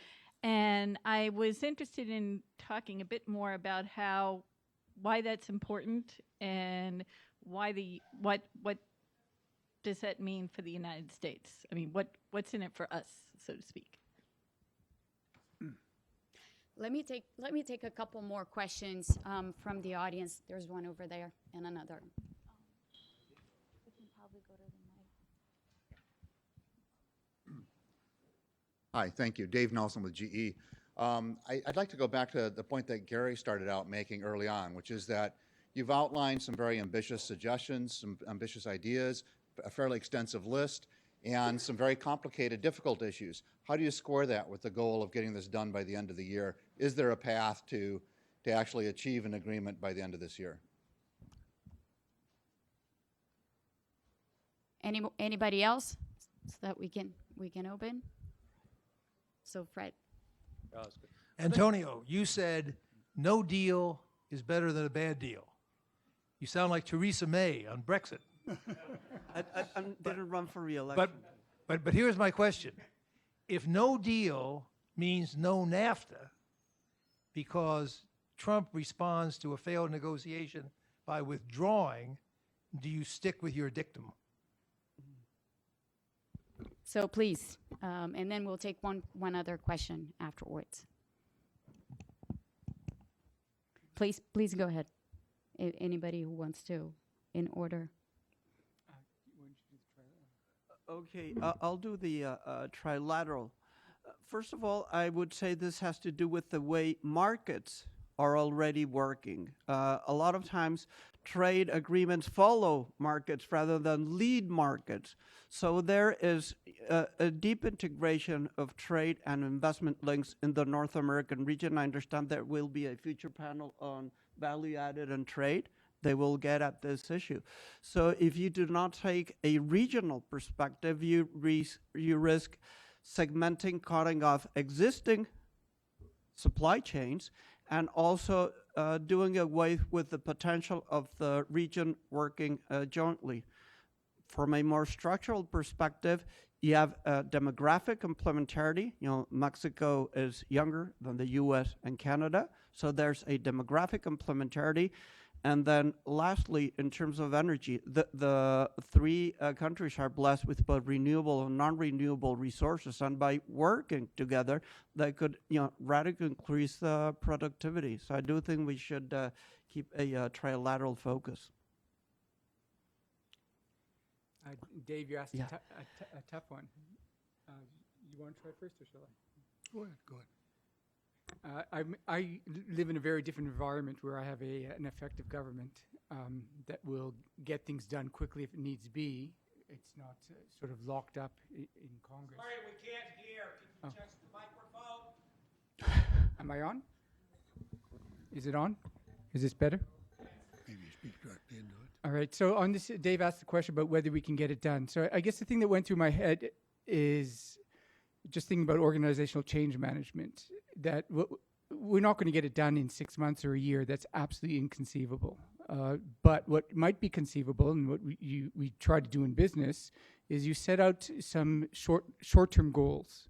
And I was interested in talking a bit more about why that's important and what does that mean for the United States? I mean, what's in it for us, so to speak? Let me take a couple more questions from the audience. There's one over there and another. We can probably go to the mic. Hi, thank you. Dave Nelson with GE. I'd like to go back to the point that Gary started out making early on, which is that you've outlined some very ambitious suggestions, some ambitious ideas, a fairly extensive list, and some very complicated, difficult issues. How do you score that with the goal of getting this done by the end of the year? Is there a path to actually achieve an agreement by the end of this year? Anybody else so that we can open? So Fred. Antonio, you said no deal is better than a bad deal. You sound like Theresa May on Brexit. I didn't run for re-election. But here's my question. If no deal means no NAFTA because Trump responds to a failed negotiation by withdrawing, do you stick with your dictum? So please, and then we'll take one other question afterwards. Please go ahead. Anybody who wants to, in order. Okay, I'll do the trilateral. First of all, I would say this has to do with the way markets are already working. A lot of times, trade agreements follow markets rather than lead markets. So there is a deep integration of trade and investment links in the North American region. I understand there will be a future panel on value added and trade. They will get at this issue. So if you do not take a regional perspective, you risk segmenting, cutting off existing supply chains, and also doing away with the potential of the region working jointly. From a more structural perspective, you have demographic complementarity. You know, Mexico is younger than the US and Canada, so there's a demographic complementarity. And then lastly, in terms of energy, the three countries are blessed with both renewable and non-renewable resources, and by working together, they could radically increase the productivity. So I do think we should keep a trilateral focus. Dave, you asked Yeah. a tough one. You want to try first, or shall I? Go ahead, go ahead. I live in a very different environment where I have an effective government that will get things done quickly if it needs to be, it's not sort of locked up in Congress. Sorry, we can't hear. Can you check the microphone? Am I on? Is it on? Is this better? Maybe speak directly into it. All right. So on this, Dave asked the question about whether we can get it done. So I guess the thing that went through my head is just thinking about organizational change management, that we're not going to get it done in 6 months or a year. That's absolutely inconceivable. But what might be conceivable, and what we try to do in business, is you set out some short-term goals.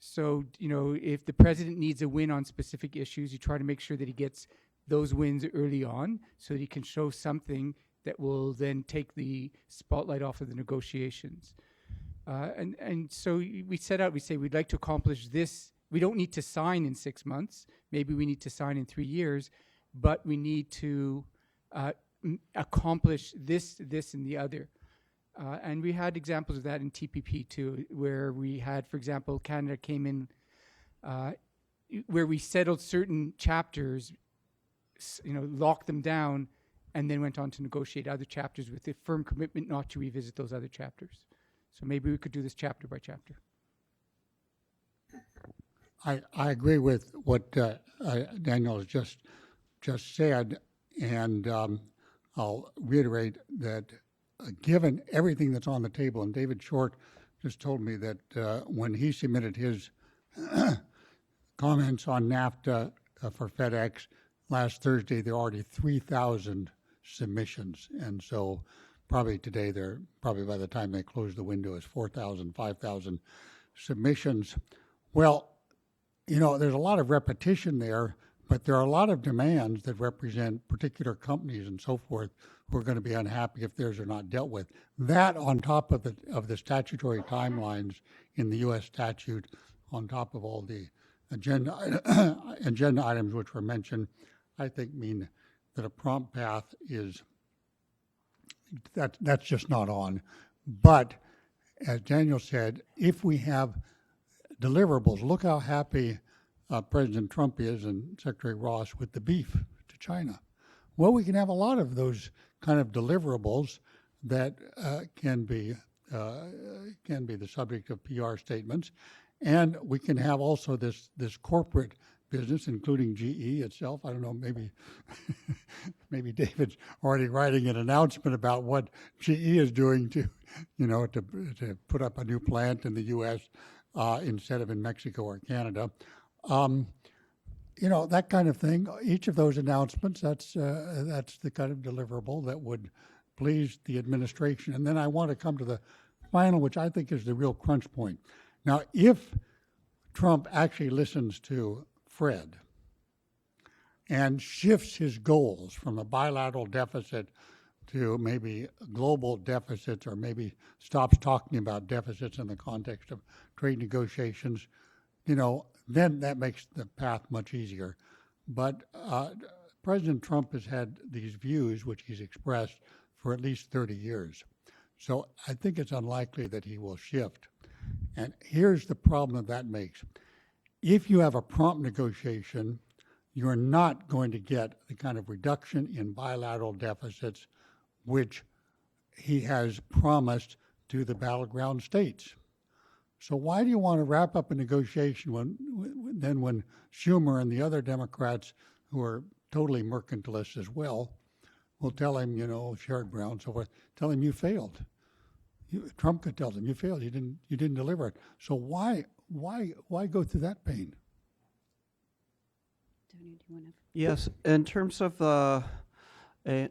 So, if the president needs a win on specific issues, you try to make sure that he gets those wins early on so that he can show something that will then take the spotlight off of the negotiations. And so we set out, we say we'd like to accomplish this. We don't need to sign in 6 months. Maybe we need to sign in 3 years, but we need to accomplish this, and the other. And we had examples of that in TPP too, where we had, for example, Canada came in, where we settled certain chapters, locked them down, and then went on to negotiate other chapters with a firm commitment not to revisit those other chapters. So maybe we could do this chapter by chapter. I agree with what Daniel has just said, and I'll reiterate that given everything that's on the table, and David Short just told me that when he submitted his comments on NAFTA for FedEx last Thursday, there are already 3,000 submissions, and so probably today, probably by the time they close the window, is 4,000, 5,000 submissions. Well, there's a lot of repetition there, but there are a lot of demands that represent particular companies and so forth who are going to be unhappy if theirs are not dealt with. That on top of the statutory timelines in the U.S. statute, on top of all the agenda items which were mentioned, I think mean that a prompt path is, that's just not on. But as Daniel said, if we have deliverables, look how happy President Trump is and Secretary Ross with the beef to China. Well, we can have a lot of those kind of deliverables that can be the subject of PR statements, and we can have also this corporate business, including GE itself. I don't know, maybe maybe David's already writing an announcement about what GE is doing to put up a new plant in the U.S. Instead of in Mexico or Canada. That kind of thing. Each of those announcements, that's the kind of deliverable that would please the administration. And then I want to come to the final, which I think is the real crunch point. Now, if Trump actually listens to Fred and shifts his goals from a bilateral deficit to maybe global deficits, or maybe stops talking about deficits in the context of trade negotiations, then that makes the path much easier. But President Trump has had these views, which he's expressed for at least 30 years. So I think it's unlikely that he will shift. And here's the problem that makes. If you have a prompt negotiation, you're not going to get the kind of reduction in bilateral deficits which he has promised to the battleground states. So why do you want to wrap up a negotiation when Schumer and the other Democrats, who are totally mercantilists as well, will tell him, Sherrod Brown, so forth, tell him you failed. Trump could tell them you failed. You didn't deliver it. So why go through that pain? Yes, in terms of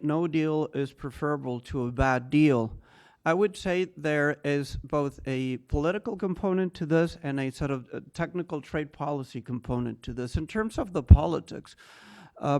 no deal is preferable to a bad deal, I would say there is both a political component to this and a sort of technical trade policy component to this. In terms of the politics,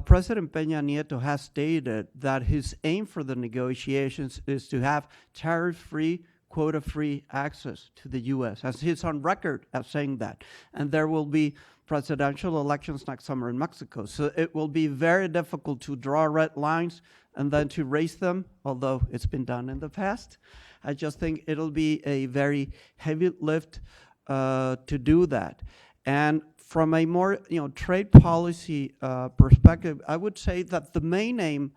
President Peña Nieto has stated that his aim for the negotiations is to have tariff-free, quota-free access to the U.S., as he's on record as saying that. And there will be presidential elections next summer in Mexico. So it will be very difficult to draw red lines and then to raise them, although it's been done in the past. I just think it'll be a very heavy lift to do that. And from a more trade policy perspective, I would say that the main aim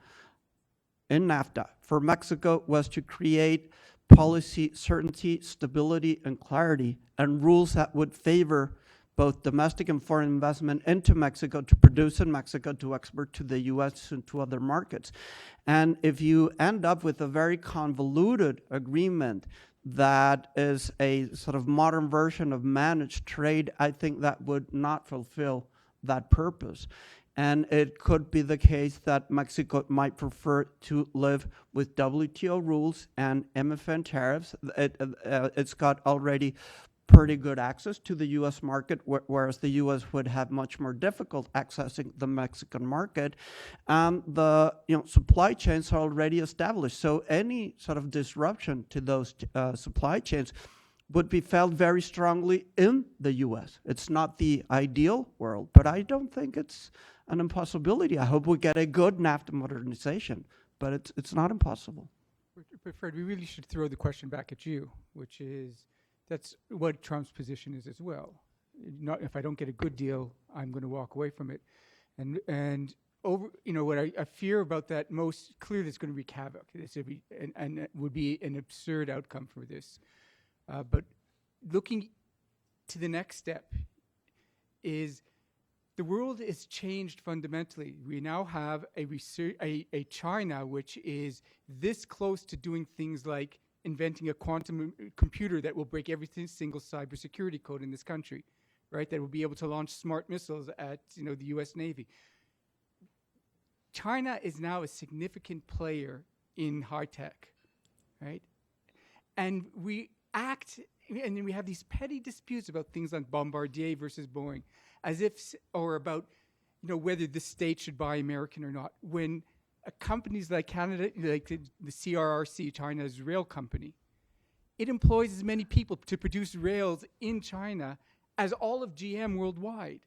in NAFTA for Mexico was to create policy certainty, stability, and clarity, and rules that would favor both domestic and foreign investment into Mexico to produce in Mexico, to export to the US and to other markets. And if you end up with a very convoluted agreement that is a sort of modern version of managed trade, I think that would not fulfill that purpose. And it could be the case that Mexico might prefer to live with WTO rules and MFN tariffs. It's got already pretty good access to the U.S. market, whereas the U.S. would have much more difficult accessing the Mexican market. The supply chains are already established, so any sort of disruption to those supply chains would be felt very strongly in the U.S. It's not the ideal world, but I don't think it's an impossibility. I hope we get a good NAFTA modernization, but it's not impossible. But Fred, we really should throw the question back at you, which is, that's what Trump's position is as well. Not if I don't get a good deal, I'm going to walk away from it. And over, what I fear about that most clearly is going to wreak havoc. This would be, and it would be an absurd outcome for this. But looking to the next step is the world is changed fundamentally. We now have a China which is this close to doing things like inventing a quantum computer that will break every single cybersecurity code in this country, right? That will be able to launch smart missiles at the U.S. Navy. China is now a significant player in high tech, right? And we act, and then we have these petty disputes about things like Bombardier versus Boeing, as if, or about whether the state should buy American or not, when companies like Canada, like the CRRC, China's rail company, it employs as many people to produce rails in China as all of GM worldwide,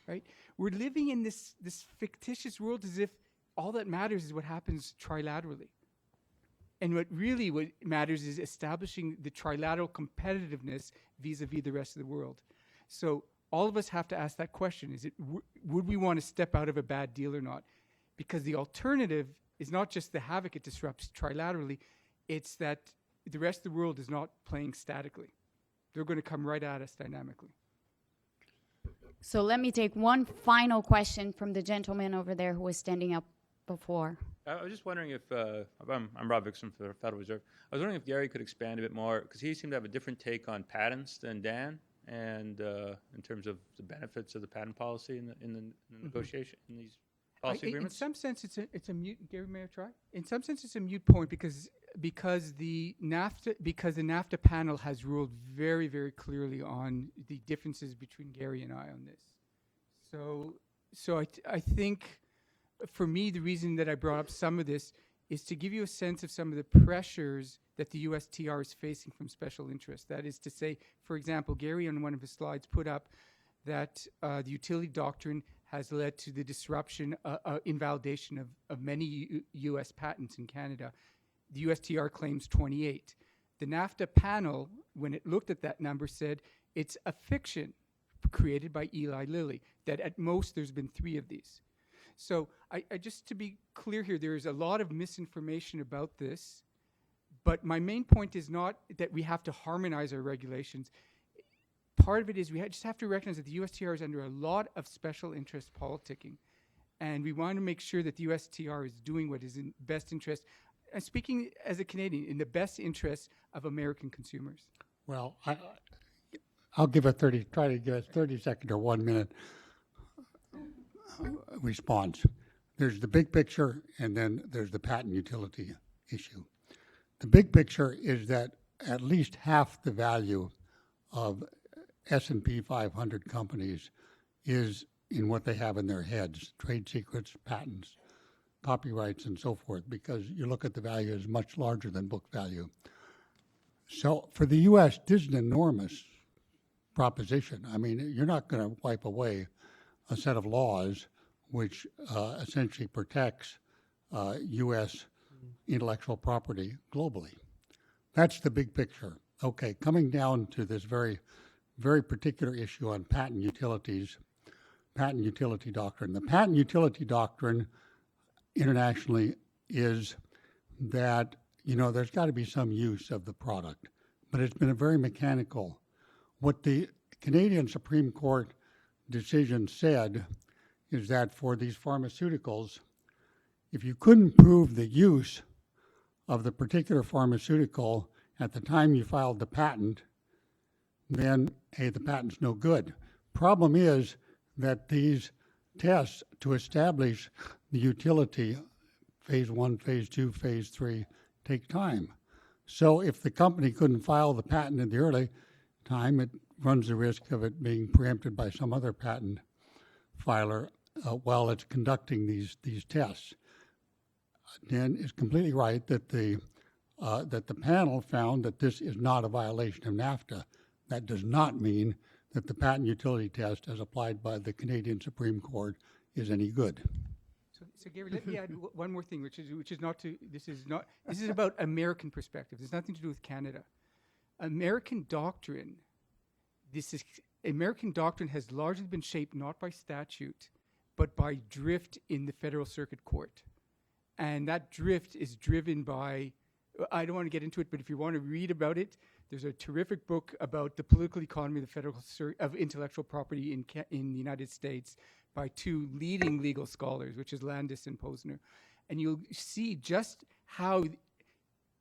right? We're living in this fictitious world as if all that matters is what happens trilaterally. And what matters is establishing the trilateral competitiveness vis-a-vis the rest of the world. So all of us have to ask that question, would we want to step out of a bad deal or not? Because the alternative is not just the havoc it disrupts trilaterally, it's that the rest of the world is not playing statically. They're going to come right at us dynamically. So let me take one final question from the gentleman over there who was standing up before. I was just wondering if, I'm Rob Bergsten for the Federal Reserve. I was wondering if Gary could expand a bit more, because he seemed to have a different take on patents than Dan, and in terms of the benefits of the patent policy in the negotiation, in these policy agreements. In some sense, it's a mute. Gary, may I try? In some sense, it's a mute point because the NAFTA panel has ruled very, very clearly on the differences between Gary and I on this. So I think, for me, the reason that I brought up some of this is to give you a sense of some of the pressures that the USTR is facing from special interests. That is to say, for example, Gary on one of his slides put up that the utility doctrine has led to the disruption, invalidation of many U.S. patents in Canada. The USTR claims 28. The NAFTA panel, when it looked at that number, said it's a fiction created by Eli Lilly, that at most there's been 3 of these. So I just to be clear here, there is a lot of misinformation about this, but my main point is not that we have to harmonize our regulations. Part of it is we just have to recognize that the USTR is under a lot of special interest politicking, and we want to make sure that the USTR is doing what is in best interest, and speaking as a Canadian, in the best interest of American consumers. Well, I'll give try to give a 30-second or 1 minute response. There's the big picture, and then there's the patent utility issue. The big picture is that at least half the value of S&P 500 companies is in what they have in their heads, trade secrets, patents, copyrights, and so forth, because you look at the value as much larger than book value. So for the U.S., this is an enormous proposition. I mean, you're not going to wipe away a set of laws which essentially protects U.S. intellectual property globally. That's the big picture. Okay, coming down to this very, very particular issue on patent utilities, patent utility doctrine. The patent utility doctrine internationally is that there's got to be some use of the product, but it's been a very mechanical. What the Canadian Supreme Court decision said is that for these pharmaceuticals, if you couldn't prove the use of the particular pharmaceutical at the time you filed the patent, then, hey, the patent's no good. Problem is that these tests to establish the utility, phase 1, phase 2, phase 3, take time. So if the company couldn't file the patent in the early time, it runs the risk of it being preempted by some other patent filer while it's conducting these tests. Dan is completely right that the panel found that this is not a violation of NAFTA. That does not mean that the patent utility test as applied by the Canadian Supreme Court is any good. So Gary, let me add one more thing, which is not to, this is about American perspective. There's nothing to do with Canada. American doctrine has largely been shaped not by statute, but by drift in the Federal Circuit Court. And that drift is driven by, I don't want to get into it, but if you want to read about it, there's a terrific book about the political economy of intellectual property in the United States by two leading legal scholars, which is Landis and Posner. And you'll see just how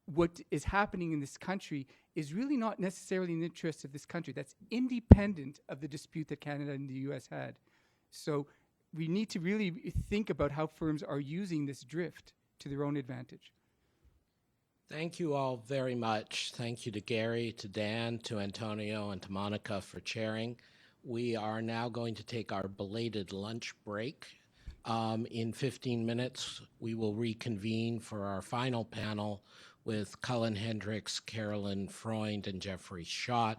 what is happening in this country is really not necessarily in the interest of this country. That's independent of the dispute that Canada and the US had. So we need to really think about how firms are using this drift to their own advantage. Thank you all very much. Thank you to Gary, to Dan, to Antonio, and to Monica for chairing. We are now going to take our belated lunch break. In 15 minutes, we will reconvene for our final panel with Cullen Hendricks, Carolyn Freund, and Jeffrey Schott.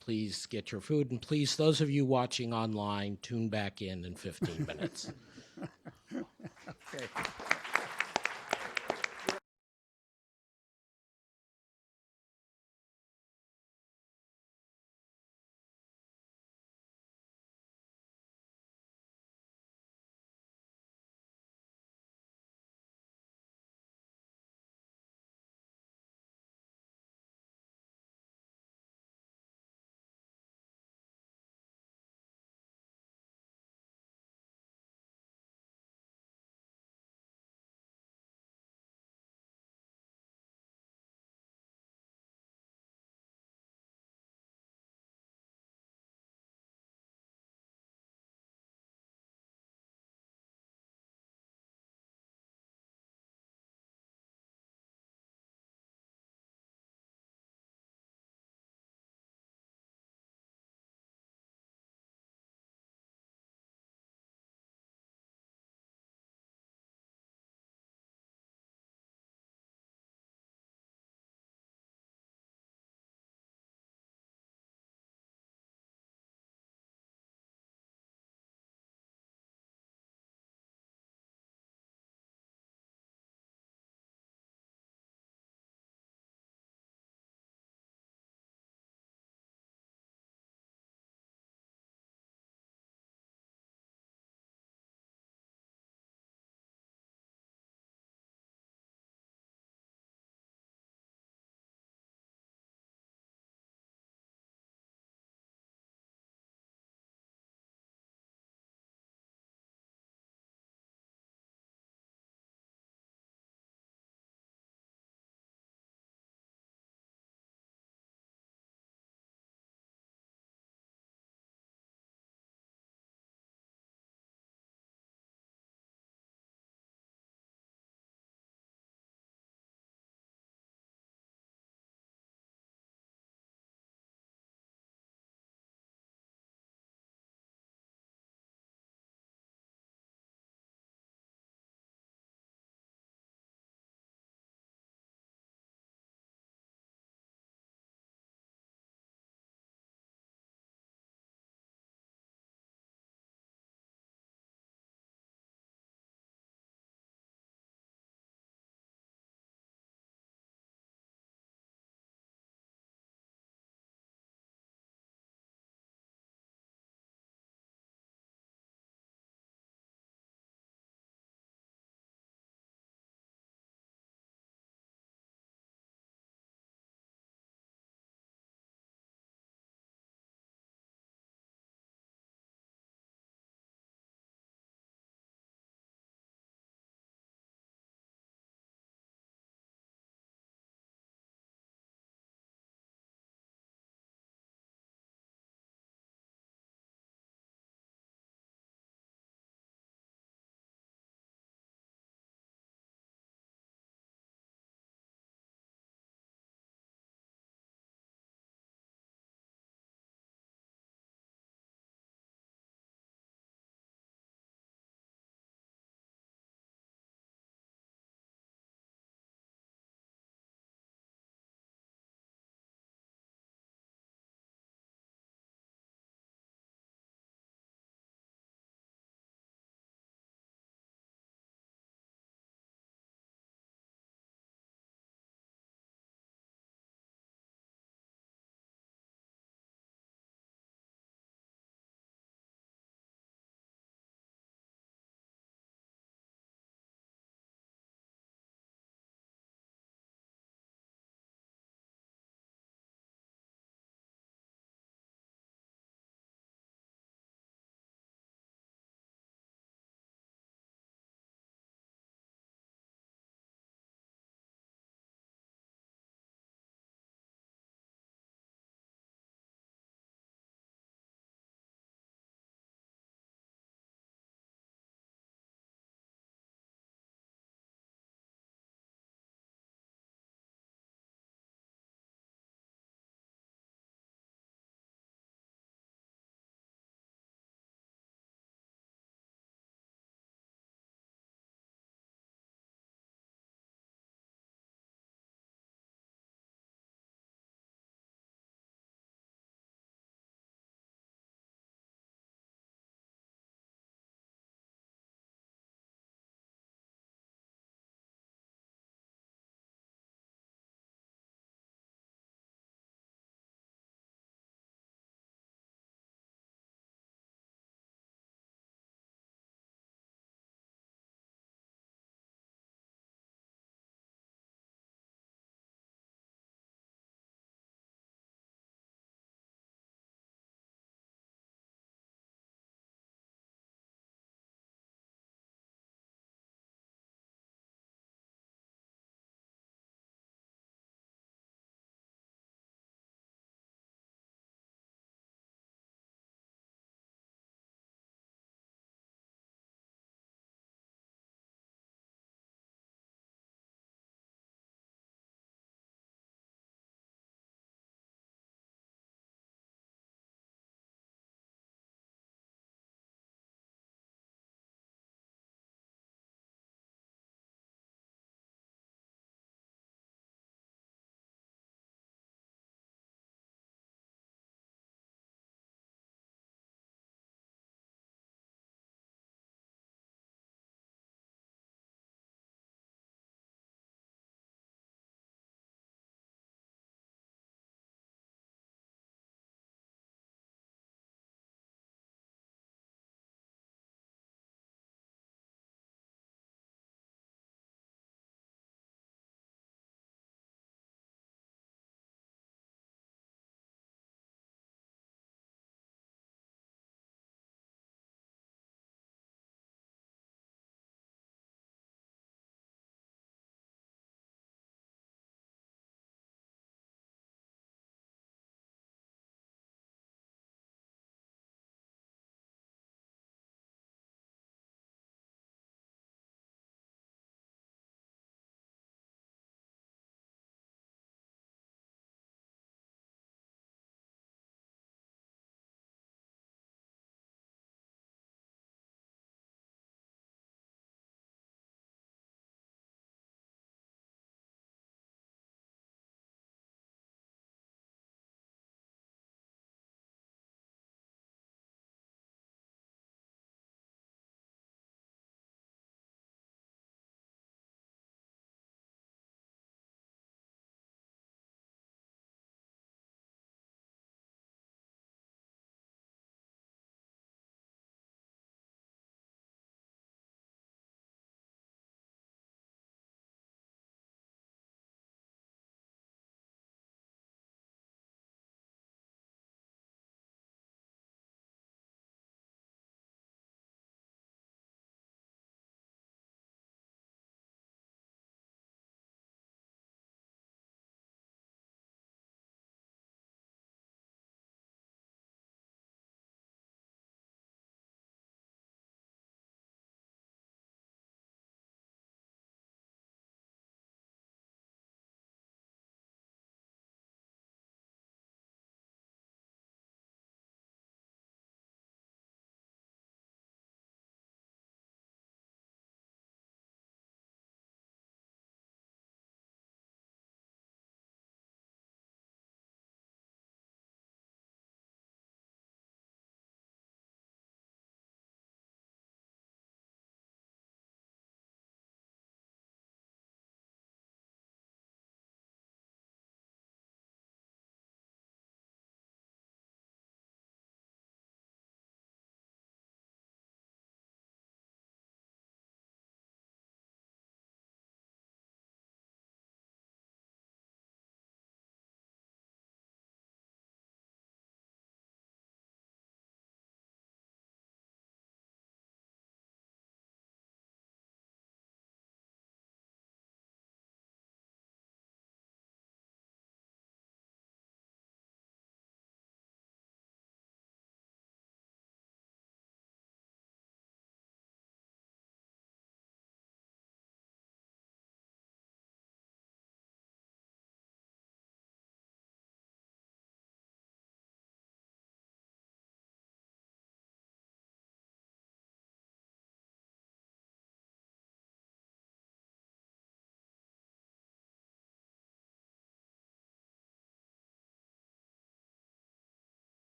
Please get your food, and please, those of you watching online, tune back in 15 minutes. Okay.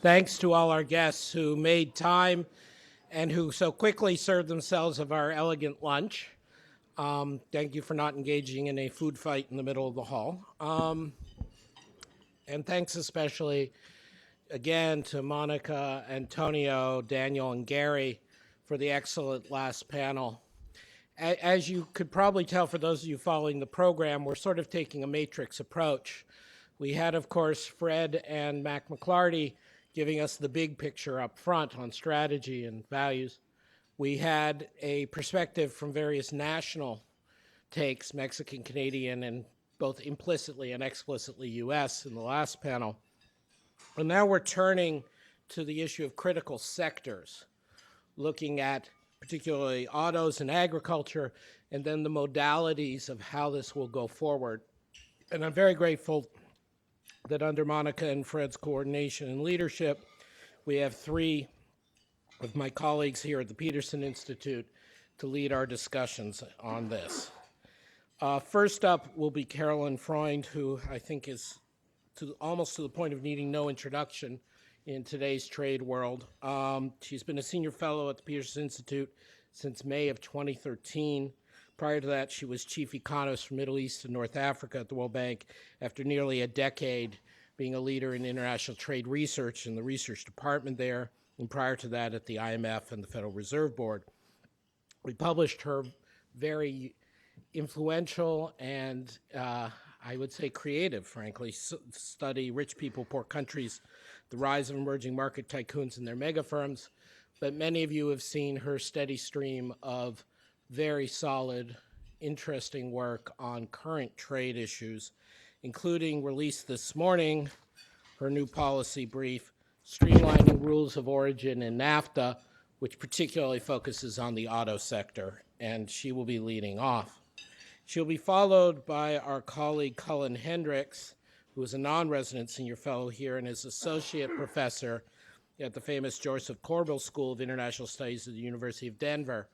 Thanks to all our guests who made time and who so quickly served themselves of our elegant lunch. Thank you for not engaging in a food fight in the middle of the hall. And thanks especially, again, to Monica, Antonio, Daniel, and Gary for the excellent last panel. As you could probably tell, for those of you following the program, we're sort of taking a matrix approach. We had, of course, Fred and Mac McClarty giving us the big picture up front on strategy and values. We had a perspective from various national takes, Mexican, Canadian, and both implicitly and explicitly US in the last panel. And now we're turning to the issue of critical sectors, looking at particularly autos and agriculture, and then the modalities of how this will go forward. And I'm very grateful that under Monica and Fred's coordination and leadership, we have three of my colleagues here at the Peterson Institute to lead our discussions on this. First up will be Carolyn Freund, who I think is almost to the point of needing no introduction in today's trade world. She's been a senior fellow at the Peterson Institute since May of 2013. Prior to that, she was chief economist for Middle East and North Africa at the World Bank after nearly a decade being a leader in international trade research in the research department there, and prior to that at the IMF and the Federal Reserve Board. We published her very influential and I would say creative, frankly, study, Rich People, Poor Countries, the Rise of Emerging Market Tycoons and Their Mega Firms. But many of you have seen her steady stream of very solid, interesting work on current trade issues, including released this morning, her new policy brief, Streamlining Rules of Origin in NAFTA, which particularly focuses on the auto sector, and she will be leading off. She'll be followed by our colleague Cullen Hendricks, who is a non-resident senior fellow here and is associate professor at the famous Joseph Corbell School of International Studies at the University of Denver.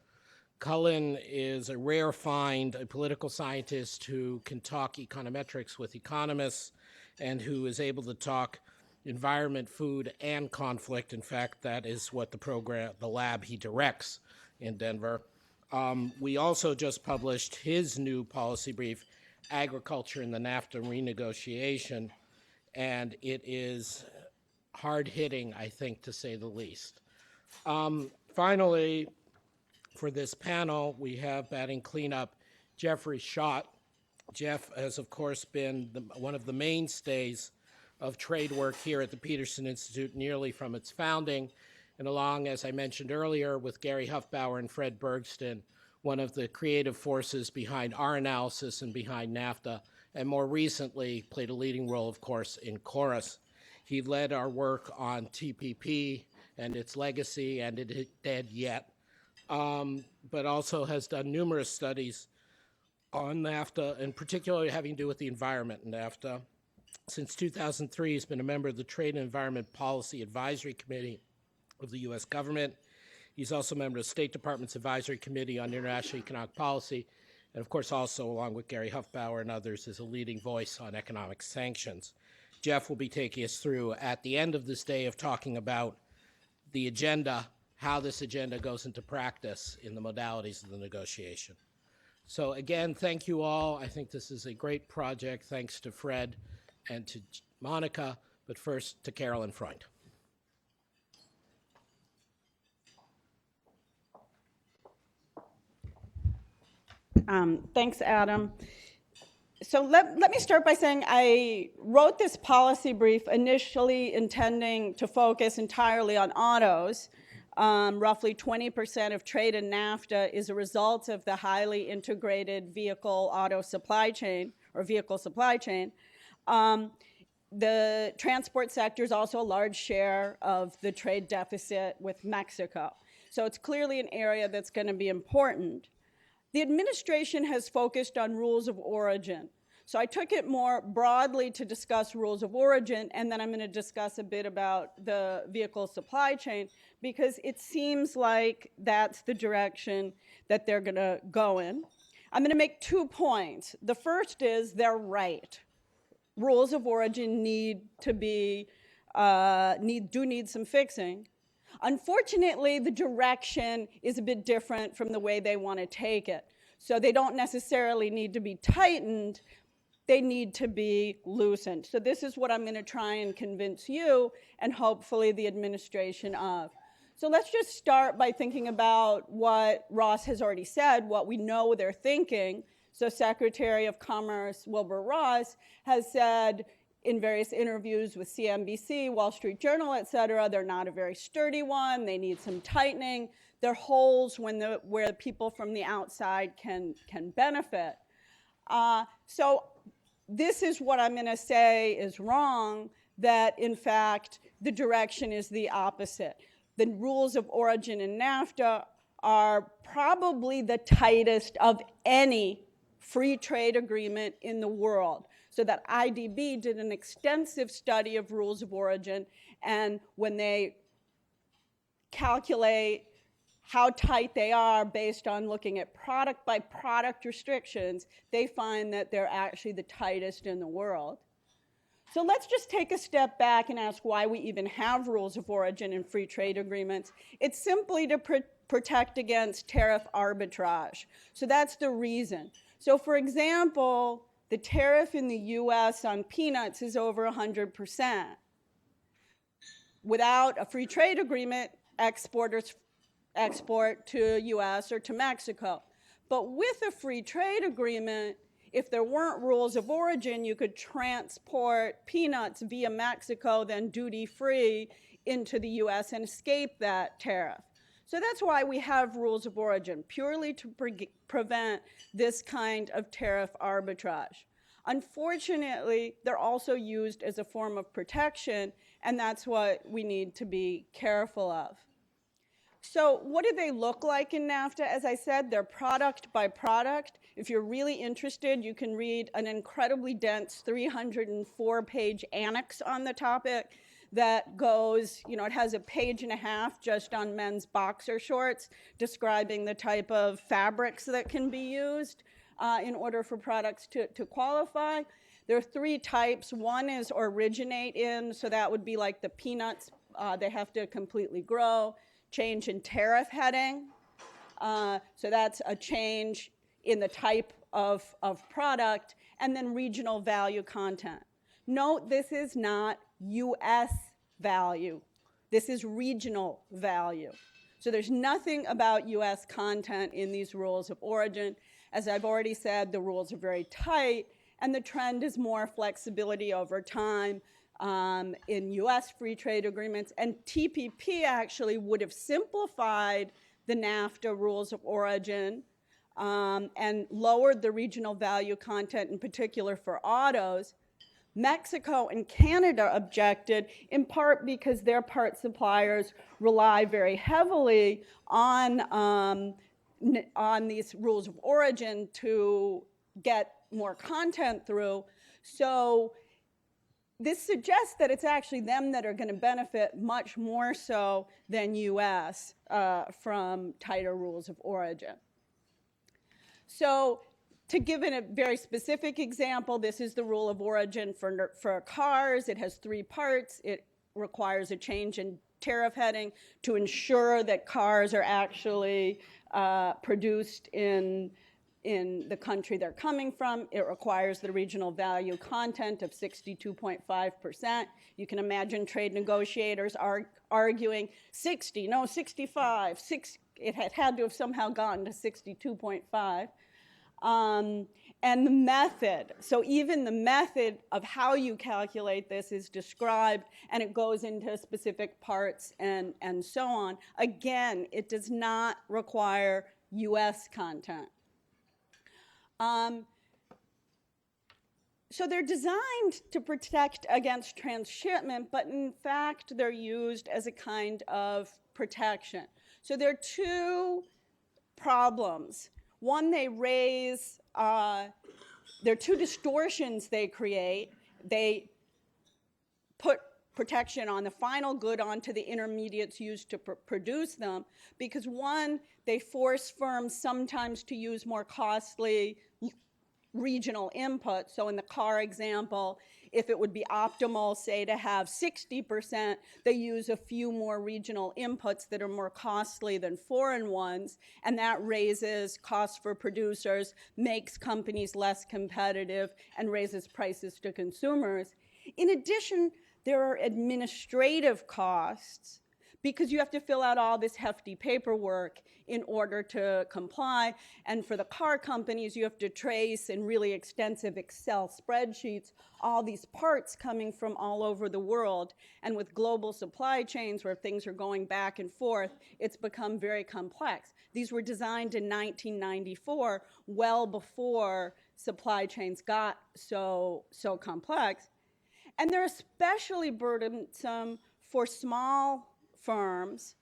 Cullen is a rare find, a political scientist who can talk econometrics with economists and who is able to talk environment, food, and conflict. In fact, that is what the lab he directs in Denver. We also just published his new policy brief, Agriculture in the NAFTA Renegotiation, and it is hard-hitting, I think, to say the least. Finally, for this panel, we have batting cleanup Jeffrey Schott. Jeff has, of course, been one of the mainstays of trade work here at the Peterson Institute nearly from its founding, and along, as I mentioned earlier, with Gary Hufbauer and Fred Bergsten, one of the creative forces behind our analysis and behind NAFTA, and more recently played a leading role, of course, in Chorus. He led our work on TPP and its legacy, and it dead yet, but also has done numerous studies on NAFTA, and particularly having to do with the environment in NAFTA. Since 2003, he's been a member of the Trade and Environment Policy Advisory Committee of the U.S. government. He's also a member of the State Department's Advisory Committee on International Economic Policy, and of course also, along with Gary Hufbauer and others, is a leading voice on economic sanctions. Jeff will be taking us through, at the end of this day of talking about the agenda, how this agenda goes into practice in the modalities of the negotiation. So again, thank you all. I think this is a great project, thanks to Fred and to Monica, but first to Carolyn Freund. Thanks, Adam. So let me start by saying I wrote this policy brief initially intending to focus entirely on autos. Roughly 20% of trade in NAFTA is a result of the highly integrated vehicle auto supply chain, or vehicle supply chain. The transport sector is also a large share of the trade deficit with Mexico. So it's clearly an area that's going to be important. The administration has focused on rules of origin. So I took it more broadly to discuss rules of origin, and then I'm going to discuss a bit about the vehicle supply chain, because it seems like that's the direction that they're going to go in. I'm going to make 2 points. The first is they're right. Rules of origin need to be need some fixing. Unfortunately, the direction is a bit different from the way they want to take it. So they don't necessarily need to be tightened, they need to be loosened. So this is what I'm going to try and convince you and hopefully the administration of. So let's just start by thinking about what Ross has already said, what we know they're thinking. So Secretary of Commerce Wilbur Ross has said in various interviews with CNBC, Wall Street Journal, et cetera, they're not a very sturdy one, they need some tightening. They're holes where people from the outside can benefit. So this is what I'm going to say is wrong, that in fact the direction is the opposite. The rules of origin in NAFTA are probably the tightest of any free trade agreement in the world. So that IDB did an extensive study of rules of origin, and when they calculate how tight they are based on looking at product by product restrictions, they find that they're actually the tightest in the world. So let's just take a step back and ask why we even have rules of origin in free trade agreements. It's simply to protect against tariff arbitrage. So that's the reason. So for example, the tariff in the US on peanuts is over 100%. Without a free trade agreement, exporters export to US or to Mexico. But with a free trade agreement, if there weren't rules of origin, you could transport peanuts via Mexico, then duty-free into the US and escape that tariff. So that's why we have rules of origin, purely to prevent this kind of tariff arbitrage. Unfortunately, they're also used as a form of protection, and that's what we need to be careful of. So what do they look like in NAFTA? As I said, they're product by product. If you're really interested, you can read an incredibly dense 304-page annex on the topic that goes, it has a page and a half just on men's boxer shorts, describing the type of fabrics that can be used in order for products to qualify. There are three types. One is originate in, so that would be like the peanuts. They have to completely grow. Change in tariff heading. So that's a change in the type of product. And then regional value content. Note, this is not US value. This is regional value. So there's nothing about US content in these rules of origin. As I've already said, the rules are very tight, and the trend is more flexibility over time in US free trade agreements. And TPP actually would have simplified the NAFTA rules of origin and lowered the regional value content, in particular for autos. Mexico and Canada objected, in part because their part suppliers rely very heavily on these rules of origin to get more content through. So this suggests that it's actually them that are going to benefit much more so than US from tighter rules of origin. So to give it a very specific example, this is the rule of origin for cars. It has three parts. It requires a change in tariff heading to ensure that cars are actually produced in the country they're coming from. It requires the regional value content of 62.5%. You can imagine trade negotiators arguing 60, no, 65, it had to have somehow gotten to 62.5. And the method, so even the method of how you calculate this is described, and it goes into specific parts and so on. Again, it does not require US content. So they're designed to protect against transshipment, but in fact, they're used as a kind of protection. So there are two problems. One, they raise, there are two distortions they create. They put protection on the final good onto the intermediates used to produce them, because one, they force firms sometimes to use more costly regional inputs. So in the car example, if it would be optimal, say, to have 60%, they use a few more regional inputs that are more costly than foreign ones, and that raises costs for producers, makes companies less competitive, and raises prices to consumers. In addition, there are administrative costs because you have to fill out all this hefty paperwork in order to comply. And for the car companies, you have to trace in really extensive Excel spreadsheets all these parts coming from all over the world. And with global supply chains where things are going back and forth, it's become very complex. These were designed in 1994, well before supply chains got so complex. And they're especially burdensome for small firms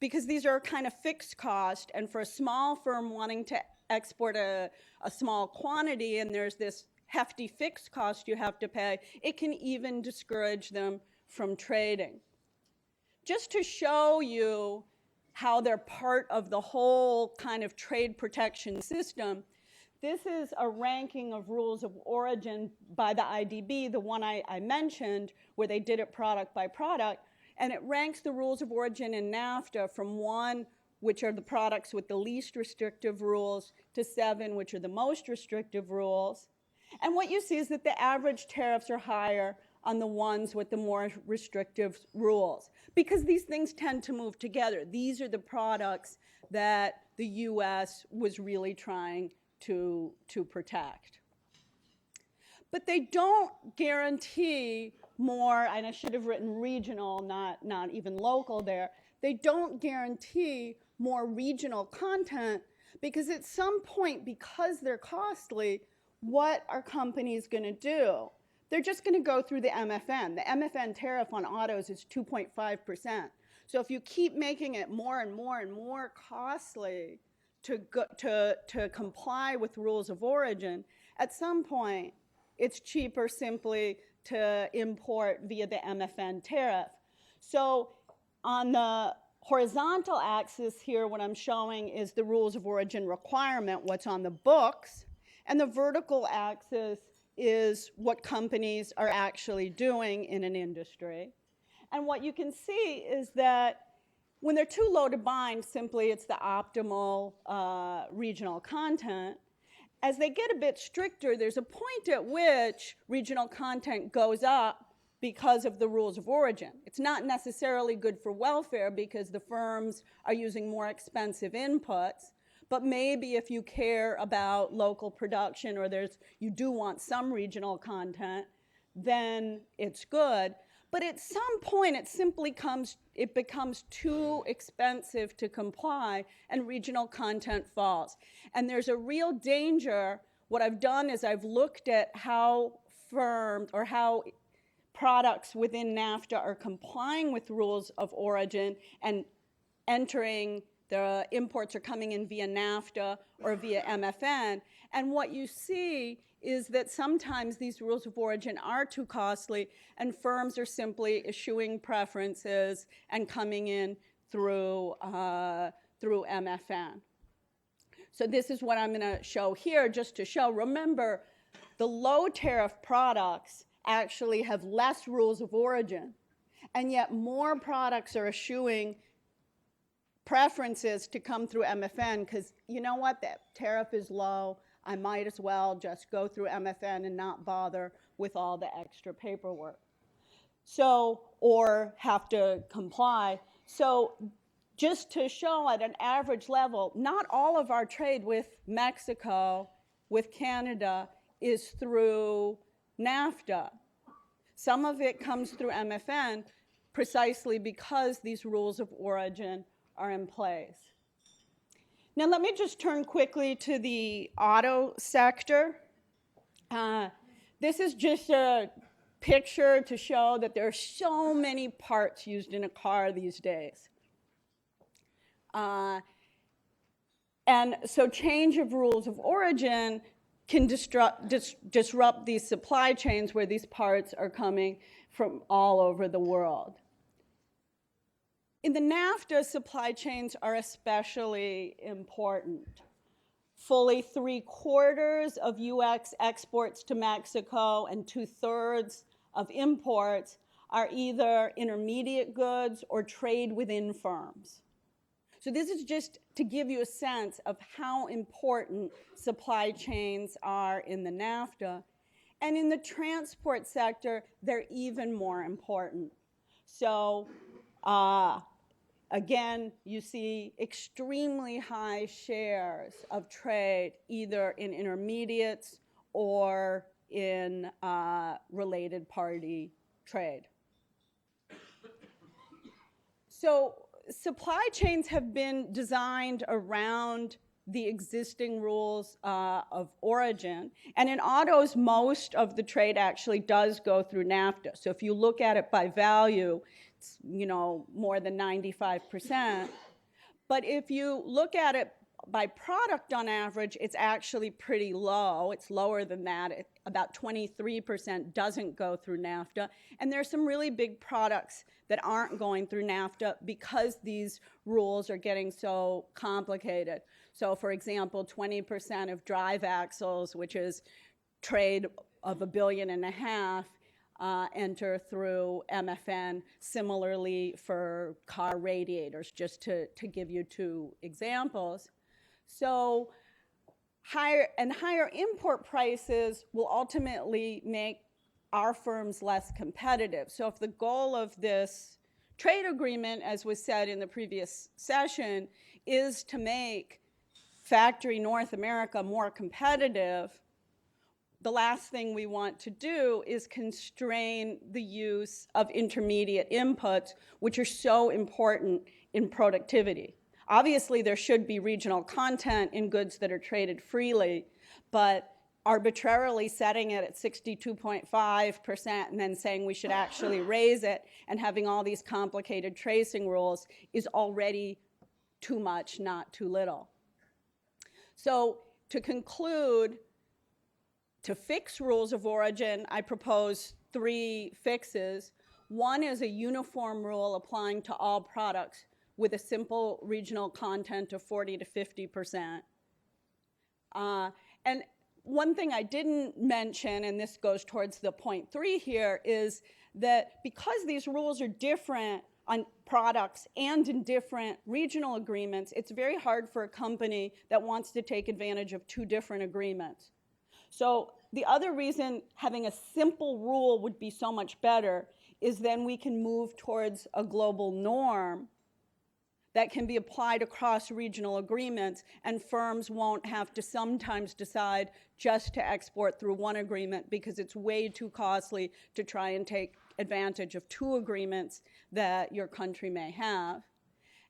because these are kind of fixed cost, and for a small firm wanting to export a small quantity and there's this hefty fixed cost you have to pay, it can even discourage them from trading. Just to show you how they're part of the whole kind of trade protection system, this is a ranking of rules of origin by the IDB, the one I mentioned, where they did it product by product. And it ranks the rules of origin in NAFTA from 1, which are the products with the least restrictive rules, to 7, which are the most restrictive rules. And what you see is that the average tariffs are higher on the ones with the more restrictive rules, because these things tend to move together. These are the products that the US was really trying to protect. But they don't guarantee more, and I should have written regional, not even local there. They don't guarantee more regional content because at some point, because they're costly, what are companies going to do? They're just going to go through the MFN. The MFN tariff on autos is 2.5%. So if you keep making it more and more and more costly to comply with rules of origin, at some point, it's cheaper simply to import via the MFN tariff. So on the horizontal axis here, what I'm showing is the rules of origin requirement, what's on the books, and the vertical axis is what companies are actually doing in an industry. And what you can see is that when they're too low to bind, simply it's the optimal regional content. As they get a bit stricter, there's a point at which regional content goes up because of the rules of origin. It's not necessarily good for welfare because the firms are using more expensive inputs, but maybe if you care about local production or you do want some regional content, then it's good. But at some point, it becomes too expensive to comply, and regional content falls. And there's a real danger. What I've done is I've looked at how firms or how products within NAFTA are complying with rules of origin and entering the imports are coming in via NAFTA or via MFN. And what you see is that sometimes these rules of origin are too costly and firms are simply issuing preferences and coming in through MFN. So this is what I'm going to show here just to show. Remember, the low tariff products actually have less rules of origin, and yet more products are issuing preferences to come through MFN because you know what, that tariff is low. I might as well just go through MFN and not bother with all the extra paperwork. So, or have to comply. So just to show at an average level, not all of our trade with Mexico, with Canada, is through NAFTA. Some of it comes through MFN precisely because these rules of origin are in place. Now let me just turn quickly to the auto sector. This is just a picture to show that there are so many parts used in a car these days. And so change of rules of origin can disrupt these supply chains where these parts are coming from all over the world. In the NAFTA, supply chains are especially important. Fully 3/4 of US exports to Mexico and 2/3 of imports are either intermediate goods or trade within firms. So this is just to give you a sense of how important supply chains are in the NAFTA. And in the transport sector, they're even more important. So again, you see extremely high shares of trade either in intermediates or in related party trade. So supply chains have been designed around the existing rules of origin. And in autos, most of the trade actually does go through NAFTA. So if you look at it by value, it's, more than 95%. But if you look at it by product on average, it's actually pretty low. It's lower than that. About 23% doesn't go through NAFTA. And there's some really big products that aren't going through NAFTA because these rules are getting so complicated. So for example, 20% of drive axles, which is trade of $1.5 billion, enter through MFN. Similarly for car radiators, just to give you two examples. So higher import prices will ultimately make our firms less competitive. So if the goal of this trade agreement, as was said in the previous session, is to make factory North America more competitive, the last thing we want to do is constrain the use of intermediate inputs, which are so important in productivity. Obviously, there should be regional content in goods that are traded freely, but arbitrarily setting it at 62.5% and then saying we should actually raise it and having all these complicated tracing rules is already too much, not too little. So to conclude, to fix rules of origin, I propose 3 fixes. One is a uniform rule applying to all products with a simple regional content of 40 to 50%. And one thing I didn't mention, and this goes towards the point 3 here, is that because these rules are different on products and in different regional agreements, it's very hard for a company that wants to take advantage of 2 different agreements. So the other reason having a simple rule would be so much better is then we can move towards a global norm that can be applied across regional agreements, and firms won't have to sometimes decide just to export through one agreement because it's way too costly to try and take advantage of 2 agreements that your country may have.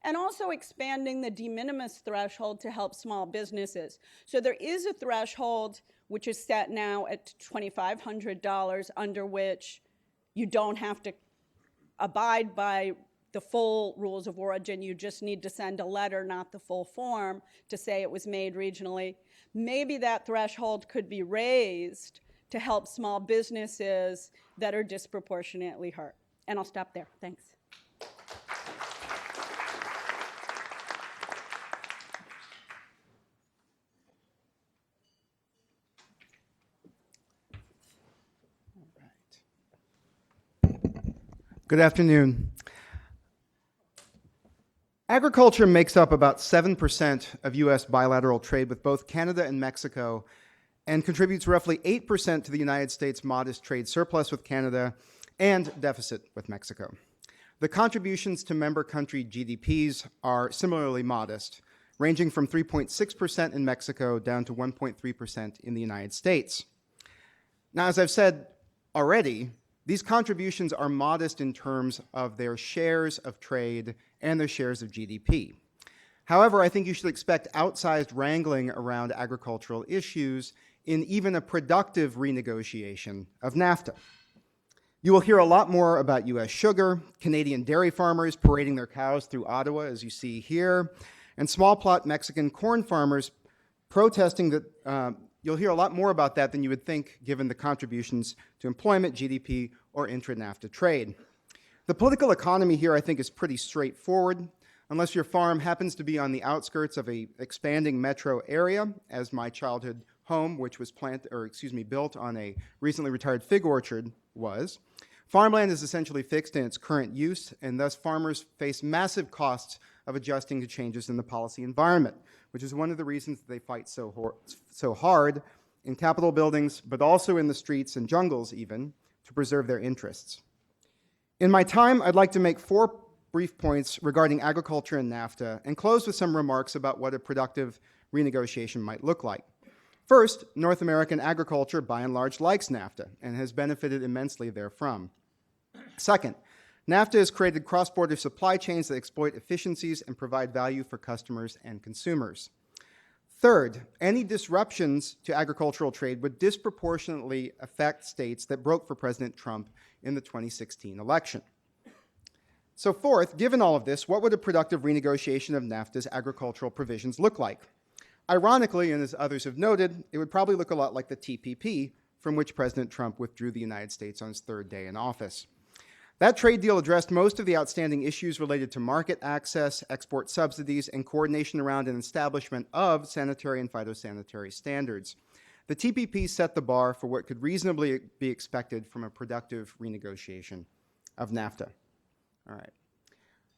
And also expanding the de minimis threshold to help small businesses. So there is a threshold which is set now at $2,500, under which you don't have to abide by the full rules of origin. You just need to send a letter, not the full form, to say it was made regionally. Maybe that threshold could be raised to help small businesses that are disproportionately hurt. And I'll stop there. Thanks. Good afternoon. Agriculture makes up about 7% of U.S. bilateral trade with both Canada and Mexico and contributes roughly 8% to the United States' modest trade surplus with Canada and deficit with Mexico. The contributions to member country GDPs are similarly modest, ranging from 3.6% in Mexico down to 1.3% in the United States. Now, as I've said already, these contributions are modest in terms of their shares of trade and their shares of GDP. However, I think you should expect outsized wrangling around agricultural issues in even a productive renegotiation of NAFTA. You will hear a lot more about U.S. sugar, Canadian dairy farmers parading their cows through Ottawa, as you see here, and small plot Mexican corn farmers protesting that you'll hear a lot more about that than you would think given the contributions to employment, GDP, or intra-NAFTA trade. The political economy here, I think, is pretty straightforward. Unless your farm happens to be on the outskirts of an expanding metro area, as my childhood home, which was built on a recently retired fig orchard, was. Farmland is essentially fixed in its current use, and thus farmers face massive costs of adjusting to changes in the policy environment, which is one of the reasons that they fight so hard in Capitol buildings, but also in the streets and jungles even, to preserve their interests. In my time, I'd like to make 4 brief points regarding agriculture and NAFTA, and close with some remarks about what a productive renegotiation might look like. First, North American agriculture by and large likes NAFTA and has benefited immensely therefrom. Second, NAFTA has created cross-border supply chains that exploit efficiencies and provide value for customers and consumers. Third, any disruptions to agricultural trade would disproportionately affect states that broke for President Trump in the 2016 election. So fourth, given all of this, what would a productive renegotiation of NAFTA's agricultural provisions look like? Ironically, and as others have noted, it would probably look a lot like the TPP, from which President Trump withdrew the United States on his 3rd day in office. That trade deal addressed most of the outstanding issues related to market access, export subsidies, and coordination around an establishment of sanitary and phytosanitary standards. The TPP set the bar for what could reasonably be expected from a productive renegotiation of NAFTA. All right.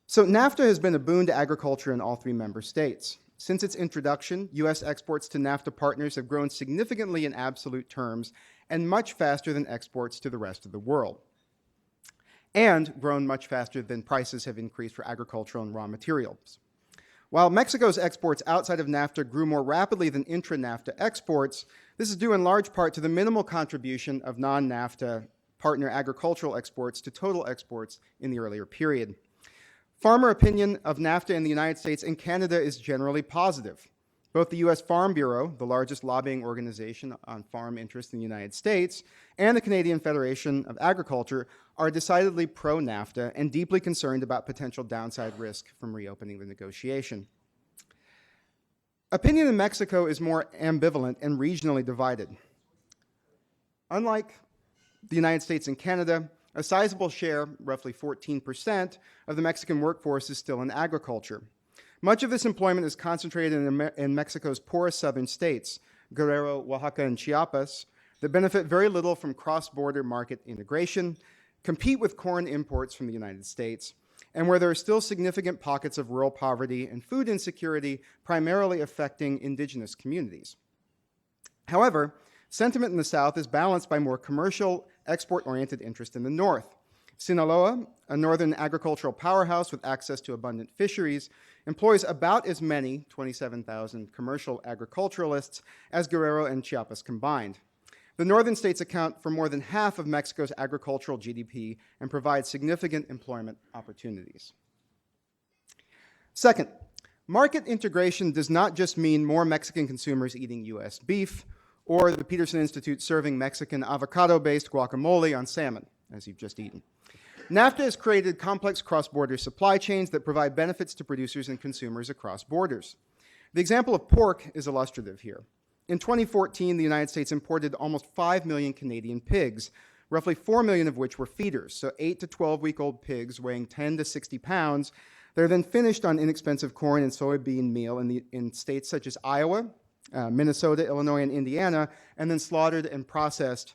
So NAFTA has been a boon to agriculture in all 3 member states. Since its introduction, U.S. exports to NAFTA partners have grown significantly in absolute terms and much faster than exports to the rest of the world, and grown much faster than prices have increased for agricultural and raw materials. While Mexico's exports outside of NAFTA grew more rapidly than intra-NAFTA exports, this is due in large part to the minimal contribution of non-NAFTA partner agricultural exports to total exports in the earlier period. Farmer opinion of NAFTA in the United States and Canada is generally positive. Both the U.S. Farm Bureau, the largest lobbying organization on farm interests in the United States, and the Canadian Federation of Agriculture are decidedly pro-NAFTA and deeply concerned about potential downside risk from reopening the negotiation. Opinion in Mexico is more ambivalent and regionally divided. Unlike the United States and Canada, a sizable share, roughly 14%, of the Mexican workforce is still in agriculture. Much of this employment is concentrated in Mexico's poorest southern states, Guerrero, Oaxaca, and Chiapas, that benefit very little from cross-border market integration, compete with corn imports from the United States, and where there are still significant pockets of rural poverty and food insecurity, primarily affecting indigenous communities. However, sentiment in the South is balanced by more commercial, export-oriented interest in the North. Sinaloa, a northern agricultural powerhouse with access to abundant fisheries, employs about as many, 27,000 commercial agriculturalists, as Guerrero and Chiapas combined. The northern states account for more than half of Mexico's agricultural GDP and provide significant employment opportunities. Second, market integration does not just mean more Mexican consumers eating U.S. beef, or the Peterson Institute serving Mexican avocado-based guacamole on salmon, as you've just eaten. NAFTA has created complex cross-border supply chains that provide benefits to producers and consumers across borders. The example of pork is illustrative here. In 2014, the United States imported almost 5 million Canadian pigs, roughly 4 million of which were feeders, so 8 to 12-week-old pigs weighing 10 to 60 pounds. They're then finished on inexpensive corn and soybean meal in states such as Iowa, Minnesota, Illinois, and Indiana, and then slaughtered and processed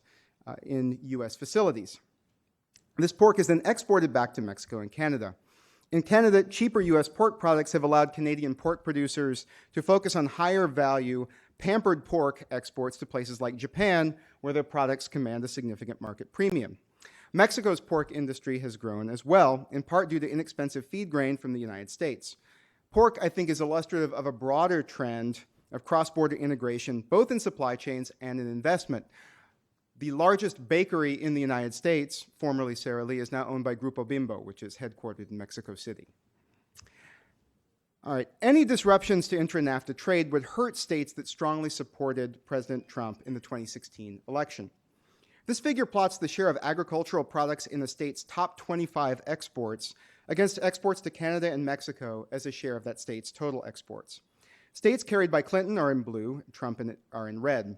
in U.S. facilities. This pork is then exported back to Mexico and Canada. In Canada, cheaper U.S. pork products have allowed Canadian pork producers to focus on higher value, pampered pork exports to places like Japan, where their products command a significant market premium. Mexico's pork industry has grown as well, in part due to inexpensive feed grain from the United States. Pork, I think, is illustrative of a broader trend of cross-border integration, both in supply chains and in investment. The largest bakery in the United States, formerly Sara Lee, is now owned by Grupo Bimbo, which is headquartered in Mexico City. All right, any disruptions to intra-NAFTA trade would hurt states that strongly supported President Trump in the 2016 election. This figure plots the share of agricultural products in the state's top 25 exports against exports to Canada and Mexico as a share of that state's total exports. States carried by Clinton are in blue, Trump are in red.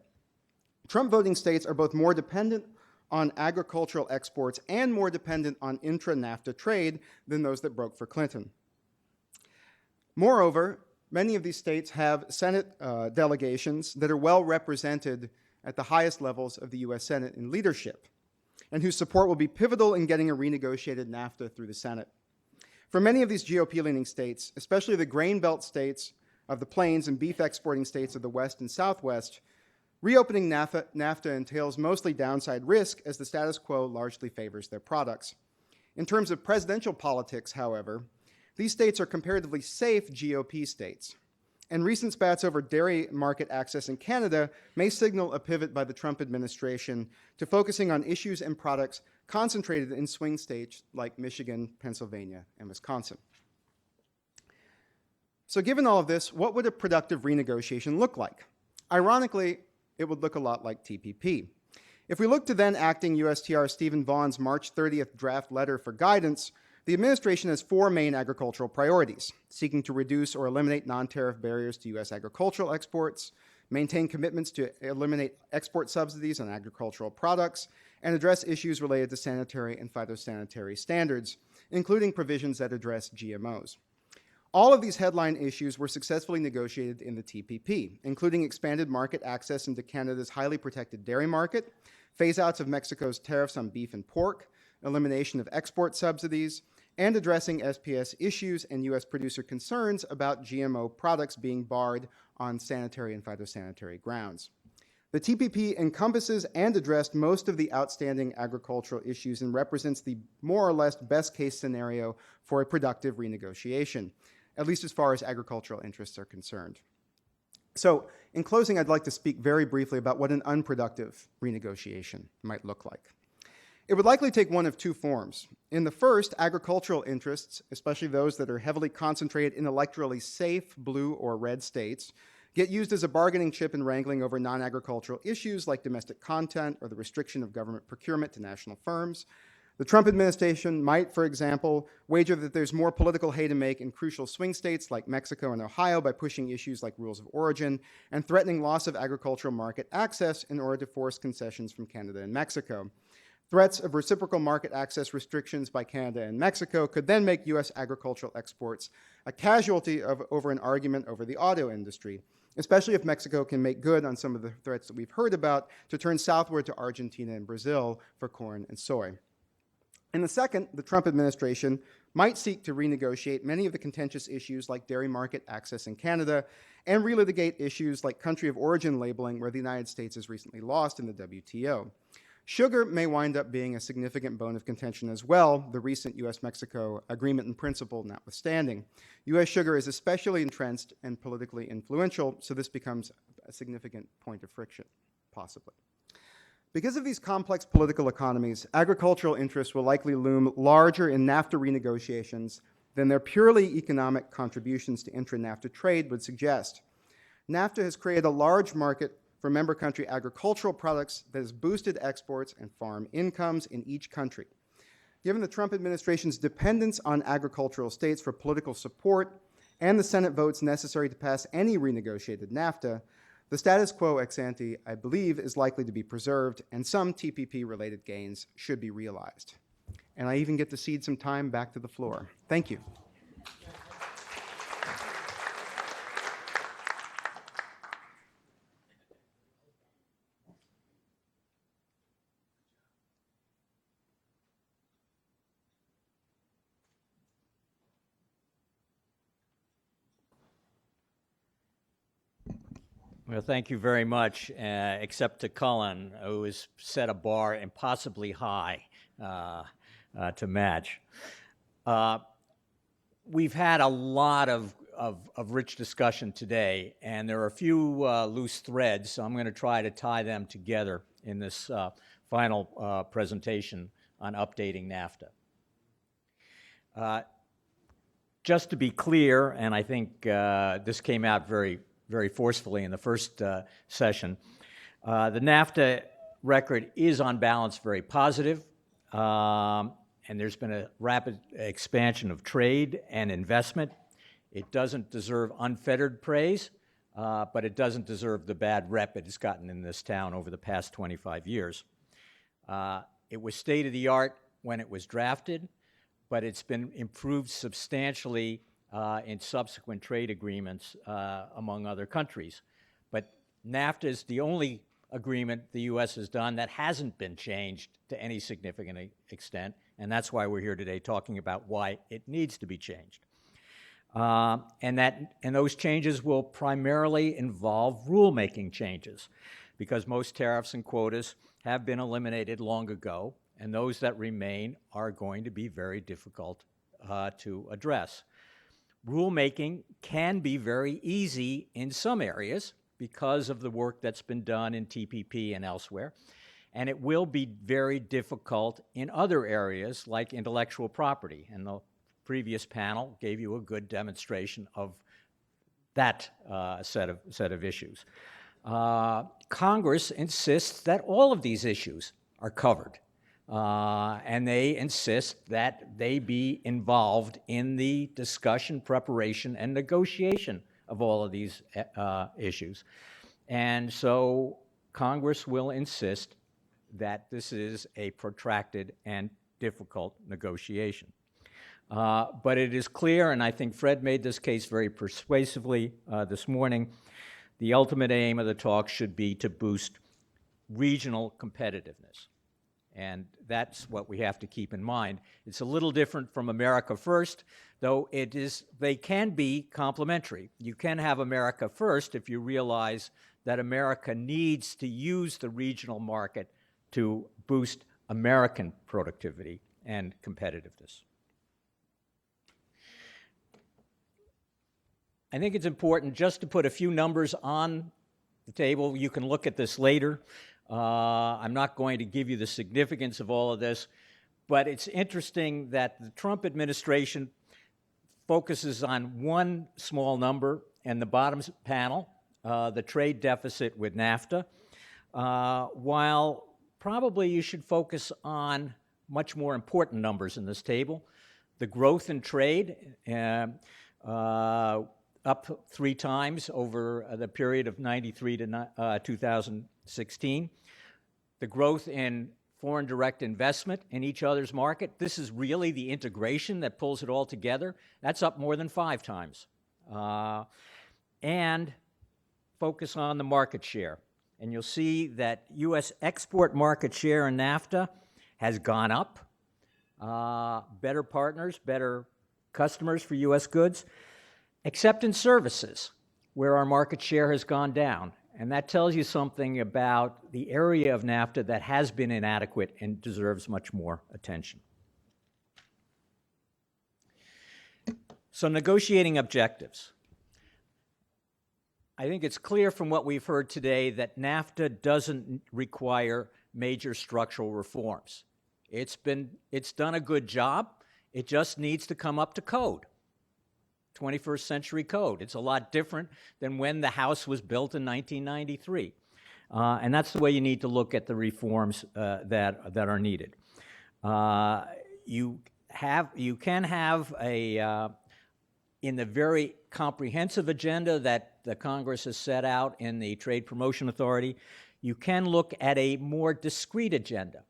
Trump voting states are both more dependent on agricultural exports and more dependent on intra-NAFTA trade than those that broke for Clinton. Moreover, Many of these states have Senate delegations that are well represented at the highest levels of the U.S. Senate in leadership, and whose support will be pivotal in getting a renegotiated NAFTA through the Senate. For many of these GOP-leaning states, especially the grain belt states of the plains and beef exporting states of the West and Southwest, reopening NAFTA entails mostly downside risk as the status quo largely favors their products. In terms of presidential politics, however, these states are comparatively safe GOP states, and recent spats over dairy market access in Canada may signal a pivot by the Trump administration to focusing on issues and products concentrated in swing states like Michigan, Pennsylvania, and Wisconsin. So given all of this, what would a productive renegotiation look like? Ironically, it would look a lot like TPP. If we look to then acting USTR Stephen Vaughan's March 30th draft letter for guidance, the administration has four main agricultural priorities: seeking to reduce or eliminate non-tariff barriers to U.S. agricultural exports, maintain commitments to eliminate export subsidies on agricultural products, and address issues related to sanitary and phytosanitary standards, including provisions that address GMOs. All of these headline issues were successfully negotiated in the TPP, including expanded market access into Canada's highly protected dairy market, phase-outs of Mexico's tariffs on beef and pork, elimination of export subsidies, and addressing SPS issues and U.S. producer concerns about GMO products being barred on sanitary and phytosanitary grounds. The TPP encompasses and addressed most of the outstanding agricultural issues and represents the more or less best-case scenario for a productive renegotiation, at least as far as agricultural interests are concerned. So, in closing, I'd like to speak very briefly about what an unproductive renegotiation might look like. It would likely take one of two forms. In the first, agricultural interests, especially those that are heavily concentrated in electorally safe blue or red states, get used as a bargaining chip in wrangling over non-agricultural issues like domestic content or the restriction of government procurement to national firms. The Trump administration might, for example, wager that there's more political hay to make in crucial swing states like Mexico and Ohio by pushing issues like rules of origin and threatening loss of agricultural market access in order to force concessions from Canada and Mexico. Threats of reciprocal market access restrictions by Canada and Mexico could then make U.S. agricultural exports a casualty over an argument over the auto industry, especially if Mexico can make good on some of the threats that we've heard about to turn southward to Argentina and Brazil for corn and soy. In the second, the Trump administration might seek to renegotiate many of the contentious issues like dairy market access in Canada and relitigate issues like country of origin labeling, where the United States has recently lost in the WTO. Sugar may wind up being a significant bone of contention as well, the recent U.S.-Mexico agreement in principle notwithstanding. U.S. sugar is especially entrenched and politically influential, so this becomes a significant point of friction, possibly. Because of these complex political economies, agricultural interests will likely loom larger in NAFTA renegotiations than their purely economic contributions to intra-NAFTA trade would suggest. NAFTA has created a large market for member country agricultural products that has boosted exports and farm incomes in each country. Given the Trump administration's dependence on agricultural states for political support and the Senate votes necessary to pass any renegotiated NAFTA, the status quo ex ante, I believe, is likely to be preserved, and some TPP-related gains should be realized. And I even get to cede some time back to the floor. Thank you. Well, thank you very much, except to Cullen, who has set a bar impossibly high to match. We've had a lot of rich discussion today, and there are a few loose threads, so I'm going to try to tie them together in this final presentation on updating NAFTA. Just to be clear, and I think this came out very forcefully in the first session, the NAFTA record is on balance very positive, and there's been a rapid expansion of trade and investment. It doesn't deserve unfettered praise, but it doesn't deserve the bad rep it has gotten in this town over the past 25 years. It was state-of-the-art when it was drafted, but it's been improved substantially in subsequent trade agreements among other countries. But NAFTA is the only agreement the U.S. has done that hasn't been changed to any significant extent, and that's why we're here today talking about why it needs to be changed. And those changes will primarily involve rulemaking changes, because most tariffs and quotas have been eliminated long ago, and those that remain are going to be very difficult to address. Rulemaking can be very easy in some areas because of the work that's been done in TPP and elsewhere, and it will be very difficult in other areas like intellectual property, and the previous panel gave you a good demonstration of that set of issues. Congress insists that all of these issues are covered, and they insist that they be involved in the discussion, preparation, and negotiation of all of these issues. And so Congress will insist that this is a protracted and difficult negotiation. But it is clear, and I think Fred made this case very persuasively this morning, the ultimate aim of the talks should be to boost regional competitiveness. And that's what we have to keep in mind. It's a little different from America First, though they can be complementary. You can have America First if you realize that America needs to use the regional market to boost American productivity and competitiveness. I think it's important just to put a few numbers on the table. You can look at this later. I'm not going to give you the significance of all of this, but it's interesting that the Trump administration focuses on one small number in the bottom panel, the trade deficit with NAFTA, while probably you should focus on much more important numbers in this table. The growth in trade, up 3 times over the period of 93 to 2016. The growth in foreign direct investment in each other's market. This is really the integration that pulls it all together. That's up more than 5 times. And focus on the market share. And you'll see that U.S. export market share in NAFTA has gone up. Better partners, better customers for U.S. goods, except in services, where our market share has gone down. And that tells you something about the area of NAFTA that has been inadequate and deserves much more attention. So negotiating objectives. I think it's clear from what we've heard today that NAFTA doesn't require major structural reforms. It's done a good job. It just needs to come up to code. 21st century code. It's a lot different than when the house was built in 1993. And that's the way you need to look at the reforms that are needed. You can have in the very comprehensive agenda that the Congress has set out in the Trade Promotion Authority, you can look at a more discrete agenda,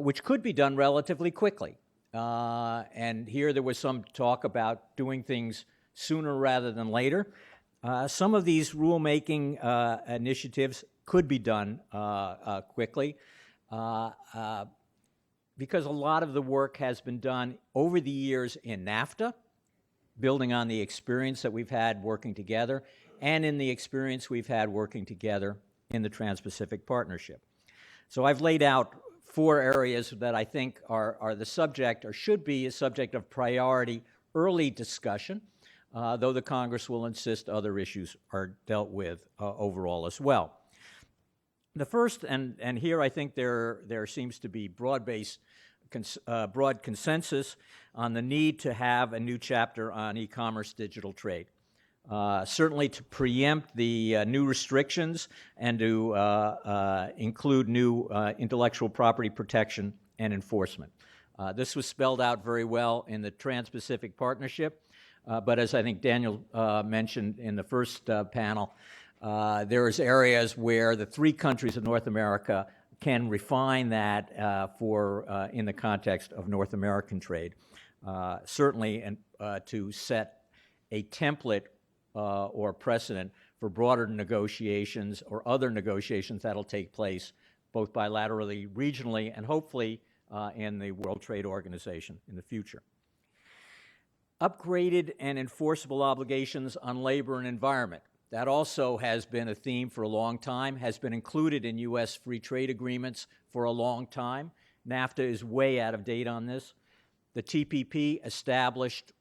which could be done relatively quickly. And here there was some talk about doing things sooner rather than later. Some of these rulemaking initiatives could be done quickly because a lot of the work has been done over the years in NAFTA, building on the experience that we've had working together, and in the experience we've had working together in the Trans-Pacific Partnership. So I've laid out 4 areas that I think are the subject, or should be a subject of priority early discussion, though the Congress will insist other issues are dealt with overall as well. The first, and here I think there seems to be broad-based, broad consensus on the need to have a new chapter on e-commerce digital trade. Certainly to preempt the new restrictions and to include new intellectual property protection and enforcement. This was spelled out very well in the Trans-Pacific Partnership, but as I think Daniel mentioned in the first panel, there's areas where the 3 countries of North America can refine that in the context of North American trade. certainly to set a template or precedent for broader negotiations or other negotiations that'll take place both bilaterally, regionally, and hopefully in the World Trade Organization in the future. Upgraded and enforceable obligations on labor and environment. That also has been a theme for a long time, has been included in U.S. free trade agreements for a long time. NAFTA is way out of date on this. The TPP established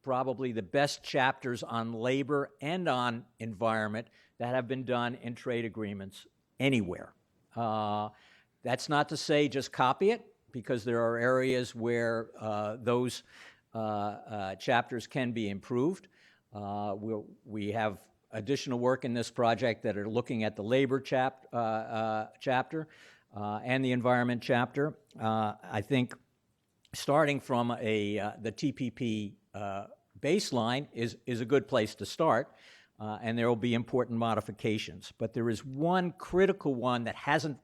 probably the best chapters on labor and on environment that have been done in trade agreements anywhere. That's not to say just copy it, because there are areas where those chapters can be improved. We have additional work in this project that are looking at the labor chapter and the environment chapter. I think starting from the TPP baseline is a good place to start, and there will be important modifications. But there is one critical one that hasn't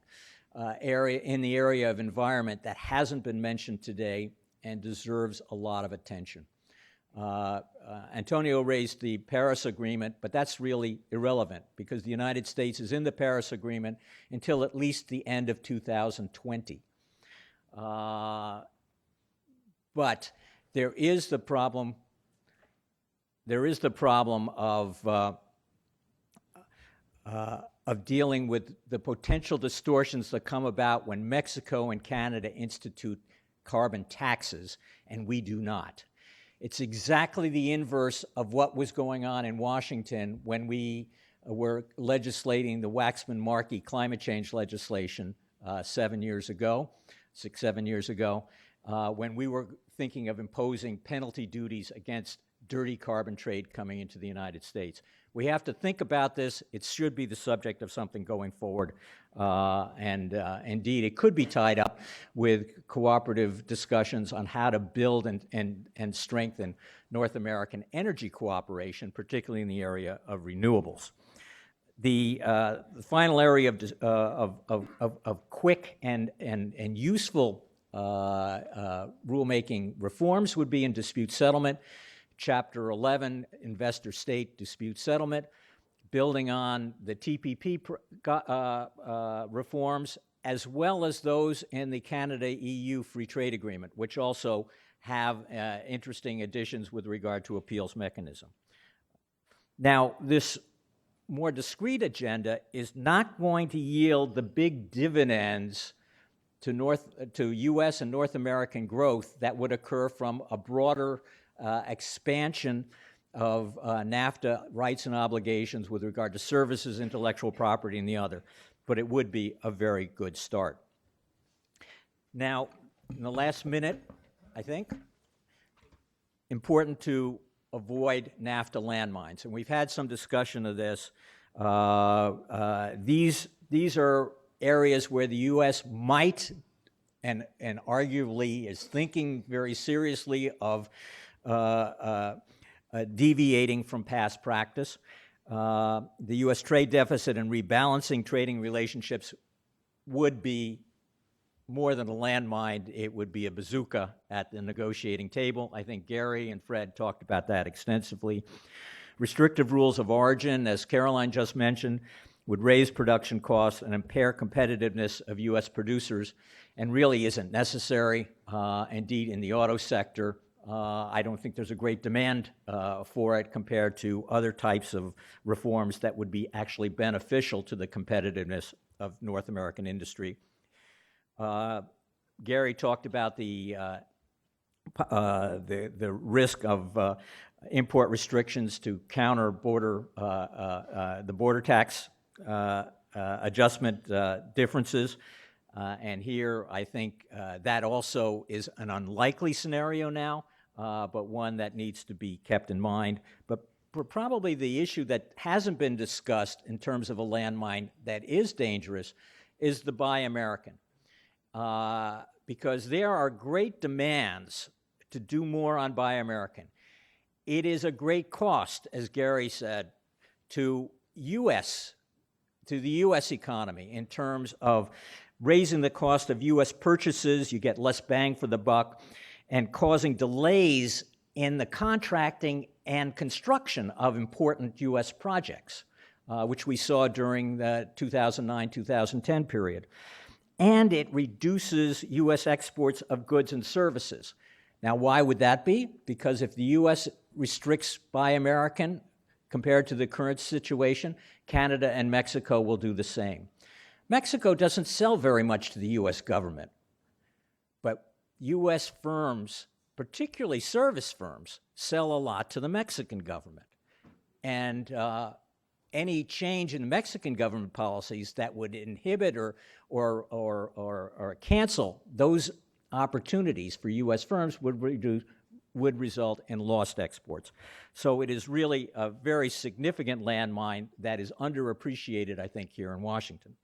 in the area of environment that hasn't been mentioned today and deserves a lot of attention. Antonio raised the Paris Agreement, but that's really irrelevant because the United States is in the Paris Agreement until at least the end of 2020. But there is the problem. There is the problem of dealing with the potential distortions that come about when Mexico and Canada institute carbon taxes, and we do not. It's exactly the inverse of what was going on in Washington when we were legislating the Waxman-Markey climate change legislation 7 years ago, 7 years ago, when we were thinking of imposing penalty duties against dirty carbon trade coming into the United States. We have to think about this. It should be the subject of something going forward. Indeed, it could be tied up with cooperative discussions on how to build and strengthen North American energy cooperation, particularly in the area of renewables. The final area of quick and useful rulemaking reforms would be in dispute settlement. Chapter 11, Investor State Dispute Settlement, building on the TPP reforms, as well as those in the Canada-EU Free Trade Agreement, which also have interesting additions with regard to appeals mechanism. Now, this more discrete agenda is not going to yield the big dividends to U.S. and North American growth that would occur from a broader expansion of NAFTA rights and obligations with regard to services, intellectual property, and the other. But it would be a very good start. Now, in the last minute, I think, important to avoid NAFTA landmines. And we've had some discussion of this. These are areas where the U.S. might and arguably is thinking very seriously of deviating from past practice. The U.S. trade deficit and rebalancing trading relationships would be more than a landmine. It would be a bazooka at the negotiating table. I think Gary and Fred talked about that extensively. Restrictive rules of origin, as Caroline just mentioned, would raise production costs and impair competitiveness of U.S. producers, and really isn't necessary. Indeed, in the auto sector, I don't think there's a great demand for it compared to other types of reforms that would be actually beneficial to the competitiveness of North American industry. Gary talked about the risk of import restrictions to counter the border tax adjustment differences. And here, I think that also is an unlikely scenario now, but one that needs to be kept in mind. But probably the issue that hasn't been discussed in terms of a landmine that is dangerous is the Buy American. Because there are great demands to do more on Buy American. It is a great cost, as Gary said, to the U.S. economy in terms of raising the cost of U.S. purchases. You get less bang for the buck, and causing delays in the contracting and construction of important U.S. projects, which we saw during the 2009-2010 period. And it reduces U.S. exports of goods and services. Now, why would that be? Because if the U.S. restricts Buy American compared to the current situation, Canada and Mexico will do the same. Mexico doesn't sell very much to the U.S. government, but U.S. firms, particularly service firms, sell a lot to the Mexican government. And any change in Mexican government policies that would inhibit or cancel those opportunities for U.S. firms would result in lost exports. So it is really a very significant landmine that is underappreciated, I think, here in Washington.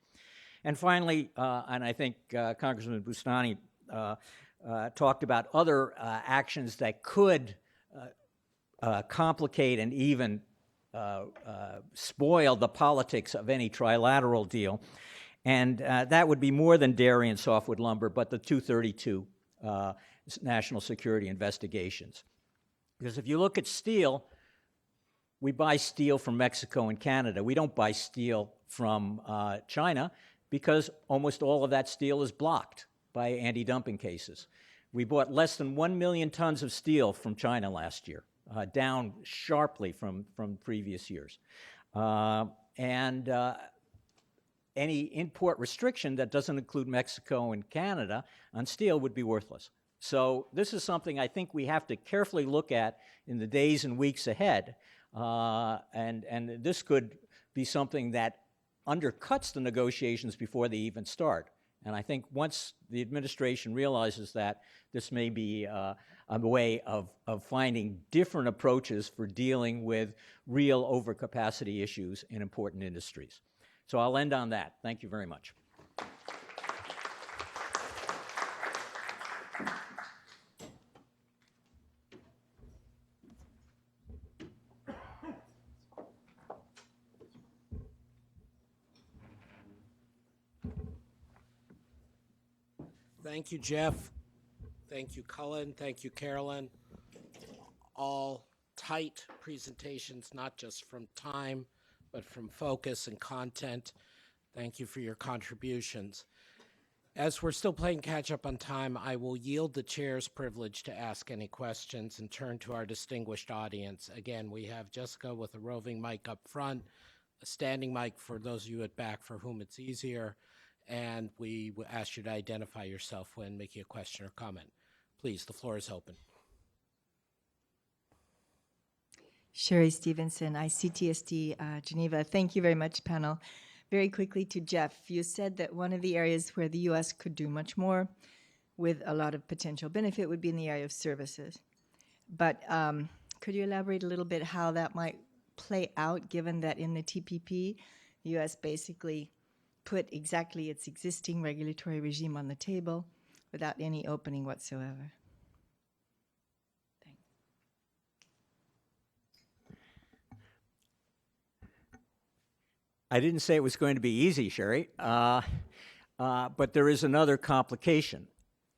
And finally, and I think Congressman Bustani talked about other actions that could complicate and even spoil the politics of any trilateral deal. And that would be more than dairy and softwood lumber, but the 232 national security investigations. Because if you look at steel, we buy steel from Mexico and Canada. We don't buy steel from China because almost all of that steel is blocked by anti-dumping cases. We bought less than 1 million tons of steel from China last year, down sharply from previous years. Any import restriction that doesn't include Mexico and Canada on steel would be worthless. So this is something I think we have to carefully look at in the days and weeks ahead. And this could be something that undercuts the negotiations before they even start. And I think once the administration realizes that, this may be a way of finding different approaches for dealing with real overcapacity issues in important industries. So I'll end on that. Thank you very much. Thank you, Jeff. Thank you, Cullen. Thank you, Carolyn. All tight presentations, not just from time, but from focus and content. Thank you for your contributions. As we're still playing catch up on time, I will yield the chair's privilege to ask any questions and turn to our distinguished audience. Again, we have Jessica with a roving mic up front, a standing mic for those of you at back for whom it's easier, and we ask you to identify yourself when making a question or comment. Please, the floor is open. Sherry Stevenson, ICTSD Geneva. Thank you very much, panel. Very quickly to Jeff, you said that one of the areas where the U.S. could do much more with a lot of potential benefit would be in the area of services. But could you elaborate a little bit how that might play out, given that in the TPP, the U.S. basically put exactly its existing regulatory regime on the table without any opening whatsoever? I didn't say it was going to be easy, Sherry, but there is another complication.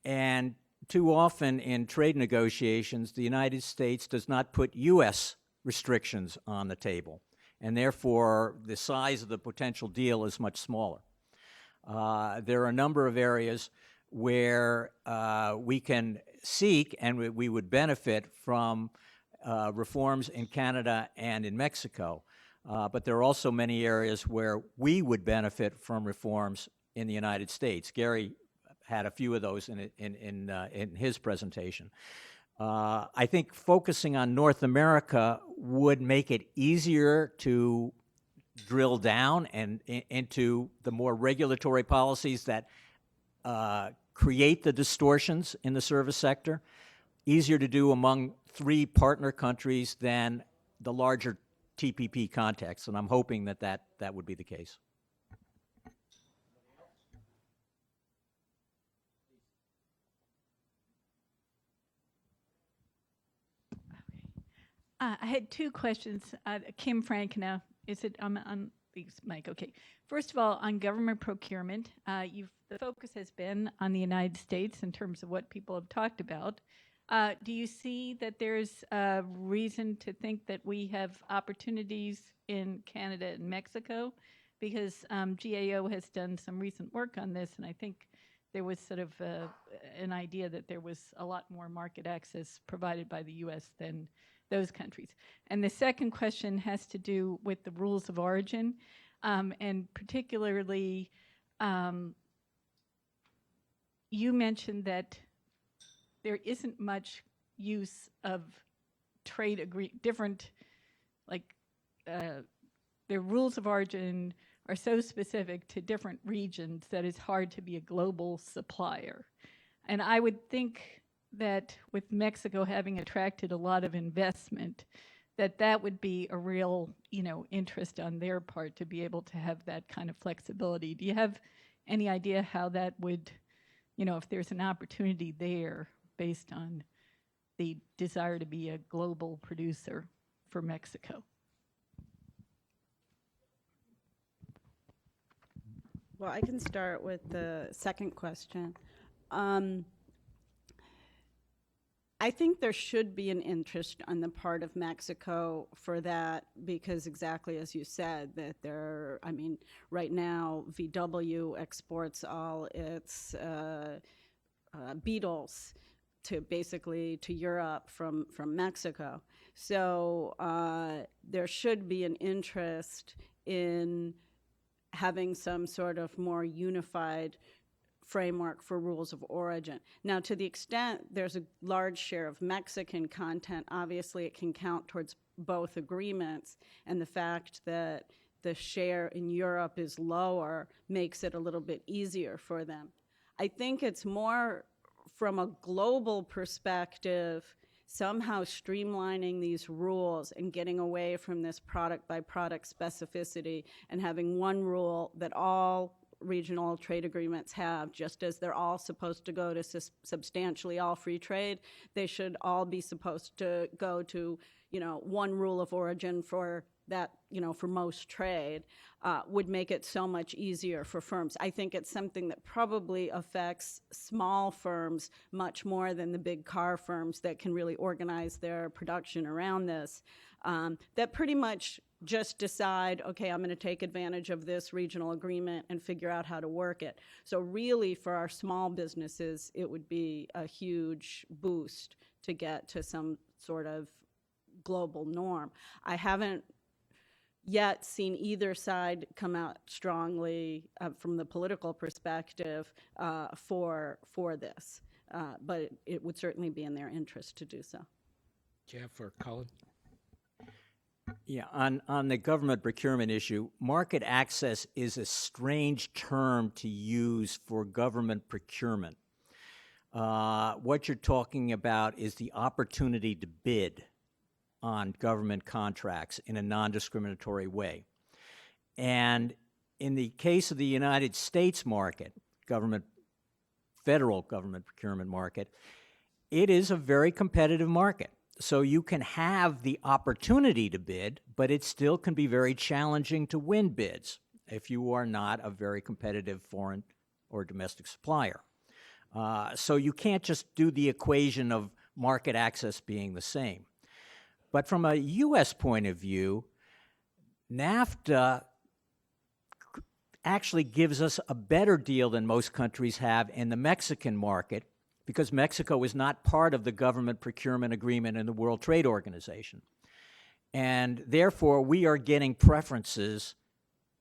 And too often in trade negotiations, the United States does not put U.S. restrictions on the table, and therefore the size of the potential deal is much smaller. There are a number of areas where we can seek and we would benefit from reforms in Canada and in Mexico. But there are also many areas where we would benefit from reforms in the United States. Gary had a few of those in his presentation. I think focusing on North America would make it easier to drill down and into the more regulatory policies that create the distortions in the service sector. Easier to do among 3 partner countries than the larger TPP context, and I'm hoping that would be the case. I had 2 questions. Kim Frankena, is it on the mic? Okay. First of all, on government procurement, the focus has been on the United States in terms of what people have talked about. Do you see that there's a reason to think that we have opportunities in Canada and Mexico? Because GAO has done some recent work on this, and I think there was sort of an idea that there was a lot more market access provided by the U.S. than those countries. And the second question has to do with the rules of origin, and particularly, you mentioned that there isn't much use of different, like, the rules of origin are so specific to different regions that it's hard to be a global supplier. And I would think that with Mexico having attracted a lot of investment, that would be a real, interest on their part to be able to have that kind of flexibility. Do you have any idea how that would, if there's an opportunity there based on the desire to be a global producer for Mexico? Well, I can start with the second question. I think there should be an interest on the part of Mexico for that, because exactly as you said, that right now VW exports all its beetles to Europe from Mexico. So there should be an interest in having some sort of more unified framework for rules of origin. Now, to the extent there's a large share of Mexican content, obviously it can count towards both agreements, and the fact that the share in Europe is lower makes it a little bit easier for them. I think it's more from a global perspective, somehow streamlining these rules and getting away from this product by product specificity and having one rule that all regional trade agreements have. Just as they're all supposed to go to substantially all free trade, they should all be supposed to go to, one rule of origin for that, for most trade, would make it so much easier for firms. I think it's something that probably affects small firms much more than the big car firms that can really organize their production around this, that pretty much just decide, okay, I'm going to take advantage of this regional agreement and figure out how to work it. So really, for our small businesses, it would be a huge boost to get to some sort of global norm. I haven't yet seen either side come out strongly from the political perspective for this, but it would certainly be in their interest to do so. Jeff or Colin? Yeah, on the government procurement issue, market access is a strange term to use for government procurement. What you're talking about is the opportunity to bid on government contracts in a non-discriminatory way. And in the case of the United States market, federal government procurement market, it is a very competitive market. So you can have the opportunity to bid, but it still can be very challenging to win bids if you are not a very competitive foreign or domestic supplier. So you can't just do the equation of market access being the same. But from a U.S. point of view, NAFTA actually gives us a better deal than most countries have in the Mexican market, because Mexico is not part of the government procurement agreement in the World Trade Organization. And therefore, we are getting preferences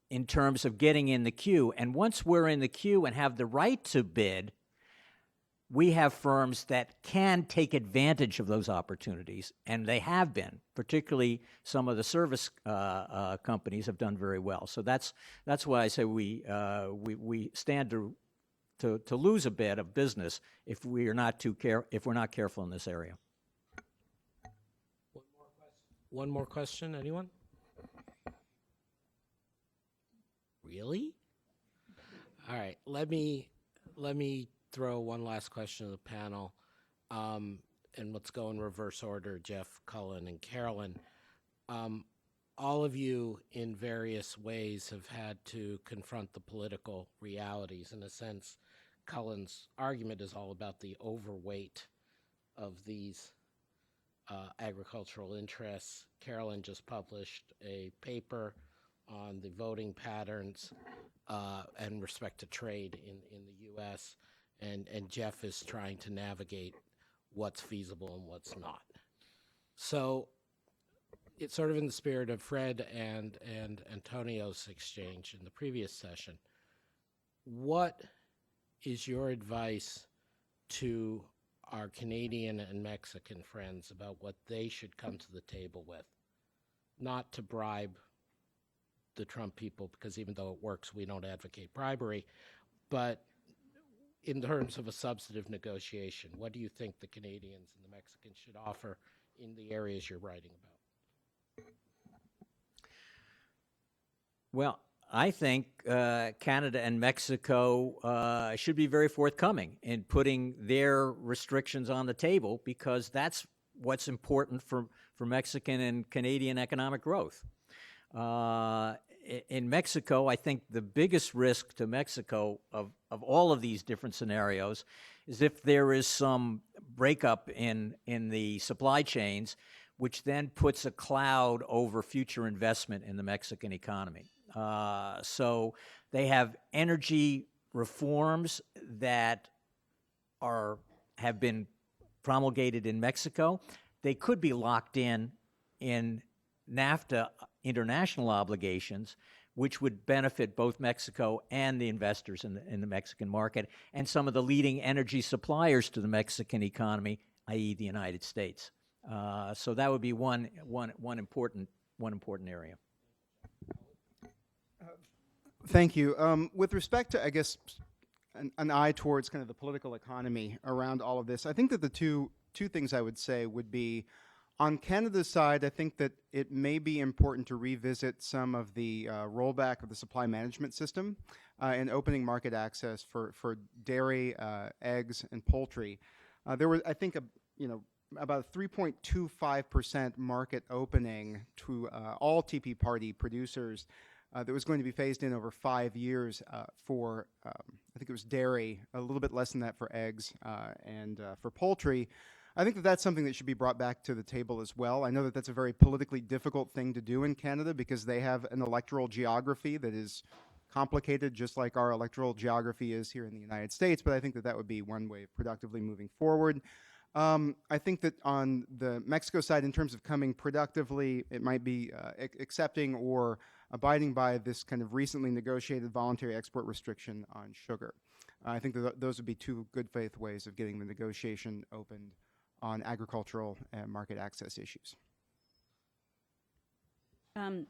in terms of getting in the queue. And once we're in the queue and have the right to bid, we have firms that can take advantage of those opportunities, and they have been. Particularly, some of the service companies have done very well. So that's why I say we stand to lose a bit of business if we're not careful in this area. One more question, anyone? Really? All right, let me throw one last question to the panel, and let's go in reverse order, Jeff, Cullen, and Carolyn. All of you, in various ways, have had to confront the political realities. In a sense, Cullen's argument is all about the overweight of these agricultural interests. Carolyn just published a paper on the voting patterns and respect to trade in the U.S., and Jeff is trying to navigate what's feasible and what's not. So it's sort of in the spirit of Fred and Antonio's exchange in the previous session. What is your advice to our Canadian and Mexican friends about what they should come to the table with? Not to bribe the Trump people, because even though it works, we don't advocate bribery, but in terms of a substantive negotiation, what do you think the Canadians and the Mexicans should offer in the areas you're writing about? Well, I think Canada and Mexico should be very forthcoming in putting their restrictions on the table, because that's what's important for Mexican and Canadian economic growth. In Mexico, I think the biggest risk to Mexico of all of these different scenarios is if there is some breakup in the supply chains, which then puts a cloud over future investment in the Mexican economy. So they have energy reforms that have been promulgated in Mexico. They could be locked in NAFTA international obligations, which would benefit both Mexico and the investors in the Mexican market, and some of the leading energy suppliers to the Mexican economy, i.e. the United States. So that would be one important area. Thank you. With respect to, I guess, an eye towards kind of the political economy around all of this, I think that the two things I would say would be, on Canada's side, I think that it may be important to revisit some of the rollback of the supply management system and opening market access for dairy, eggs, and poultry. There was, I think, about a 3.25% market opening to all TP party producers that was going to be phased in over 5 years for, I think it was dairy, a little bit less than that for eggs, and for poultry. I think that that's something that should be brought back to the table as well. I know that that's a very politically difficult thing to do in Canada because they have an electoral geography that is complicated, just like our electoral geography is here in the United States, but I think that that would be one way of productively moving forward. I think that on the Mexico side, in terms of coming productively, it might be accepting or abiding by this kind of recently negotiated voluntary export restriction on sugar. I think that those would be two good faith ways of getting the negotiation opened on agricultural and market access issues. I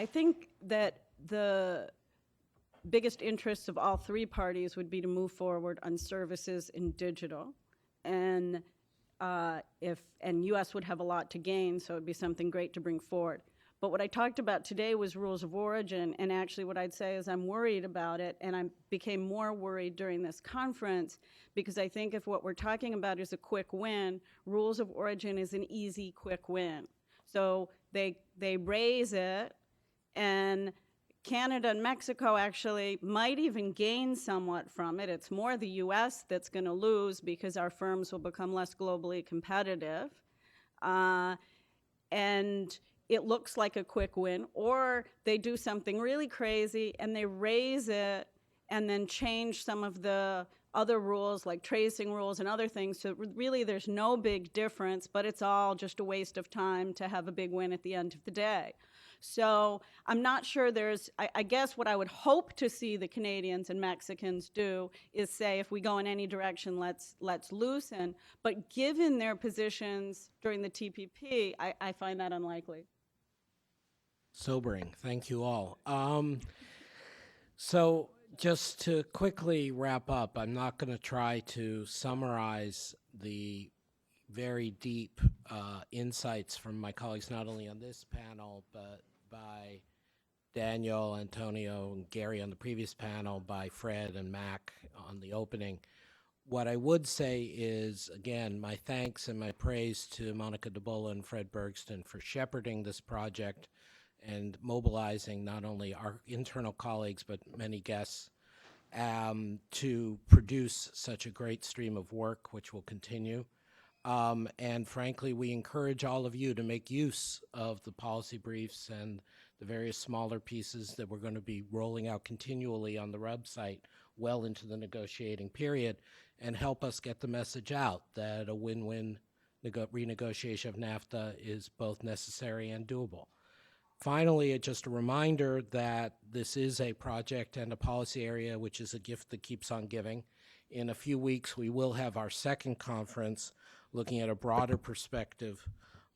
think that the biggest interests of all three parties would be to move forward on services and digital. And U.S. would have a lot to gain, so it would be something great to bring forward. But what I talked about today was rules of origin, and actually what I'd say is I'm worried about it, and I became more worried during this conference because I think if what we're talking about is a quick win, rules of origin is an easy, quick win. So they raise it, and Canada and Mexico actually might even gain somewhat from it. It's more the U.S. that's going to lose because our firms will become less globally competitive. And it looks like a quick win, or they do something really crazy and they raise it and then change some of the other rules like tracing rules and other things. So really there's no big difference, but it's all just a waste of time to have a big win at the end of the day. So I'm not sure I guess what I would hope to see the Canadians and Mexicans do is say, if we go in any direction, let's loosen. But given their positions during the TPP, I find that unlikely. Sobering. Thank you all. So just to quickly wrap up, I'm not going to try to summarize the very deep insights from my colleagues, not only on this panel, but by Daniel, Antonio, and Gary on the previous panel, by Fred and Mac on the opening. What I would say is, again, my thanks and my praise to Monica DeBola and Fred Bergsten for shepherding this project and mobilizing not only our internal colleagues, but many guests to produce such a great stream of work, which will continue. And frankly, we encourage all of you to make use of the policy briefs and the various smaller pieces that we're going to be rolling out continually on the website well into the negotiating period, and help us get the message out that a win-win renegotiation of NAFTA is both necessary and doable. Finally, just a reminder that this is a project and a policy area which is a gift that keeps on giving. In a few weeks, we will have our second conference looking at a broader perspective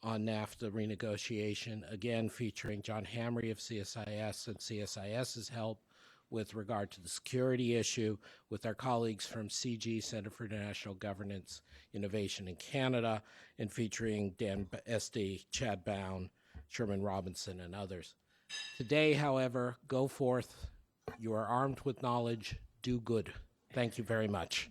on NAFTA renegotiation, again featuring John Hamry of CSIS and CSIS's help with regard to the security issue, with our colleagues from CG, Center for International Governance Innovation in Canada, and featuring Dan Esty, Chad Bown, Sherman Robinson, and others. Today, however, go forth. You are armed with knowledge. Do good. Thank you very much.